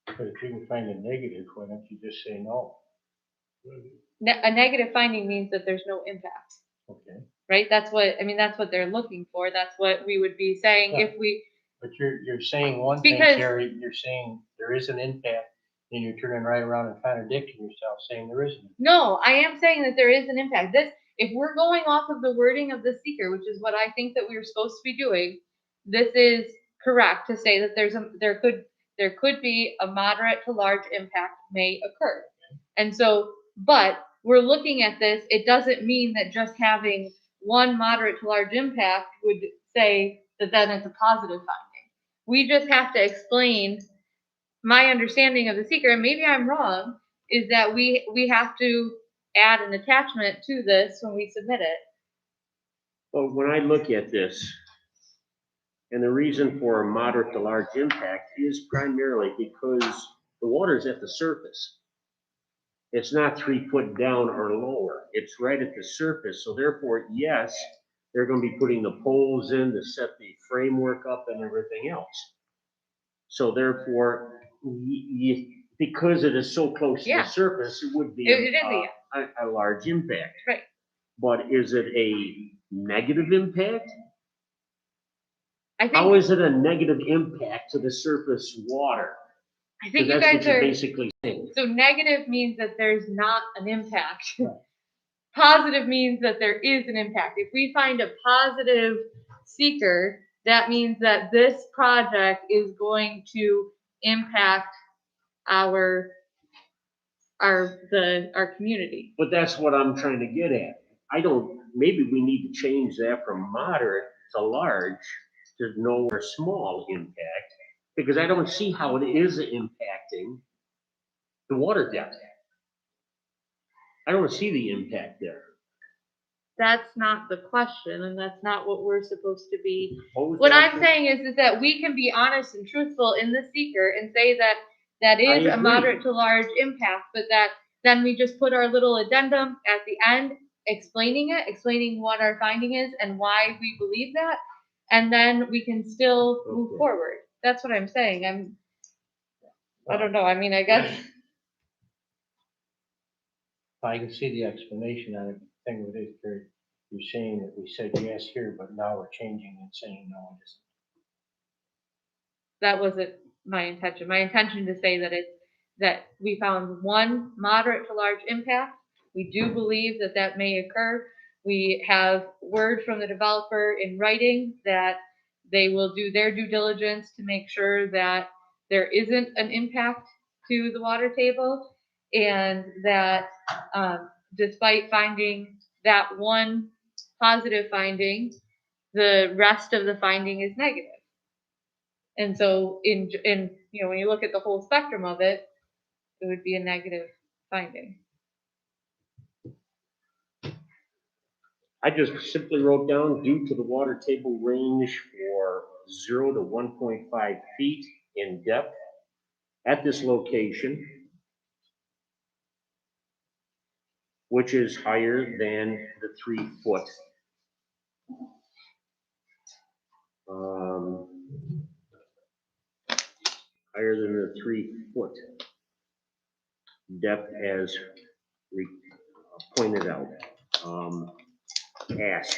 But if you can find a negative, why don't you just say no?
A negative finding means that there's no impact.
Okay.
Right? That's what they're looking for. That's what we would be saying if we.
But you're saying one thing, Terry, you're saying there is an impact, and you're turning right around and contradicting yourself, saying there isn't.
No, I am saying that there is an impact. If we're going off of the wording of the seeker, which is what I think that we were supposed to be doing, this is correct to say that there could be a moderate to large impact may occur. And so, but we're looking at this, it doesn't mean that just having one moderate to large impact would say that then it's a positive finding. We just have to explain, my understanding of the seeker, and maybe I'm wrong, is that we have to add an attachment to this when we submit it.
Well, when I look at this, and the reason for a moderate to large impact is primarily because the water is at the surface. It's not 3 foot down or lower. It's right at the surface. So therefore, yes, they're going to be putting the poles in to set the framework up and everything else. So therefore, because it is so close to
Yeah.
the surface, it would be
It is
a large impact.
Right.
But is it a negative impact?
I think,
How is it a negative impact to the surface water?
I think you
That's what
guys
you're
are,
basically saying.
so negative means that there's not an impact. Positive means that there is an impact. If we find a positive seeker, that means that this project is going to impact our community.
But that's what I'm trying to get at. Maybe we need to change that from moderate to large to no or small impact, because I don't see how it is impacting the water depth. I don't see the impact there.
That's not the question, and that's not what we're supposed to be.
What
What I'm saying is that we can be honest and truthful in the seeker and say that that is
I
a
agree.
moderate to large impact, but that then we just put our little addendum at the end explaining what our finding is and why we believe that, and then we can still move forward. That's what I'm saying. I don't know. I mean, I guess.
I can see the explanation on it. The thing with it, you're saying that we said yes here, but now we're changing and saying no, it isn't.
That wasn't my intention. My intention to say that we found one moderate to large impact. We do believe that that may occur. We have word from the developer in writing that they will do their due diligence to make sure that there isn't an impact to the water table, and that despite finding that one positive finding, the rest of the finding is negative. And so in when you look at the whole spectrum of it, it would be a negative finding.
I just simply wrote down, due to the water table range for 0 to 1.5 feet in depth at this location, which is higher than the 3 foot. Higher than the 3 foot depth as pointed out. Ash.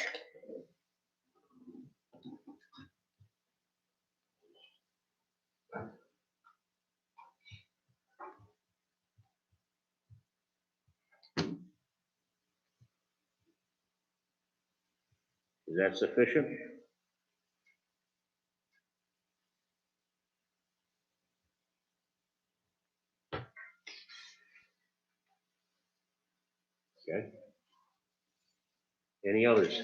Is that sufficient? Okay. Any others?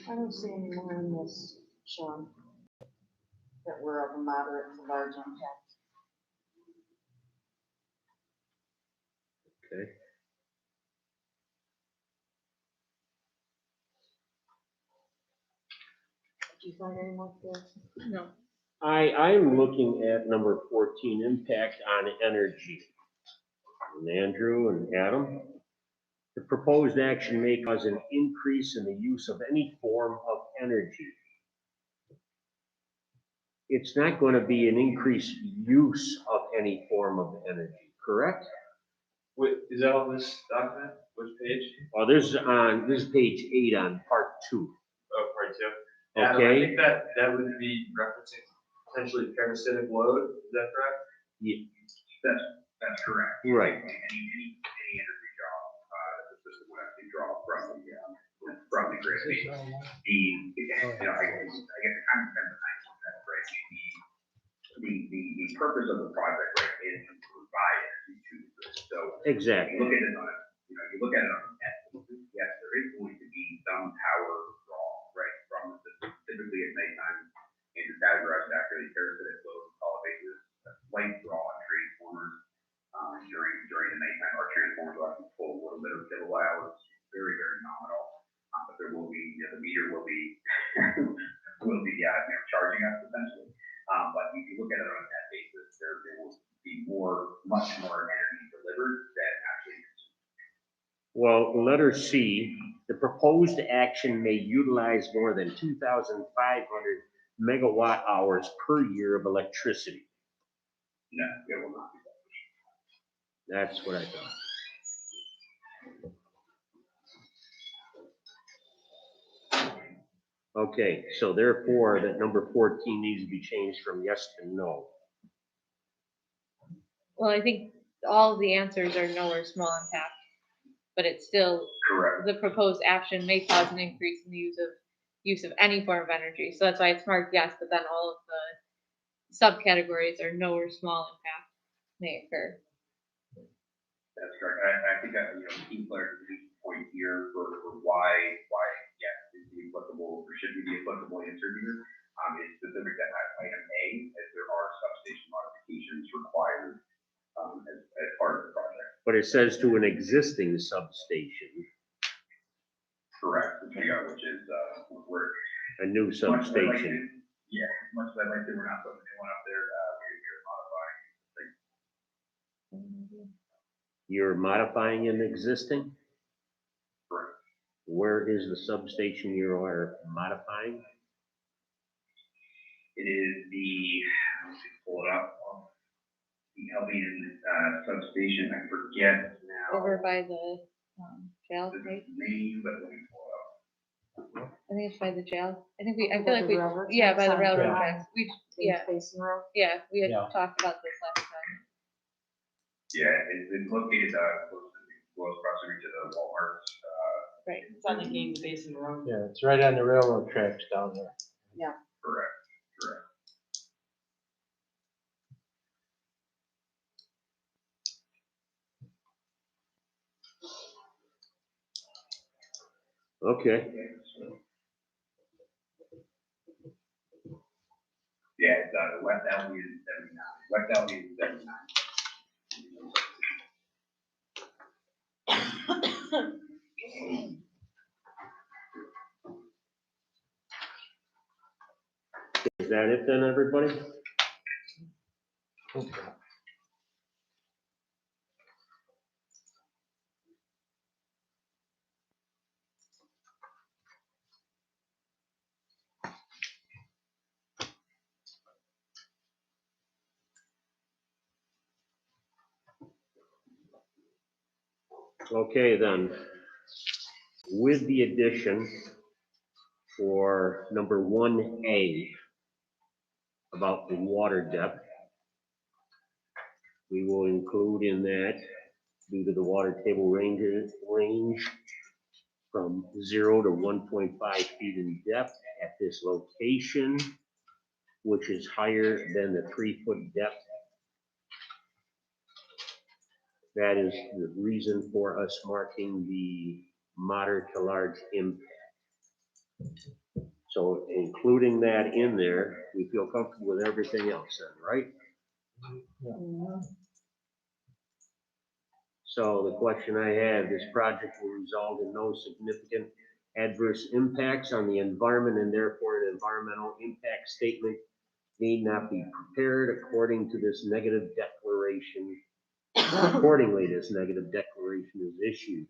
I don't see any more in this, Sean, that were of a moderate to large impact.
Okay.
Do you find any more there?
No.
I'm looking at number 14, impact on energy. And Andrew and Adam, the proposed action may cause an increase in the use of any form of energy. It's not going to be an increased use of any form of energy, correct?
Wait, is that on this document? Which page?
Well, this is page 8 on part 2.
Oh, part two. Adam, I
Okay.
think that would be referencing potentially parasitic load, is that correct?
Yeah,
That's correct.
right.
Any energy draw, the system would actually draw from the grid. You know, I guess it kind of depends on that, right? The purpose of the project, right, is to provide energy to the grid. So
Exactly.
you look at it on a, you look at it on a net basis, yes, there is going to be some power draw, right, from the system. Typically at nighttime, and it's categorized accurately, parasitic load, call basis, a slight draw on transformers during the nighttime. Our transformers will actually pull a little bit of kilowatt hours, very, very nominal. But there will be, the meter will be, charging us essentially. But if you look at it on a net basis, there will be much more energy delivered than actually consumed.
Well, letter C, the proposed action may utilize more than 2,500 megawatt hours per year of electricity.
No, it will not be that.
That's what I thought. Okay, so therefore, that number 14 needs to be changed from yes to no.
Well, I think all of the answers are no or small impact, but it's still,
Correct.
the proposed action may cause an increase in the use of any form of energy. So that's why it's marked yes, but then all of the subcategories are no or small impact may occur.
That's correct. I think that, key clarification point here for why yes is the applicable, or should be the applicable answer here, is specific to item A, as there are substation modifications required as part of the project.
But it says to an existing substation,
Correct, which is, we're.
a new
much as I'd like
substation.
to- Yeah, as much as I'd like to, we're not putting a new one up there, we're modifying.
You're modifying an existing?
Correct.
Where is the substation you are modifying?
It is let's see, pull it up, the Albion substation, I forget now.
Over by the jail,
the
right?
name, but let me pull it up.
I think it's by the jail. I feel
By
like
the railroad
yeah, by
tracks
the
on
railroad
James
tracks. Yeah,
Basin Road.
yeah, we had
Yeah.
talked about this last time.
Yeah, it's located, close proximity to the Walmart,
Right.
It's on the Gaines Basin Road.
Yeah, it's right on the railroad tracks down there.
correct.
Okay,
Yeah, it's, West Albion is 79, West Albion is 79.
is that it then, everybody? Okay, then, with the addition for number 1A about the water depth, we will include in that, due to the water table range from 0 to 1.5 feet in depth at this location, which is higher than the 3-foot depth. That is the reason for us marking the moderate to large impact. So including that in there, we feel comfortable with everything else then, right? So the question I have, this project will result in no significant adverse impacts on the environment and therefore an environmental impact statement need not be prepared according to this negative declaration. Accordingly, this negative declaration is issued.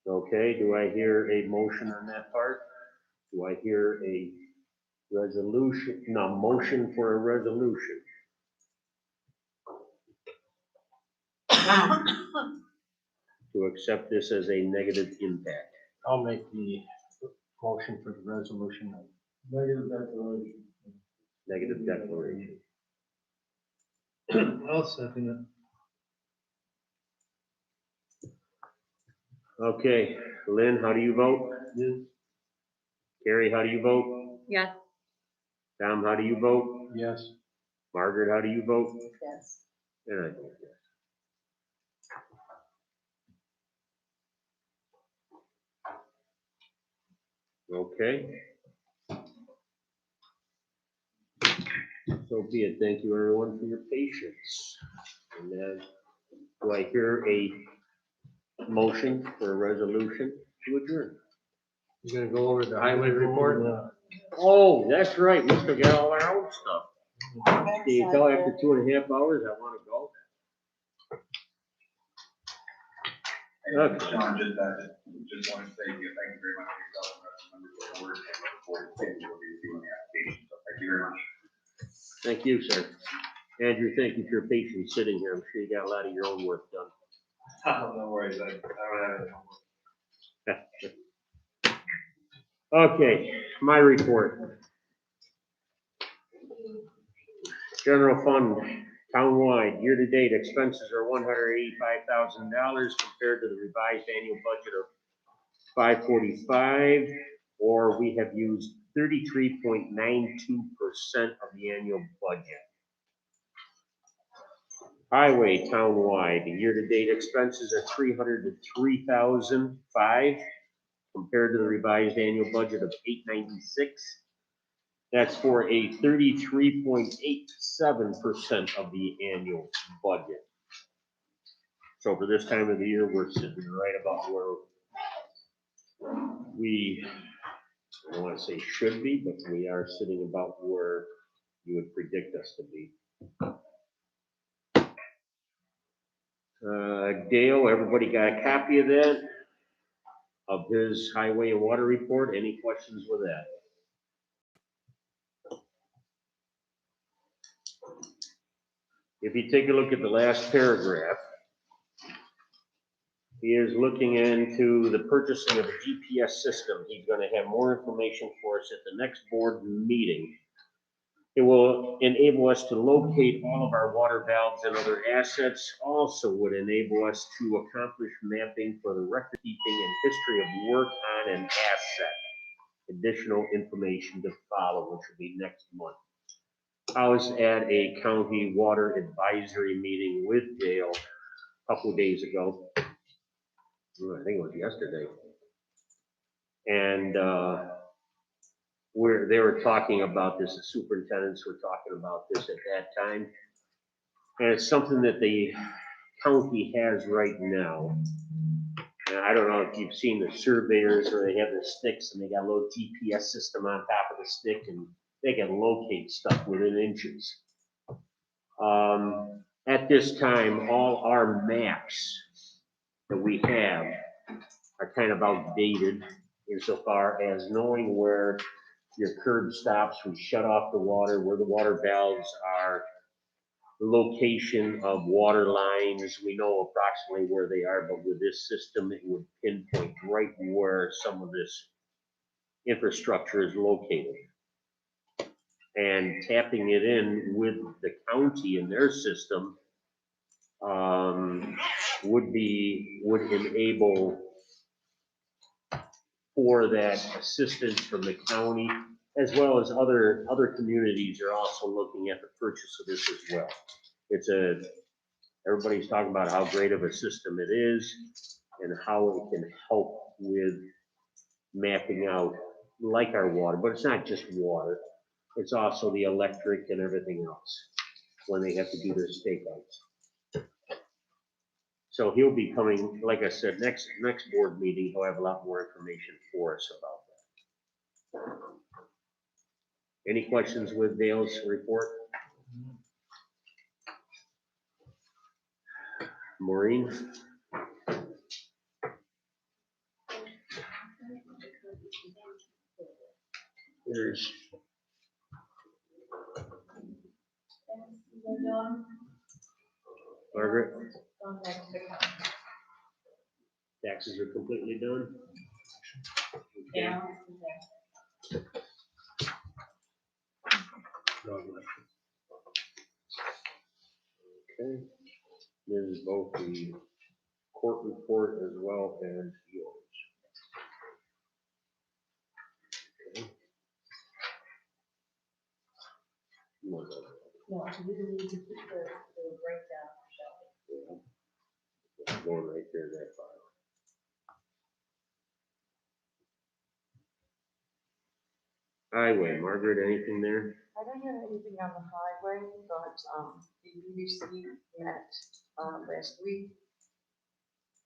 Okay, do I hear a motion on that part? Do I hear a resolution, no, motion for a resolution? To accept this as a negative impact.
I'll make the motion for the resolution.
Negative declaration.
Negative declaration.
I'll second it.
Okay, Lynn, how do you vote?
Yes.
Carrie, how do you vote?
Yes.
Tom, how do you vote?
Yes.
Margaret, how do you vote?
Yes.
And I vote yes. Okay. So be it. Thank you, everyone, for your patience. And then, do I hear a motion for a resolution to adjourn?
You're gonna go over the highway report?
Oh, that's right. We still got all our own stuff. Can you tell after 2.5 hours I want to go? Okay.
Sean, just want to say, thank you very much for yourself and the rest of the members of the board, and look forward to seeing what you'll be doing the application, so thank you very much.
Thank you, sir. Andrew, thank you for your patience sitting here. I'm sure you got a lot of your own work done.
No worries, I don't have it.
Okay, my report. General fund, townwide, year-to-date expenses are $185,000 compared to the revised annual budget of $545, or we have used 33.92% of the annual budget. Highway townwide, year-to-date expenses are $303,005 compared to the revised annual budget of $896. That's for a 33.87% of the annual budget. So for this time of the year, we're sitting right about where we, I don't want to say should be, but we are sitting about where you would predict us to be. Dale, everybody got a copy of that? Of his highway and water report? Any questions with that? If you take a look at the last paragraph, he is looking into the purchasing of a GPS system. He's gonna have more information for us at the next board meeting. It will enable us to locate all of our water valves and other assets. Also would enable us to accomplish mapping for the record keeping and history of work on an asset. Additional information to follow, which will be next month. I was at a county water advisory meeting with Dale a couple of days ago. I think it was yesterday. And they were talking about this, the superintendents were talking about this at that time. And it's something that the county has right now. And I don't know if you've seen the surveyors where they have the sticks and they got a little GPS system on top of the stick and they can locate stuff within inches. At this time, all our maps that we have are kind of outdated insofar as knowing where your curb stops, we shut off the water, where the water valves are, the location of water lines, we know approximately where they are, but with this system, it would pinpoint right where some of this infrastructure is located. And tapping it in with the county and their system would enable for that assistance from the county, as well as other communities are also looking at the purchase of this as well. Everybody's talking about how great of a system it is and how it can help with mapping out like our water, but it's not just water. It's also the electric and everything else when they have to do their stakeouts. So he'll be coming, like I said, next board meeting, he'll have a lot more information for us about that. Any questions with Dale's report? Maureen? There's Margaret? Taxes are completely done? Okay. Okay, this is both the court report as well as yours. Okay.
No, we need to put the breakdown, shall
It's going right there in that file. Highway, Margaret, anything there?
I don't have anything on the highway, but, the BBC met, last week,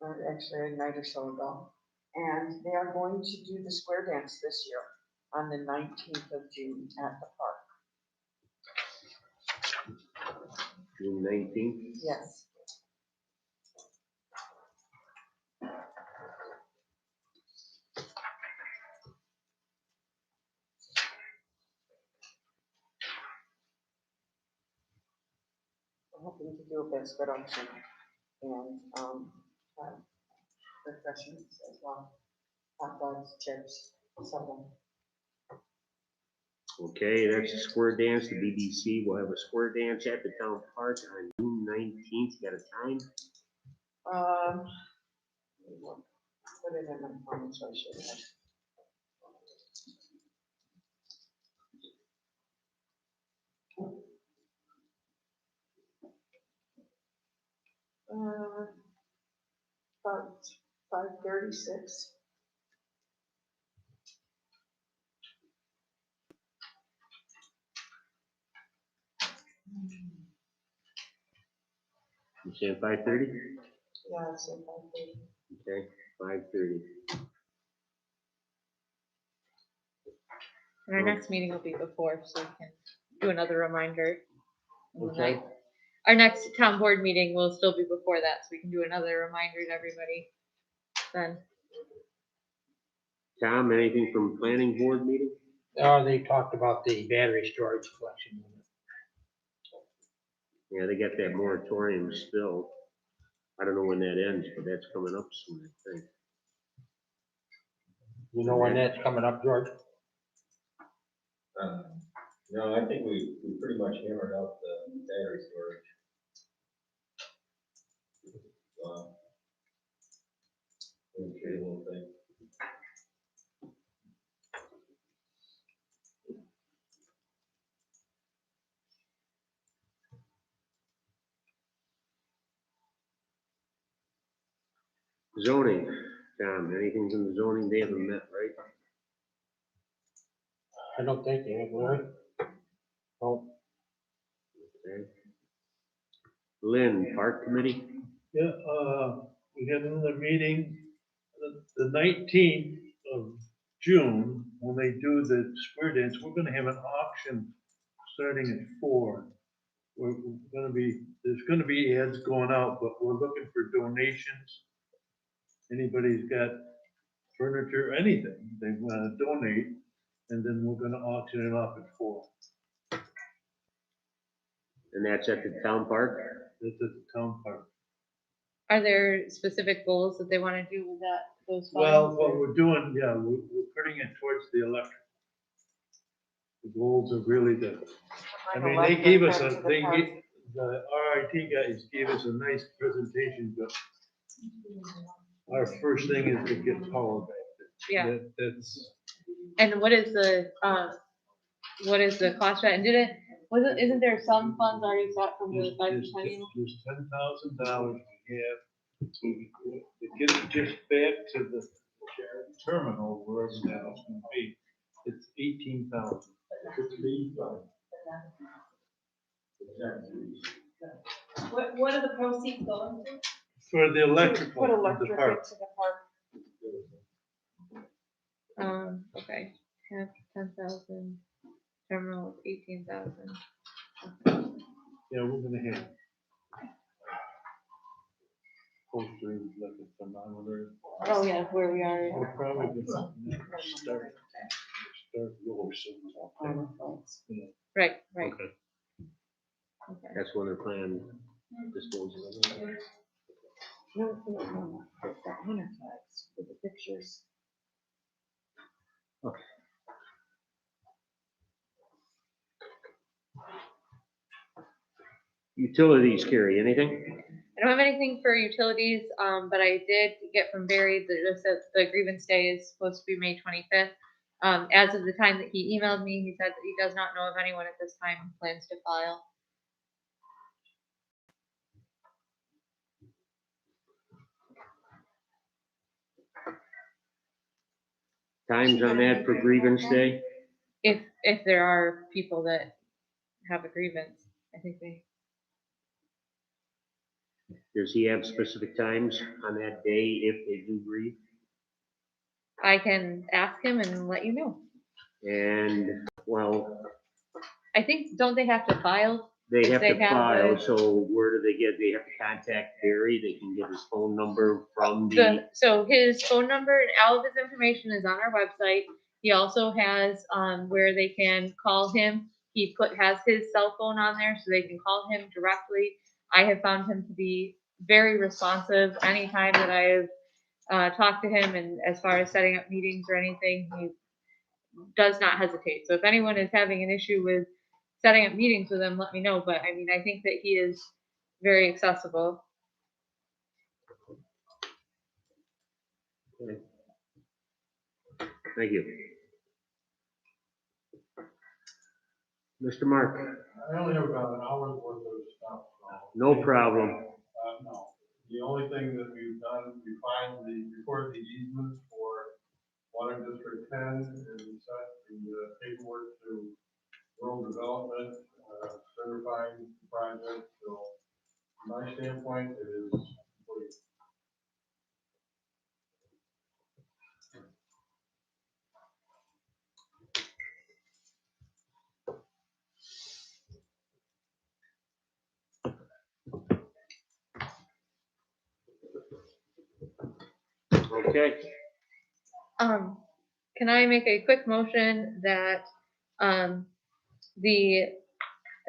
or actually a night or so ago, and they are going to do the square dance this year on the 19th of June at the park.
June 19th?
Yes. We're hoping to do a basket auction and, have refreshments as well, hot dogs, chips, something.
Okay, that's a square dance, the BBC will have a square dance at the town park on June 19th, got a time?
Let me look. Put it in my phone, so I should have. 5:36.
You saying 5:30?
Yeah, it's 5:30.
Okay, 5:30.
And our next meeting will be before, so we can do another reminder. on the
Okay.
night. Our next town board meeting will still be before that, so we can do another reminder to everybody then.
Tom, anything from planning board meeting?
They talked about the battery storage collection unit.
Yeah, they got that moratorium still. I don't know when that ends, but that's coming up soon, I think.
You know when that's coming up, George?
No, I think we pretty much hammered out the battery storage. Okay, little thing.
Zoning, Tom, anything from the zoning, they haven't met, right?
I don't think they have, right? Oh,
Okay. Lynn, park committee?
Yeah, we had another meeting, the 19th of June, when they do the square dance, we're gonna have an auction starting at 4. We're gonna be, there's gonna be ads going out, but we're looking for donations. Anybody's got furniture, anything they wanna donate, and then we're gonna auction it off at 4.
And that's at the town park?
That's at the town park.
Are there specific goals that they want to do with those funds?
Well, what we're doing, yeah, we're putting it towards the electric. The goals are really the, I mean, they gave us the RIT guys gave us a nice presentation, but our first thing is to get power back.
Yeah.
That's,
And what is the cost of that? And isn't there some funds already set from the 5%?
there's $10,000 we have to get it just back to the terminal, wherever that is gonna be. It's 18,000.
What are the proceeds going to?
For the electrical,
Put
of the
electric
park.
into the park. Okay, 10,000, terminal is 18,000.
Yeah, we're gonna have. Posters, like a thermometer.
Oh, yeah, where we are.
We'll probably get something that start lower soon. Yeah.
Right, right.
Okay,
Okay.
that's when they're planning disposal of it.
No, it's that hunter flags with the pictures.
Utilities, Carrie, anything?
I don't have anything for utilities, but I did get from Barry that the grievance day is supposed to be May 25th. As of the time that he emailed me, he said that he does not know of anyone at this time who plans to file.
Times on that for grievance day?
If there are people that have a grievance, I think they.
Does he have specific times on that day if they do grieve?
I can ask him and let you know.
And, well,
I think, don't they have to file?
they have to
They have
file,
the-
so where do they get, they have to contact Barry, they can get his phone number from the,
So his phone number and all of his information is on our website. He also has, where they can call him. He has his cell phone on there so they can call him directly. I have found him to be very responsive anytime that I have talked to him, and as far as setting up meetings or anything, he does not hesitate. So if anyone is having an issue with setting up meetings with him, let me know. But I mean, I think that he is very accessible.
thank you. Mr. Mark,
I only have about an hour's worth of stuff, so.
no problem.
No, the only thing that we've done, we recorded the easement for Water District 10 and set the paperwork to rural development, certifying the project, so from my standpoint, it is complete.
Okay,
Can I make a quick motion that the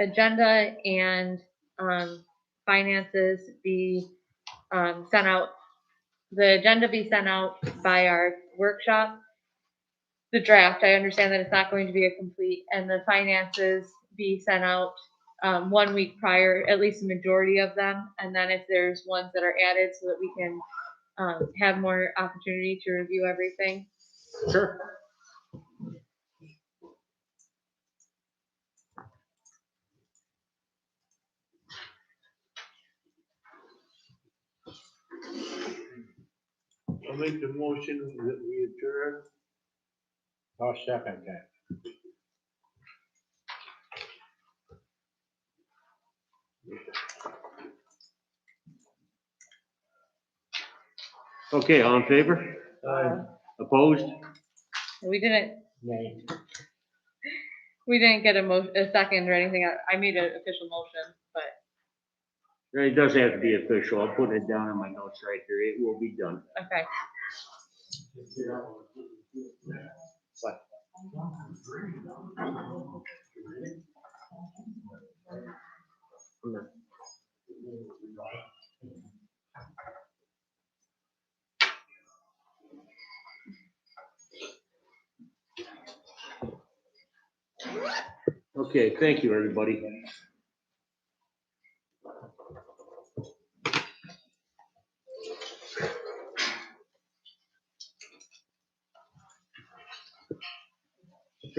agenda and finances be sent out, the agenda be sent out by our workshop, the draft, I understand that it's not going to be a complete, and the finances be sent out 1 week prior, at least a majority of them, and then if there's ones that are added so that we can have more opportunity to review everything.
sure.
I'll make the motion that we adjourn.
I'll second that.
Okay, all in favor? Opposed?
We didn't
Nay.
get a second or anything. I made an official motion, but
It does have to be official. I'm putting it down in my notes right here. It will be done.
okay.
Okay, thank you, everybody.